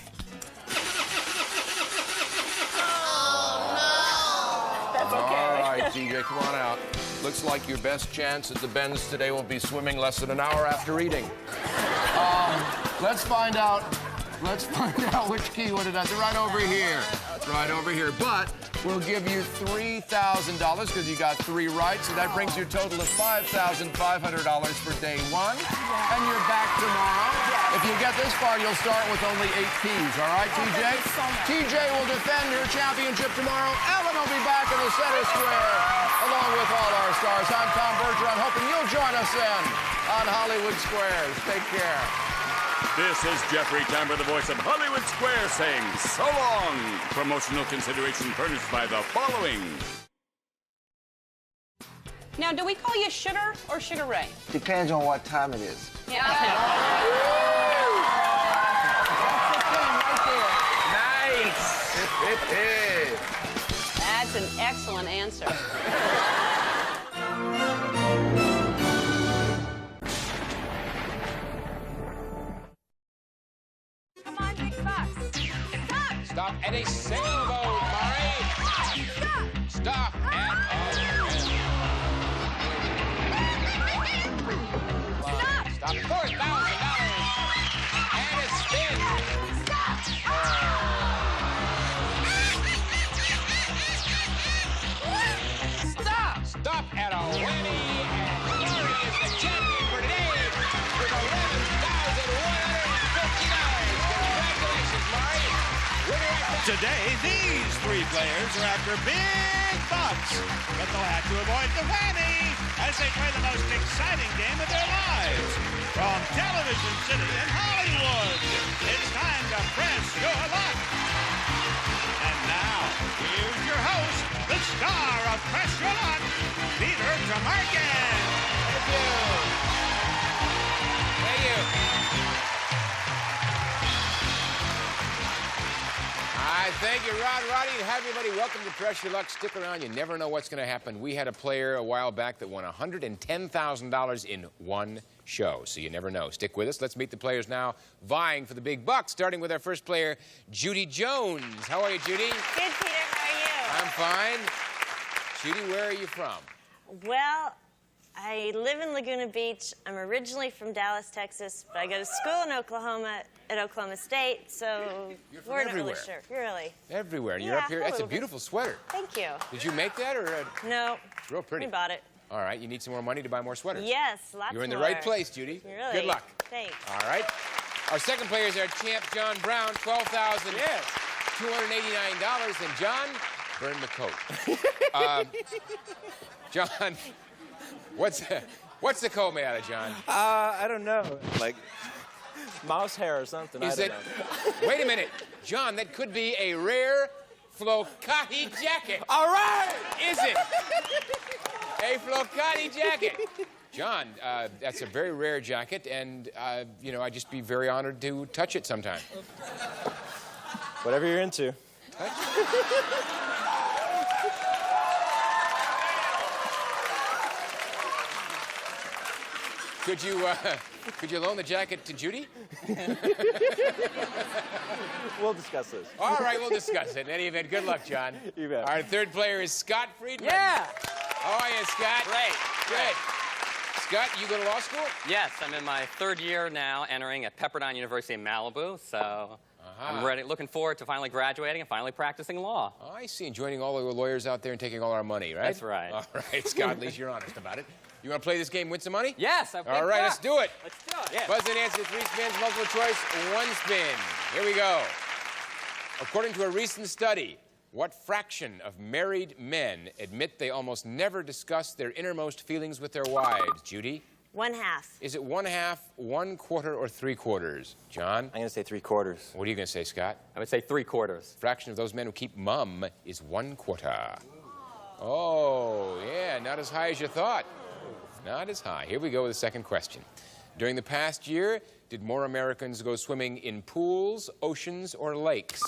That's okay. All right, TJ, come on out. Looks like your best chance at the bends today will be swimming less than an hour after eating. Let's find out. Let's find out which key would it does. Right over here. Right over here. But we'll give you $3,000 because you got 3 right. So that brings your total of $5,500 for day 1. And you're back tomorrow. If you get this far, you'll start with only 8 keys. All right, TJ? TJ will defend her championship tomorrow. Ellen will be back in the center square along with all our stars. I'm Tom Bergeron, hoping you'll join us then on Hollywood Squares. Take care. This is Jeffrey Tambor, the voice of Hollywood Square, saying so long. Promotional consideration furnished by the following. Now, do we call you Sugar or Sugar Ray? Depends on what time it is. Yeah. Nice. That's an excellent answer. Come on, big bucks. Stop! Stop at a sailboat, Murray. Stop at a Stop. $4,000. And a spin. Stop! Stop at a whammy. And Murray is the champion for today with $11,150. Congratulations, Murray. Today, these 3 players are after big bucks, but they'll have to avoid the whammy as they play the most exciting game of their lives. From Television City in Hollywood, it's time to press your luck. And now, here's your host, the star of Press Your Luck, Peter Tremarkin. Thank you. Thank you. Thank you, Rod. Roddy, and have everybody. Welcome to Press Your Luck. Stick around. You never know what's going to happen. We had a player a while back that won $110,000 in one show, so you never know. Stick with us. Let's meet the players now vying for the big bucks, starting with our first player, Judy Jones. How are you, Judy? Good, Peter. How are you? I'm fine. Judy, where are you from? Well, I live in Laguna Beach. I'm originally from Dallas, Texas, but I go to school in Oklahoma at Oklahoma State, so we're not really sure. Really? Everywhere. And you're Yeah, up here. a That's a little bit. beautiful sweater. Thank you. Did you make that, or? No. It's real pretty. We bought it. All right. You need some more money to buy more sweaters. Yes, lots You're in the more. right place, Judy. Really? Good luck. Thanks. All right. Our second player is our champ, John Brown, $12,289. And John, burn the coat. John, what's the coat made out of, John? I don't know. Like mouse hair or something. Is I it? don't know. Wait a minute, John. That could be a rare Flocati jacket. All right. Is it? A Flocati jacket. John, that's a very rare jacket, and you know, I'd just be very honored to touch it sometime. Whatever you're into. Touch it. Could you loan the jacket to Judy? We'll discuss this. All right, we'll discuss it. In any event, good luck, John. You bet. Our third player is Scott Friedman. Yeah. How are you, Scott? Great. Good. Scott, you go to law school? Yes, I'm in my 3rd year now, entering at Pepperdine University in Malibu. So I'm ready, looking forward to finally graduating and finally practicing law. Oh, I see. And joining all the lawyers out there and taking all our money, right? That's right. All right, Scott. At least you're honest about it. You want to play this game, win some money? Yes. All right, let's do it. Let's do it. Yes. Buzz and answer 3 spins, multiple choice, 1 spin. Here we go. According to a recent study, what fraction of married men admit they almost never discuss their innermost feelings with their wives? Judy? 1/2. Is it 1/2, 1/4, or 3/4? John? I'm going to say 3/4. What are you going to say, Scott? I would say 3/4. Fraction of those men who keep mum is 1/4. Oh, yeah, not as high as you thought. Not as high. Here we go with the second question. During the past year, did more Americans go swimming in pools, oceans, or lakes?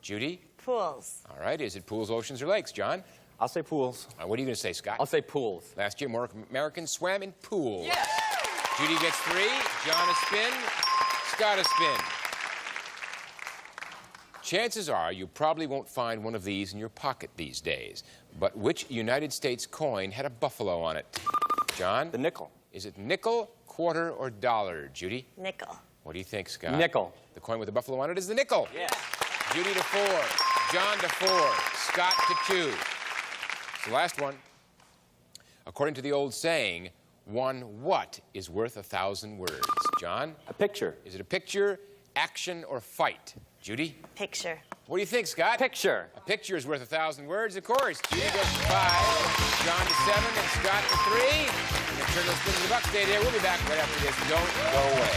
Judy? Pools. All right. Is it pools, oceans, or lakes? John? I'll say pools. What are you going to say, Scott? I'll say pools. Last year, more Americans swam in pools. Yes. Judy gets 3. John a spin. Scott a spin. chances are you probably won't find one of these in your pocket these days. But which United States coin had a buffalo on it? John? The nickel. Is it nickel, quarter, or dollar? Judy? Nickel. What do you think, Scott? Nickel. The coin with the buffalo on it is the nickel. Yes. Judy to 4, John to 4, Scott to 2. It's the last one. According to the old saying, one what is worth 1,000 words? John? A picture. Is it a picture, action, or fight? Judy? Picture. What do you think, Scott? Picture. A picture is worth 1,000 words, of course. Judy goes to 5, John to 7, and Scott to 3. And the turn those spins in the buck. Stay there. We'll be back right after this. Don't go away.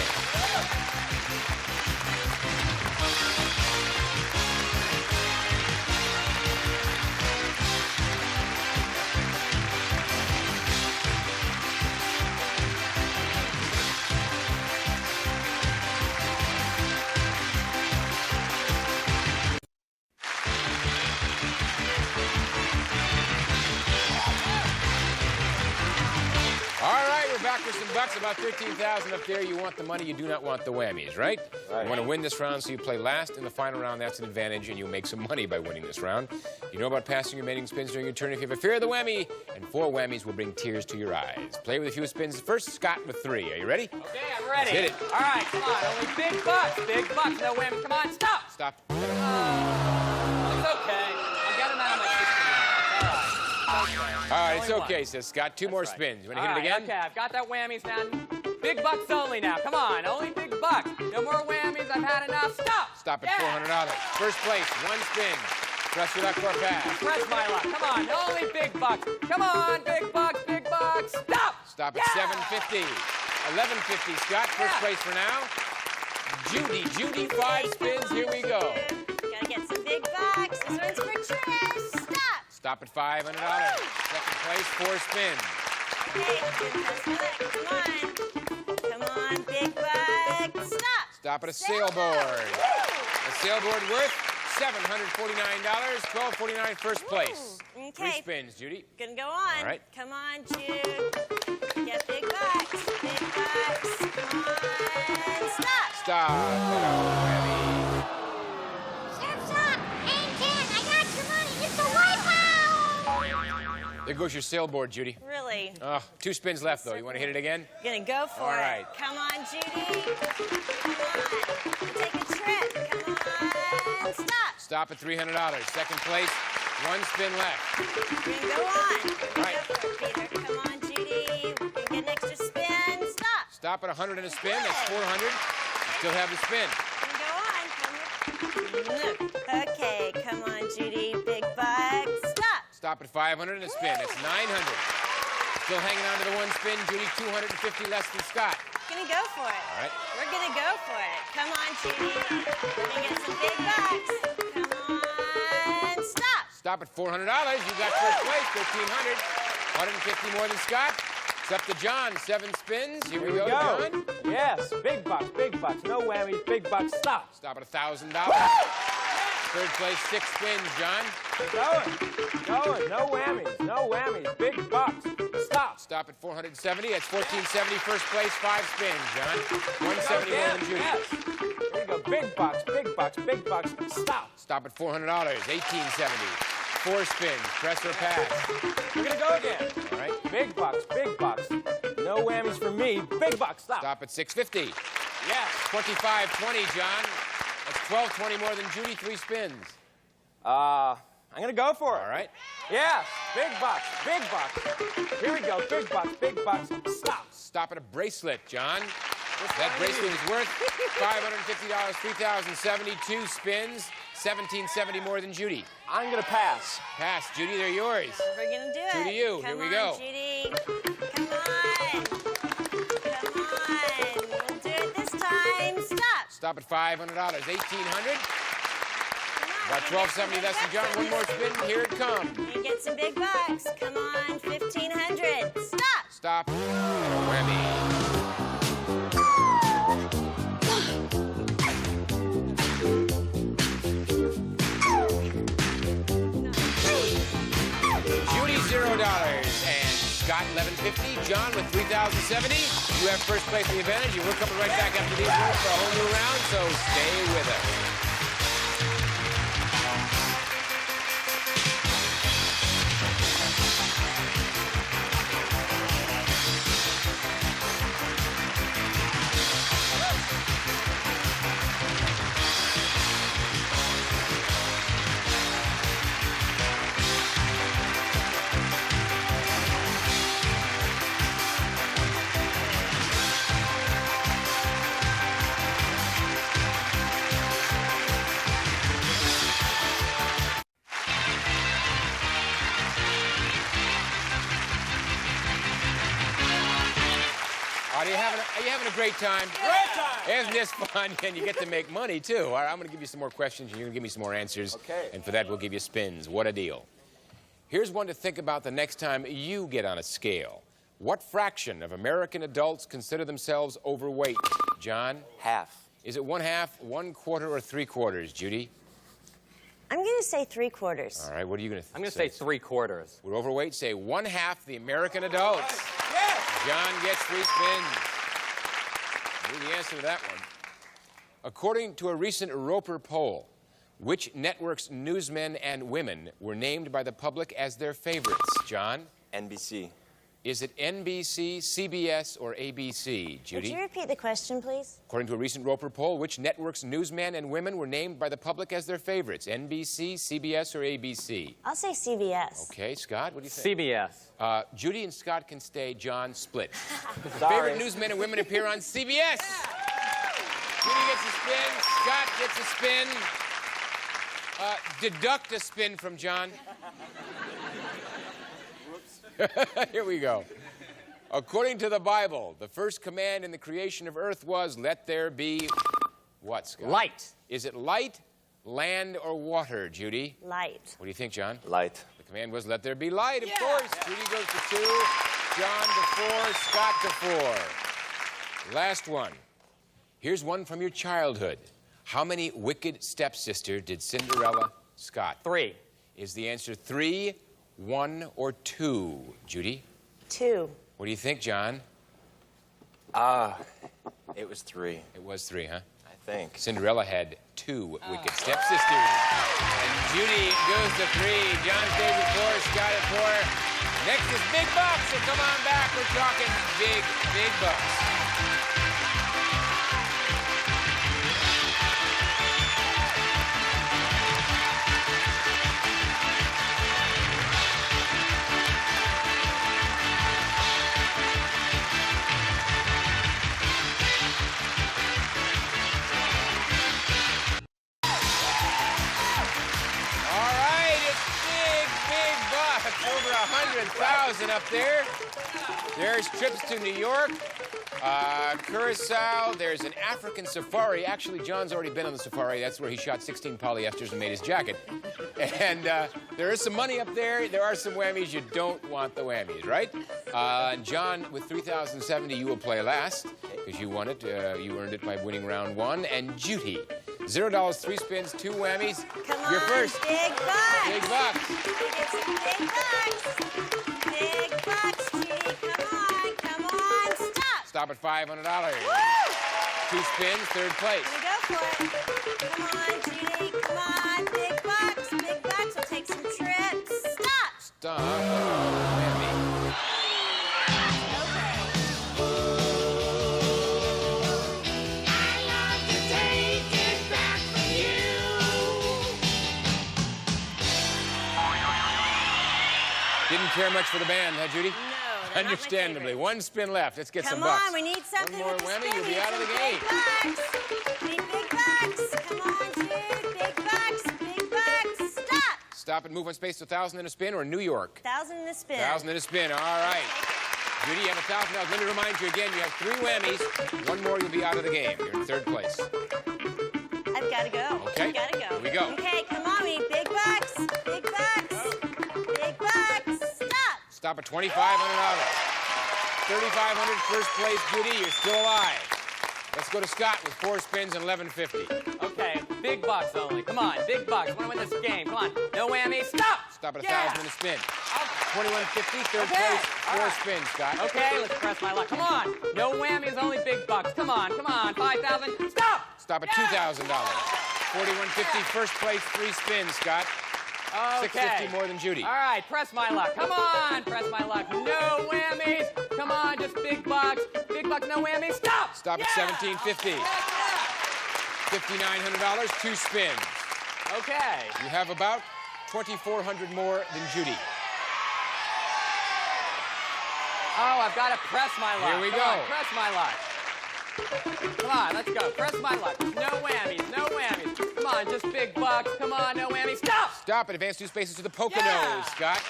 For some bucks, about 13,000 up there. You want the money, you do not want the whammies, right? You want to win this round, so you play last in the final round. That's an advantage, and you'll make some money by winning this round. You know about passing your remaining spins during your turn if you have a fear of the whammy, and 4 whammies will bring tears to your eyes. Play with a few spins. First, Scott with 3. Are you ready? Okay, I'm ready. Let's hit it. All right, come on. Only big bucks, no whammy. Come on, stop. Stop. It's okay. I'll get him out of my system now. It's all right. All right, it's okay, says Scott. 2 more spins. You want to hit it again? Okay, I've got that whammies now. Big bucks only now. Come on, only big bucks. No more whammies. I've had enough. Stop. Stop at $400. First place, 1 spin. Trust your luck for a pass. Press my luck. Come on, only big bucks. Come on, big bucks, big bucks. Stop. Stop at $750. $1150, Scott. First place for now. Judy, 5 spins. Here we go. Gotta get some big bucks. This one's for Trish. Stop. Stop at $500. Second place, 4 spins. Okay, come on. Come on, big bucks. Stop. Stop at a sailboard. A sailboard worth $749. $12.49 first place. Okay. 3 spins, Judy. Gonna go on. All right. Come on, Jude. Get big bucks. Big bucks. Come on. Stop. Stop. Hello, Surf's up. Hang 10. I got your money. It's the wipeout. There goes your sailboard, Judy. Really? 2 spins left, though. You want to hit it again? Gonna go for All it. right. Come on, Judy. Come on. Take a trip. Come on. Stop. Stop at $300. Second place, 1 spin left. We're gonna go on. All right. Go for it, Peter. Come on, Judy. We can get an extra spin. Stop. Stop at 100 and a spin. That's 400. Still have the spin. Go on. Okay, come on, Judy. Big bucks. Stop. Stop at 500 and a spin. That's 900. Still hanging on to the 1 spin. Judy, 250 less than Scott. Gonna go for it. All right. We're gonna go for it. Come on, Judy. We're gonna get some big bucks. Come on. Stop. Stop at $400. You got first place, 1,300. 150 more than Scott. It's up to John. 7 spins. Here we go, John. Yes, big bucks, no whammies, big bucks. Stop. Stop at $1,000. Third place, 6 spins, John. Going. No whammies, big bucks. Stop. Stop at 470. That's 1470. First place, 5 spins, John. 170 more than Judy. Yes. There you go. Big bucks. Stop. Stop at $400. 1870. 4 spins. Press or pass. We're gonna go again. All right. Big bucks. No whammies for me. Big bucks. Stop. Stop at 650. Yes. 2520, John. That's 1220 more than Judy. 3 spins. I'm gonna go for it. All right. Yes. Big bucks. Here we go. Big bucks. Stop. Stop at a bracelet, John. That bracelet is worth $550. 3,072 spins. 1,770 more than Judy. I'm gonna pass. Pass, Judy. They're yours. We're gonna do it. 2 to you. Come Here we on, go. Judy. Come on. We'll do it this time. Stop. Stop at $500. 1,800. About 1,270 less than John. 1 more spin. Here it comes. You get some big bucks. Come on, 1,500. Stop. Stop. And a whammy. Judy, $0. And Scott, $1,150. John with $3,070. You have first place in the advantage. And we're coming right back after these rules for a whole new round, so stay with us. Are you having a great time? Great time! Isn't this fun? And you get to make money, too. All right, I'm going to give you some more questions, and you're going to give me some more answers. Okay. And for that, we'll give you spins. What a deal. Here's one to think about the next time you get on a scale. What fraction of American adults consider themselves overweight? John? Half. Is it 1/2, 1/4, or 3/4, Judy? I'm going to say 3/4. All right, what are you going to I'm going to say 3/4. We're overweight. Say 1/2 the American adults. Yes! John gets 3 spins. Knew the answer to that one. According to a recent Roper poll, which network's newsmen and women were named by the public as their favorites? John? NBC. Is it NBC, CBS, or ABC, Judy? Would you repeat the question, please? According to a recent Roper poll, which network's newsmen and women were named by the public as their favorites? NBC, CBS, or ABC? I'll say CBS. Okay, Scott, what do you think? CBS. Judy and Scott can stay. John, split. Sorry. Favorite newsmen and women appear on CBS. Judy gets a spin. Scott gets a spin. Deduct a spin from John. Here we go. According to the Bible, the first command in the creation of earth was, let there be what, Scott? Light. Is it light, land, or water, Judy? Light. What do you think, John? Light. The command was, let there be light, of course. Judy goes to 2, John to 4, Scott to 4. Last one. Here's one from your childhood. How many wicked stepsisters did Cinderella? Scott? 3. Is the answer 3, 1, or 2, Judy? 2. What do you think, John? It was 3. It was 3, huh? I think. Cinderella had 2 wicked stepsisters. And Judy goes to 3. John stays at 4, Scott at 4. Next is big bucks, so come on back. We're talking big, big bucks. Over 100,000 up there. There's trips to New York, Curacao. There's an African safari. Actually, John's already been on the safari. That's where he shot 16 polyesters and made his jacket. And there is some money up there. There are some whammies. You don't want the whammies, right? And John, with 3,070, you will play last because you won it. You earned it by winning round 1. And Judy, $0, 3 spins, 2 whammies. Come on, you're first. Big bucks. Big bucks. Get some big bucks. Big bucks, Judy. Come on, stop. Stop at $500. Woo! 2 spins, 3rd place. Here we go for it. Come on, Judy. Come on, big bucks. Big bucks. We'll take some trips. Stop. Stop. Whammy. Didn't care much for the band, huh, Judy? No, understandably. 1 spin left. Let's get Come some bucks. on, we need something. One more with the whammy, spin. you'll We be need out of the some game. Big bucks. We need big bucks. Come on, Jude. Big bucks. Big bucks. Stop. Stop and move one space to 1,000 in a spin or New York? 1,000 in a spin. 1,000 in a spin. All right. Judy, you have $1,000. Let me remind you again, you have 3 whammies. 1 more, you'll be out of the game. You're in 3rd place. I've got to go. Okay. I've got to go. Here we go. Okay, come on. We need big bucks. Big bucks. Big bucks. Stop. Stop at $2,500. 3,500 first place, Judy. You're still alive. Let's go to Scott with 4 spins and $11.50. Okay, big bucks only. Come on, big bucks. Want to win this game. Come on. No whammy. Stop. Stop at 1,000 in a spin. 21.50, 3rd place, 4 spins, Scott. Okay, let's press my luck. Come on. No whammies, only big bucks. Come on, come on. 5,000. Stop. Stop at $2,000. 41.50, first place, 3 spins, Scott. Okay. 650 more than Judy. All right, press my luck. Come on, press my luck. No whammies. Come on, just big bucks. Big bucks, no whammies. Stop. Stop at 1750. $5,900, 2 spins. Okay. You have about 2,400 more than Judy. Oh, I've got to press my luck. Here we Come go. on, press my luck. Come on, let's go. Press my luck. No whammies, no whammies. Come on, just big bucks. Come on, no whammies. Stop! Stop and advance 2 spaces to the Poconos, Yeah. Scott.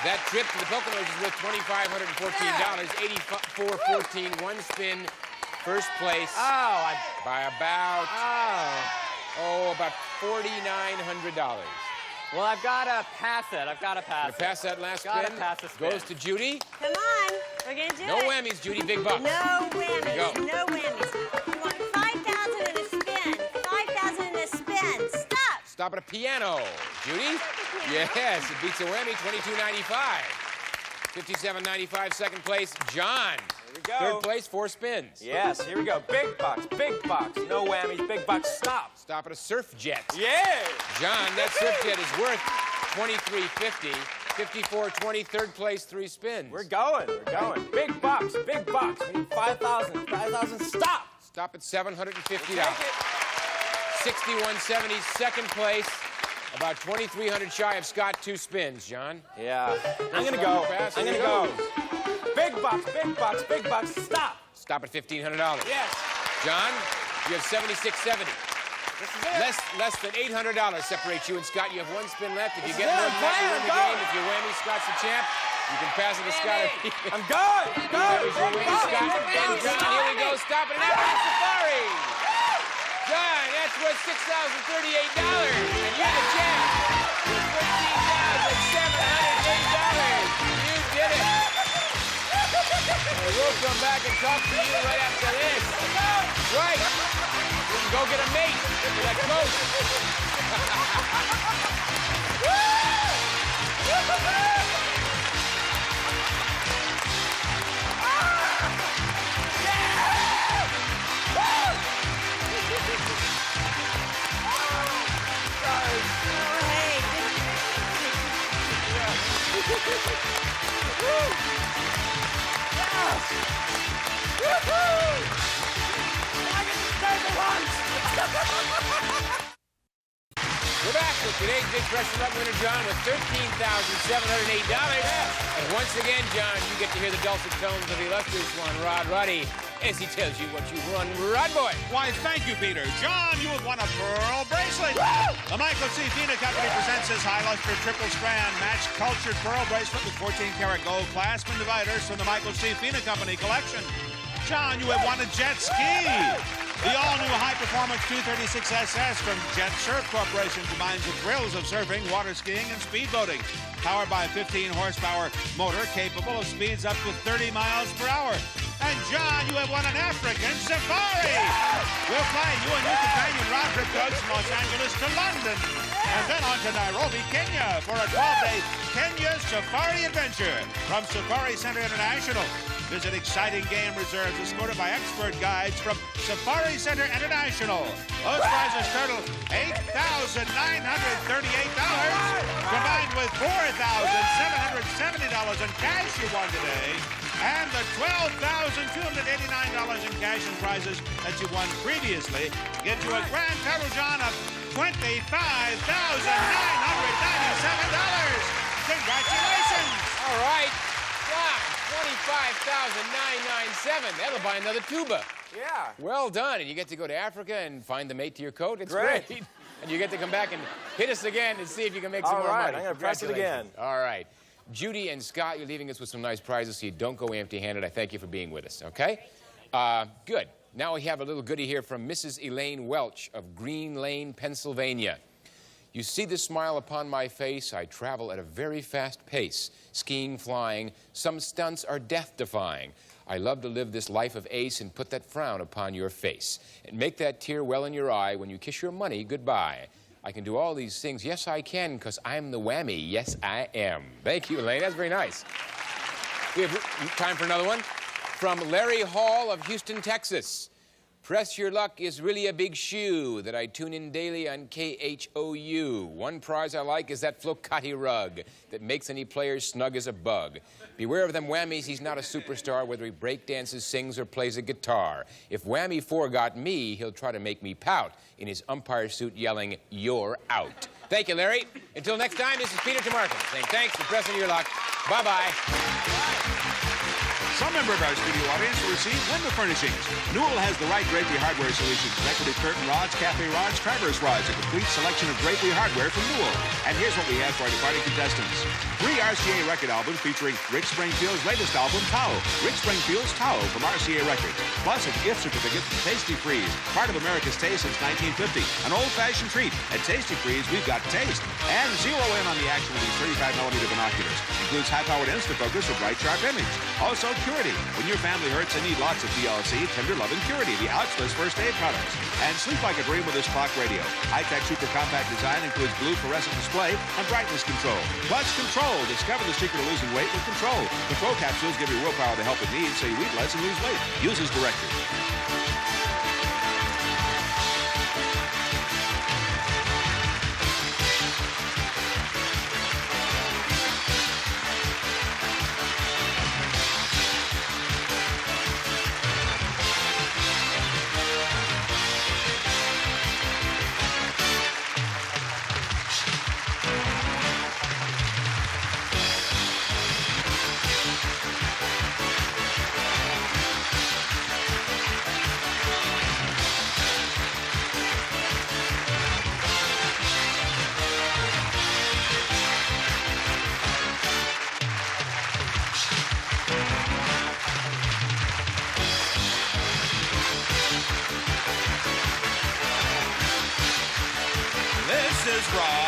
That trip to the Poconos is worth $2,514. 84-14, one spin, first place. Oh, by about about $4,900. Well, I've got to pass it. I've got to pass it. Pass that last spin. Pass the spin. Goes to Judy. Come on. We're going to do No it. whammies, Judy. Big bucks. No whammies. Go. No whammies. You want 5,000 and a spin. 5,000 and a spin. Stop. Stop at a piano. Judy? Yes, it beats a whammy, $22.95. $57.95, second place, John. Here we go. Third place, 4 spins. Yes, here we go. Big bucks, big bucks. No whammies, big bucks. Stop. Stop at a surf jet. Yeah. John, that surf jet is worth $23.50. 54.20, third place, 3 spins. We're going. Big bucks, big bucks. We need 5,000. 5,000. Stop. Stop at $750. We'll take it. 61.70, second place. About 2,300 shy of Scott, 2 spins, John. Yeah. I'm going to go. I'm going to go. Big bucks, big bucks, big bucks. Stop. Stop at $1,500. Yes. John, you have 76.70. This is it. Less than $800 separates you and Scott. You have 1 spin left. If you get it. more than that, you win the Go. game. If you whammy, Scott's the champ. You can pass it to Scott. I'm going. Go. Scott. And John, here we go. Stop it. And African Safari. John, that's worth $6,038. And you're the champ. $14,708. You did it. And we'll come back and talk to you right after this. Right. You can go get a mate for that coach. We're back with today's big Pressure Up winner, John, with $13,708. And once again, John, you get to hear the dulcet tones of the illustrious one, Rod Roddy, as he tells you what you won, Rod Boy. Why, thank you, Peter. John, you have won a pearl bracelet. The Michael C. Fina Company presents this high-luster triple strand match cultured pearl bracelet with 14-karat gold clasp and dividers from the Michael C. Fina Company collection. John, you have won a jet ski. The all-new high-performance 236 SS from Jet Surf Corporation combines the thrills of surfing, water skiing, and speedboating. Powered by a 15-horsepower motor capable of speeds up to 30 miles per hour. And John, you have won an African safari. We'll fly you and your companion Roderick Douglas from Los Angeles to London. And then on to Nairobi, Kenya for a 12-day Kenya safari adventure from Safari Center International. Visit exciting game reserves escorted by expert guides from Safari Center International. Those prizes total $8,938, combined with $4,770 in cash you won today, and the $12,289 in cash and prizes that you won previously get you a grand total, John, of $25,997. Congratulations! All right. Wow, $25,997. That'll buy another tuba. Yeah. Well done. And you get to go to Africa and find the mate to your coat. It's Great. great. And you get to come back and hit us again and see if you can make some All more right, money. I'm going to press it again. All right. Judy and Scott, you're leaving us with some nice prizes so you don't go empty-handed. I thank you for being with us, okay? Good. Now we have a little goodie here from Mrs. Elaine Welch of Green Lane, Pennsylvania. You see the smile upon my face. I travel at a very fast pace. Skiing, flying, some stunts are death-defying. I love to live this life of ace and put that frown upon your face. And make that tear well in your eye when you kiss your money goodbye. I can do all these things. Yes, I can, because I'm the whammy. Yes, I am. Thank you, Elaine. That's very nice. We have time for another one. From Larry Hall of Houston, Texas. Press Your Luck is really a big shoe that I tune in daily on KHOU. One prize I like is that Flocati rug that makes any player snug as a bug. Beware of them whammies, he's not a superstar, whether he breakdances, sings, or plays a guitar. If Whammy 4 got me, he'll try to make me pout in his umpire suit yelling, "You're out." Thank you, Larry. Until next time, this is Peter Tomarken saying thanks for pressing your luck. Bye-bye. Some member of our studio audience will receive window furnishings. Newell has the right drapery hardware solutions. Decorative curtain rods, cafe rods, traverse rods. A complete selection of drapery hardware from Newell. And here's what we have for our departing contestants. 3 RCA record albums featuring Rick Springfield's latest album, Tao. Rick Springfield's Tao from RCA Records. Plus a gift certificate from Tasty Freeze, part of America's taste since 1950. An old-fashioned treat. At Tasty Freeze, we've got taste. And zero in on the action with these 35mm binoculars. Includes high-powered InstaFocus with bright, sharp image. Also, Curity. When your family hurts and need lots of TLC, Tender Love and Curity, the Outless first aid products. And sleep like a dream with this clock radio. High-tech super compact design includes blue fluorescent display and brightness control. Plus Control. Discover the secret of losing weight with Control. Control capsules give you willpower to help with needs so you eat less and lose weight. Use as directed. This is Rod